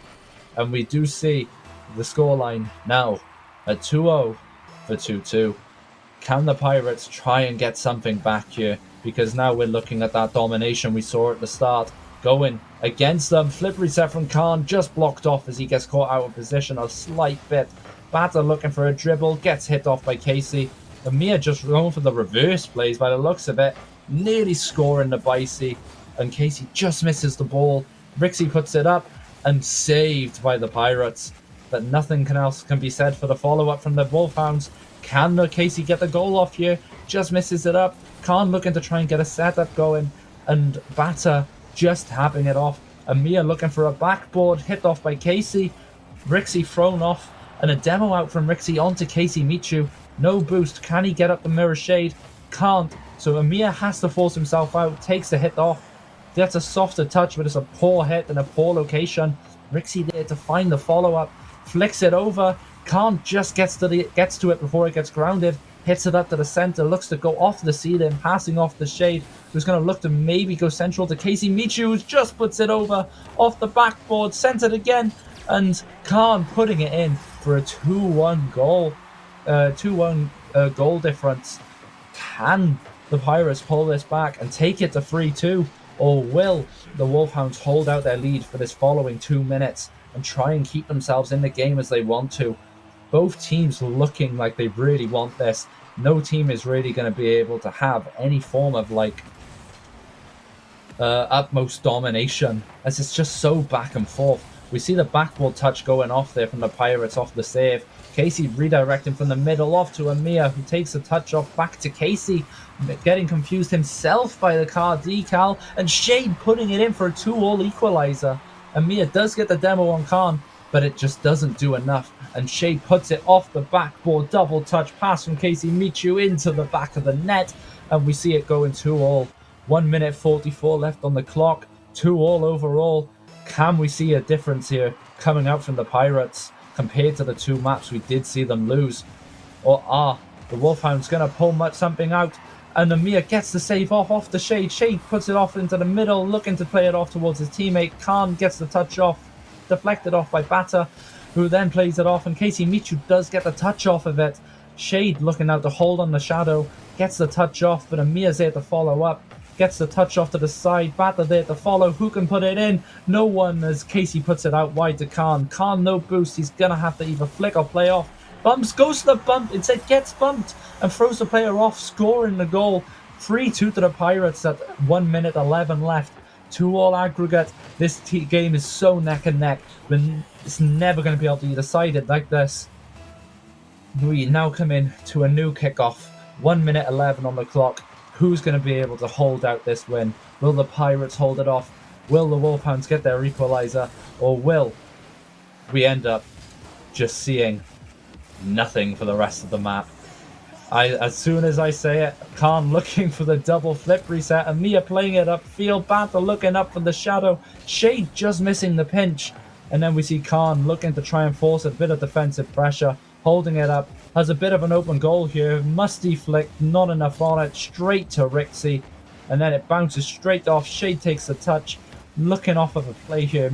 And we do see the scoreline now at 2-0 for 2-2. Can the Pirates try and get something back here? Because now we're looking at that domination we saw at the start going against them. Flip reset from Khan, just blocked off as he gets caught out of position a slight bit. Batter looking for a dribble, gets hit off by Casey. Amir just going for the reverse plays by the looks of it. Nearly scoring the Bicey, and Casey just misses the ball. Rixie puts it up and saved by the Pirates. But nothing else can be said for the follow-up from the Wolfhounds. Can the Casey get the goal off here? Just misses it up. Khan looking to try and get a setup going, and Batter just tapping it off. Amir looking for a backboard, hit off by Casey. Rixie thrown off, and a demo out from Rixie onto Casey Michu. No boost. Can he get up the mirror shade? Can't. So Amir has to force himself out, takes the hit off. Gets a softer touch, but it's a poor hit and a poor location. Rixie there to find the follow-up. Flicks it over. Khan just gets to it before it gets grounded. Hits it up to the center. Looks to go off the ceiling, passing off the shade. Who's going to look to maybe go central to Casey Michu, who just puts it over off the backboard. Centered again. And Khan putting it in for a 2-1 goal. 2-1 goal difference. Can the Pirates pull this back and take it to 3-2? Or will the Wolfhounds hold out their lead for this following 2 minutes and try and keep themselves in the game as they want to? Both teams looking like they really want this. No team is really going to be able to have any form of utmost domination, as it's just so back and forth. We see the backboard touch going off there from the Pirates off the save. Casey redirecting from the middle off to Amir, who takes a touch off back to Casey, getting confused himself by the car decal, and Shade putting it in for a 2-all equalizer. Amir does get the demo on Khan, but it just doesn't do enough, and Shade puts it off the backboard. Double touch pass from Casey Michu into the back of the net, and we see it going 2-all. 1 minute 44 left on the clock. 2-all overall. Can we see a difference here coming out from the Pirates compared to the 2 maps we did see them lose? Or are the Wolfhounds going to pull something out? And Amir gets the save off the Shade. Shade puts it off into the middle, looking to play it off towards his teammate. Khan gets the touch off, deflected off by Batter, who then plays it off, and Casey Michu does get the touch off of it. Shade looking out to hold on the shadow, gets the touch off, but Amir's there to follow up. Gets the touch off to the side. Batter there to follow. Who can put it in? No one, as Casey puts it out wide to Khan. Khan no boost. He's going to have to either flick or play off. Bumps, goes to the bump. Instead gets bumped and throws the player off, scoring the goal. 3-2 to the Pirates at 1 minute 11 left. 2-all aggregate. This game is so neck and neck. But it's never going to be able to be decided like this. We now come in to a new kickoff. 1 minute 11 on the clock. Who's going to be able to hold out this win? Will the Pirates hold it off? Will the Wolfhounds get their equalizer? Or will we end up just seeing nothing for the rest of the map? As soon as I say it, Khan looking for the double flip reset. Amir playing it upfield. Batter looking up for the shadow. Shade just missing the pinch. And then we see Khan looking to try and force a bit of defensive pressure. Holding it up. Has a bit of an open goal here. Musty flick. Not enough on it. Straight to Rixie. And then it bounces straight off. Shade takes the touch. Looking off of a play here.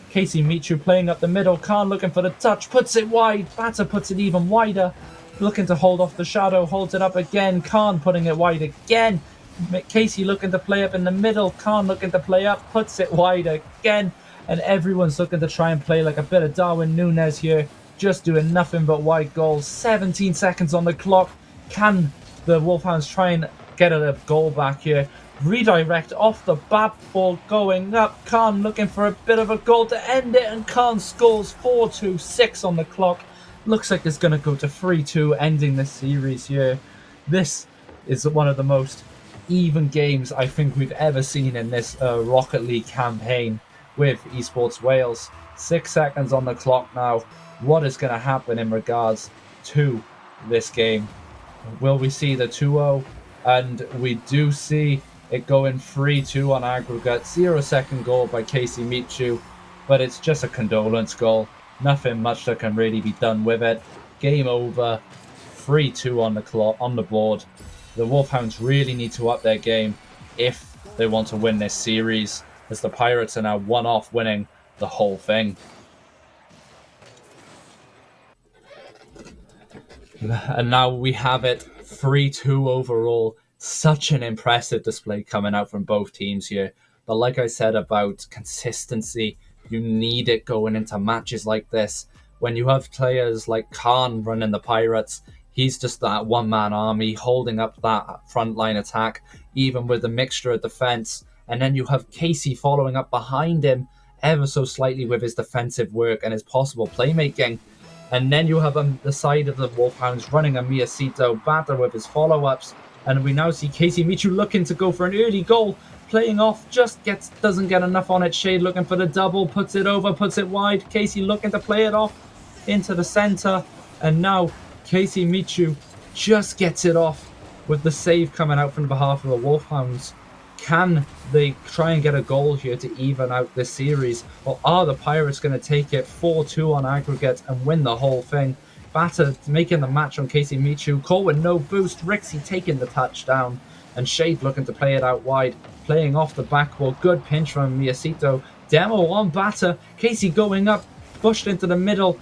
Casey Michu playing up the middle. Khan looking for the touch. Puts it wide. Batter puts it even wider. Looking to hold off the shadow. Holds it up again. Khan putting it wide again. Casey looking to play up in the middle. Khan looking to play up. Puts it wide again. And everyone's looking to try and play like a bit of Darwin Núñez here. Just doing nothing but wide goals. 17 seconds on the clock. Can the Wolfhounds try and get a goal back here? Redirect off the bat ball going up. Khan looking for a bit of a goal to end it. And Khan scores 4-2, 6 on the clock. Looks like it's going to go to 3-2, ending this series here. This is one of the most even games I think we've ever seen in this Rocket League campaign. with Esports Wales. 6 seconds on the clock now. What is going to happen in regards to this game? Will we see the 2-0? And we do see it going 3-2 on aggregate. 0-second goal by Casey Michu, but it's just a condolence goal. Nothing much that can really be done with it. Game over. 3-2 on the clock, on the board. The Wolfhounds really need to up their game if they want to win this series, as the Pirates are now one off winning the whole thing. And now we have it 3-2 overall. Such an impressive display coming out from both teams here. But like I said about consistency, you need it going into matches like this. When you have players like Khan running the Pirates, he's just that one-man army holding up that frontline attack, even with a mixture of defense. And then you have Casey following up behind him ever so slightly with his defensive work and his possible playmaking. And then you have the side of the Wolfhounds running a Miyasito batter with his follow-ups. And we now see Casey Michu looking to go for an early goal. Playing off, doesn't get enough on it. Shade looking for the double, puts it over, puts it wide. Casey looking to play it off into the center. And now Casey Michu just gets it off with the save coming out from behalf of the Wolfhounds. Can they try and get a goal here to even out this series? Or are the Pirates going to take it 4-2 on aggregate and win the whole thing? Batter making the match on Casey Michu. Cole with no boost. Rixie taking the touchdown. And Shade looking to play it out wide. Playing off the backboard. Good pinch from Miyasito. Demo on batter. Casey going up. Pushed into the middle.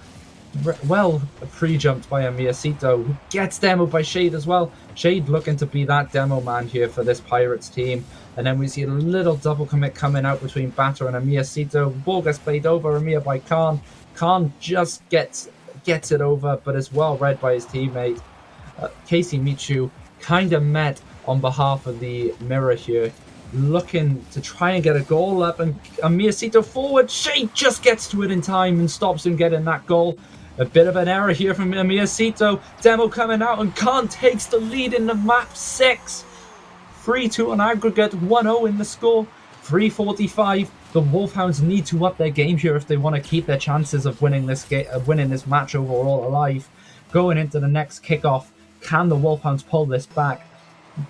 Well pre-jumped by a Miyasito, who gets demoed by Shade as well. Shade looking to be that demo man here for this Pirates team. And then we see a little double commit coming out between Batter and a Miyasito. Ball gets played over Amir by Khan. Khan just gets it over, but is well read by his teammate. Casey Michu kind of met on behalf of the Mirror here, looking to try and get a goal up, and Miyasito forward. Shade just gets to it in time and stops him getting that goal. A bit of an error here from Miyasito. Demo coming out, and Khan takes the lead in the map 6. 3-2 on aggregate, 1-0 in the score. 3:45. The Wolfhounds need to up their game here if they want to keep their chances of winning this match overall alive. Going into the next kickoff, can the Wolfhounds pull this back?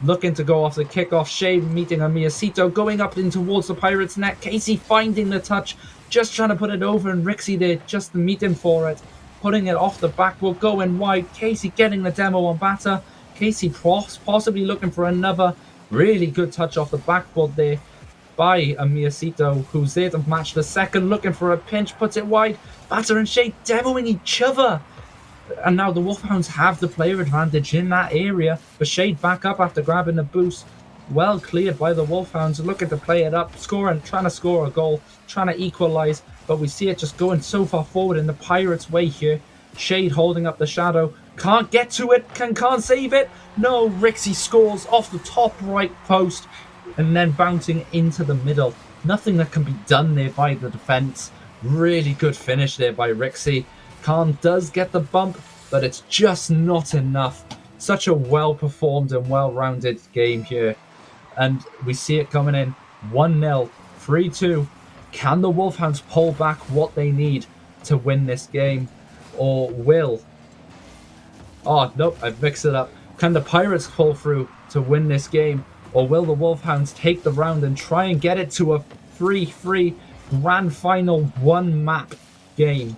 Looking to go off the kickoff. Shade meeting a Miyasito, going up in towards the Pirates' net. Casey finding the touch, just trying to put it over, and Rixie there just to meet him for it. Putting it off the backboard, going wide. Casey getting the demo on batter. Casey possibly looking for another really good touch off the backboard there by a Miyasito, who's there to match the second. Looking for a pinch, puts it wide. Batter and Shade demoing each other. And now the Wolfhounds have the player advantage in that area. But Shade back up after grabbing the boost. Well cleared by the Wolfhounds, looking to play it up, trying to score a goal, trying to equalise. But we see it just going so far forward in the Pirates' way here. Shade holding up the shadow. Can't get to it. Can't save it. No, Rixie scores off the top right post and then bouncing into the middle. Nothing that can be done there by the defence. Really good finish there by Rixie. Khan does get the bump, but it's just not enough. Such a well-performed and well-rounded game here. And we see it coming in 1-0, 3-2. Can the Wolfhounds pull back what they need to win this game? Or will... Oh, nope, I've mixed it up. Can the Pirates pull through to win this game? Or will the Wolfhounds take the round and try and get it to a 3-3 grand final one-map game?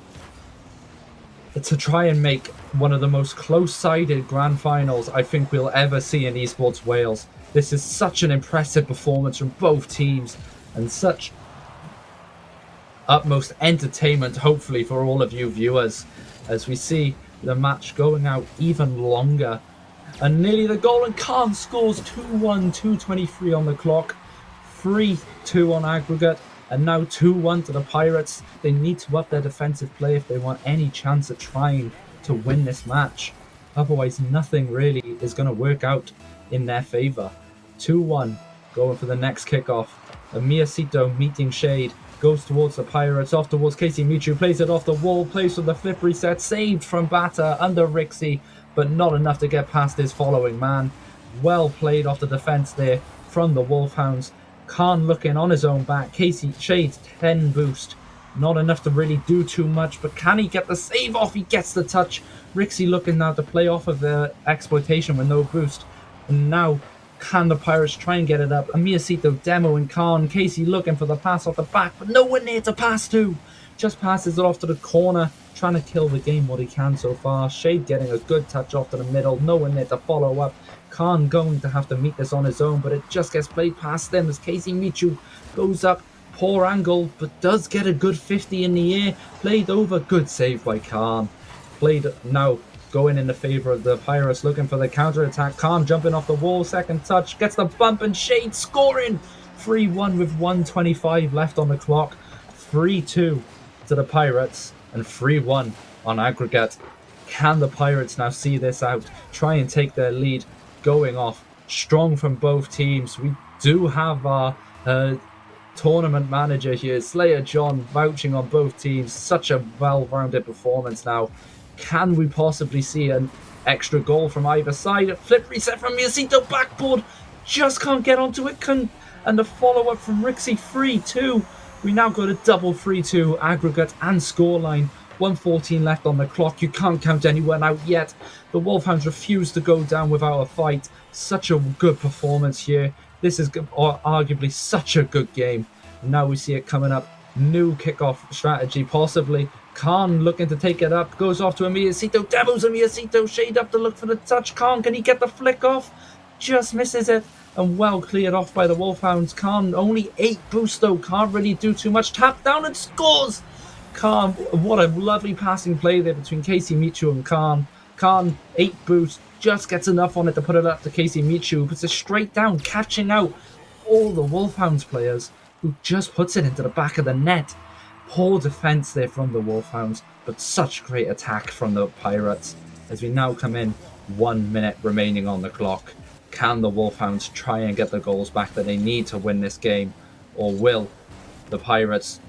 To try and make one of the most close-sided grand finals I think we'll ever see in Esports Wales. This is such an impressive performance from both teams and such utmost entertainment, hopefully, for all of you viewers, as we see the match going out even longer. And nearly the goal, and Khan scores 2-1, 2:23 on the clock, 3-2 on aggregate. And now 2-1 to the Pirates. They need to up their defensive play if they want any chance at trying to win this match. Otherwise, nothing really is going to work out in their favour. 2-1, going for the next kickoff. A Miyasito meeting Shade, goes towards the Pirates, off towards Casey Michu, plays it off the wall, plays for the flip reset, saved from Batter under Rixie, but not enough to get past his following man. Well played off the defence there from the Wolfhounds. Khan looking on his own back. Casey Shades 10 boost. Not enough to really do too much, but can he get the save off? He gets the touch. Rixie looking now to play off of the exploitation with no boost. And now, can the Pirates try and get it up? Amiyasito, Demo, and Khan. Casey looking for the pass off the back, but no one near to pass to. Just passes it off to the corner, trying to kill the game what he can so far. Shade getting a good touch off to the middle. No one there to follow up. Khan going to have to meet this on his own, but it just gets played past them as Casey Michu goes up. Poor angle, but does get a good 50 in the air. Played over. Good save by Khan. Played now going in the favour of the Pirates, looking for the counter-attack. Khan jumping off the wall. Second touch. Gets the bump and Shade scoring. 3-1 with 1:25 left on the clock. 3-2 to the Pirates and 3-1 on aggregate. Can the Pirates now see this out? Try and take their lead. Going off strong from both teams. We do have our tournament manager here, Slayer John, vouching on both teams. Such a well-rounded performance now. Can we possibly see an extra goal from either side? A flip reset from Miyasito, backboard. Just can't get onto it. And the follow-up from Rixie, 3-2. We now got a double 3-2 aggregate and scoreline. 1:14 left on the clock. You can't count anyone out yet. The Wolfhounds refuse to go down without a fight. Such a good performance here. This is arguably such a good game. And now we see it coming up. New kickoff strategy, possibly. Khan looking to take it up. Goes off to Amiyasito. Demos Amiyasito. Shade up to look for the touch. Khan, can he get the flick off? Just misses it. And well cleared off by the Wolfhounds. Khan only 8 boost though. Can't really do too much. Tap down and scores. Khan, what a lovely passing play there between Casey Michu and Khan. Khan, 8 boost, just gets enough on it to put it up to Casey Michu. Puts it straight down, catching out all the Wolfhounds players, who just puts it into the back of the net. Poor defense there from the Wolfhounds, but such great attack from the Pirates. As we now come in, 1 minute remaining on the clock. Can the Wolfhounds try and get the goals back that they need to win this game? Or will the Pirates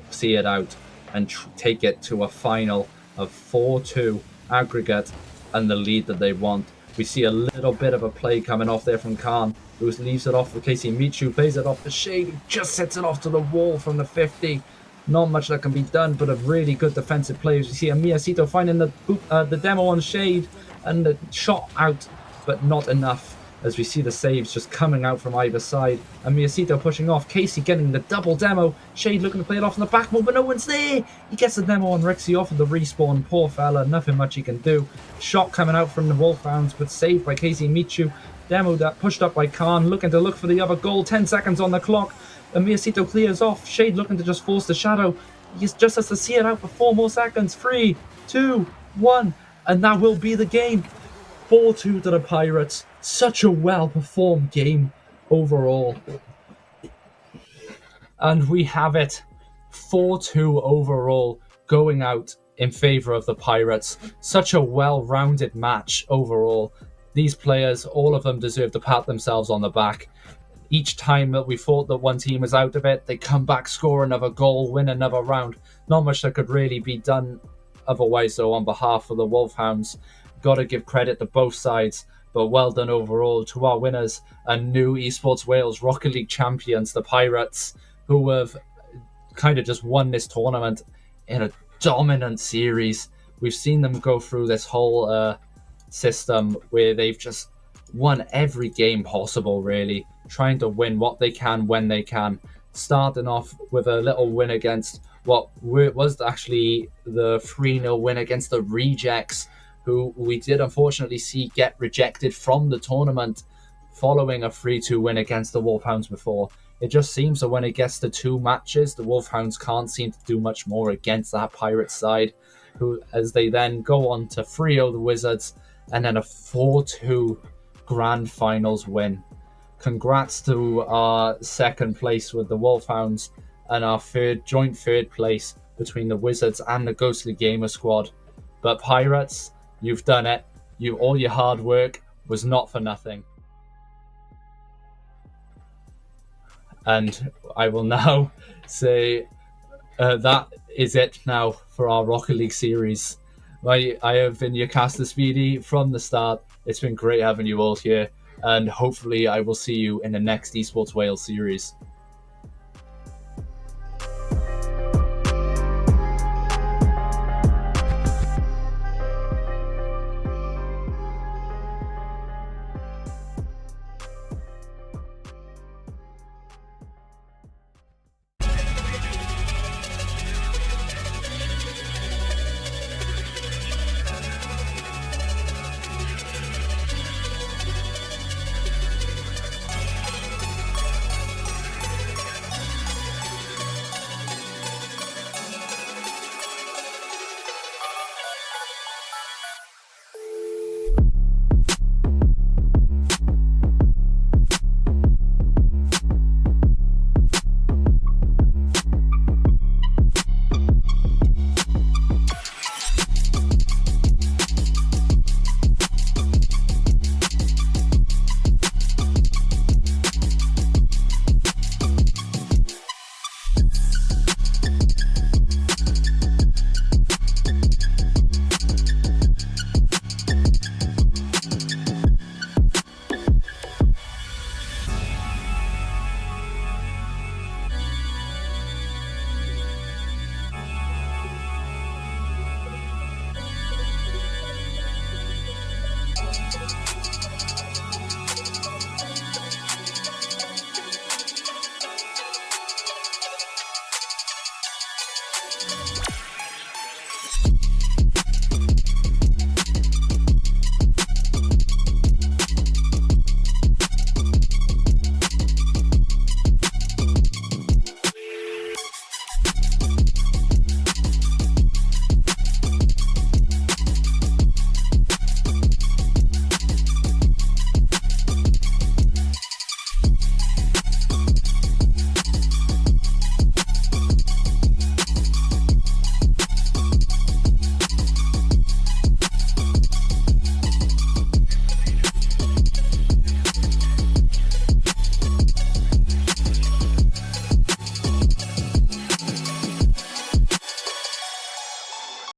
see it out and take it to a final of 4-2 aggregate and the lead that they want? We see a little bit of a play coming off there from Khan, who leaves it off for Casey Michu, plays it off the Shade, who just sets it off to the wall from the 50. Not much that can be done, but a really good defensive play. We see Amiyasito finding the demo on Shade, and the shot out, but not enough, as we see the saves just coming out from either side. And Miyasito pushing off. Casey getting the double demo. Shade looking to play it off in the back, but no one's there. He gets the demo on Rixie off of the respawn. Poor fella, nothing much he can do. Shot coming out from the Wolfhounds, but saved by Casey Michu. Demo that pushed up by Khan, looking to look for the other goal. 10 seconds on the clock. And Miyasito clears off. Shade looking to just force the shadow. He just has to see it out for 4 more seconds. 3, 2, 1. And that will be the game. 4-2 to the Pirates. Such a well-performed game overall. And we have it. 4-2 overall, going out in favour of the Pirates. Such a well-rounded match overall. These players, all of them deserve to pat themselves on the back. Each time that we thought that one team was out of it, they come back, score another goal, win another round. Not much that could really be done otherwise, though, on behalf of the Wolfhounds. Got to give credit to both sides, but well done overall to our winners and new Esports Wales Rocket League champions, the Pirates, who have kind of just won this tournament in a dominant series. We've seen them go through this whole system where they've just won every game possible, really, trying to win what they can when they can, starting off with a little win against what was actually the 3-0 win against the Rejects, who we did unfortunately see get rejected from the tournament following a 3-2 win against the Wolfhounds before. It just seems that when it gets to 2 matches, the Wolfhounds can't seem to do much more against that Pirates side, who, as they then go on to 3-0 the Wizards, and then a 4-2 Grand Finals win. Congrats to our second place with the Wolfhounds and our joint third place between the Wizards and the Ghostly Gamer squad. But Pirates, you've done it. All your hard work was not for nothing. And I will now say that is it now for our Rocket League series. I have been your caster, Speedy, from the start. It's been great having you all here. and hopefully I will see you in the next Esports Wales series.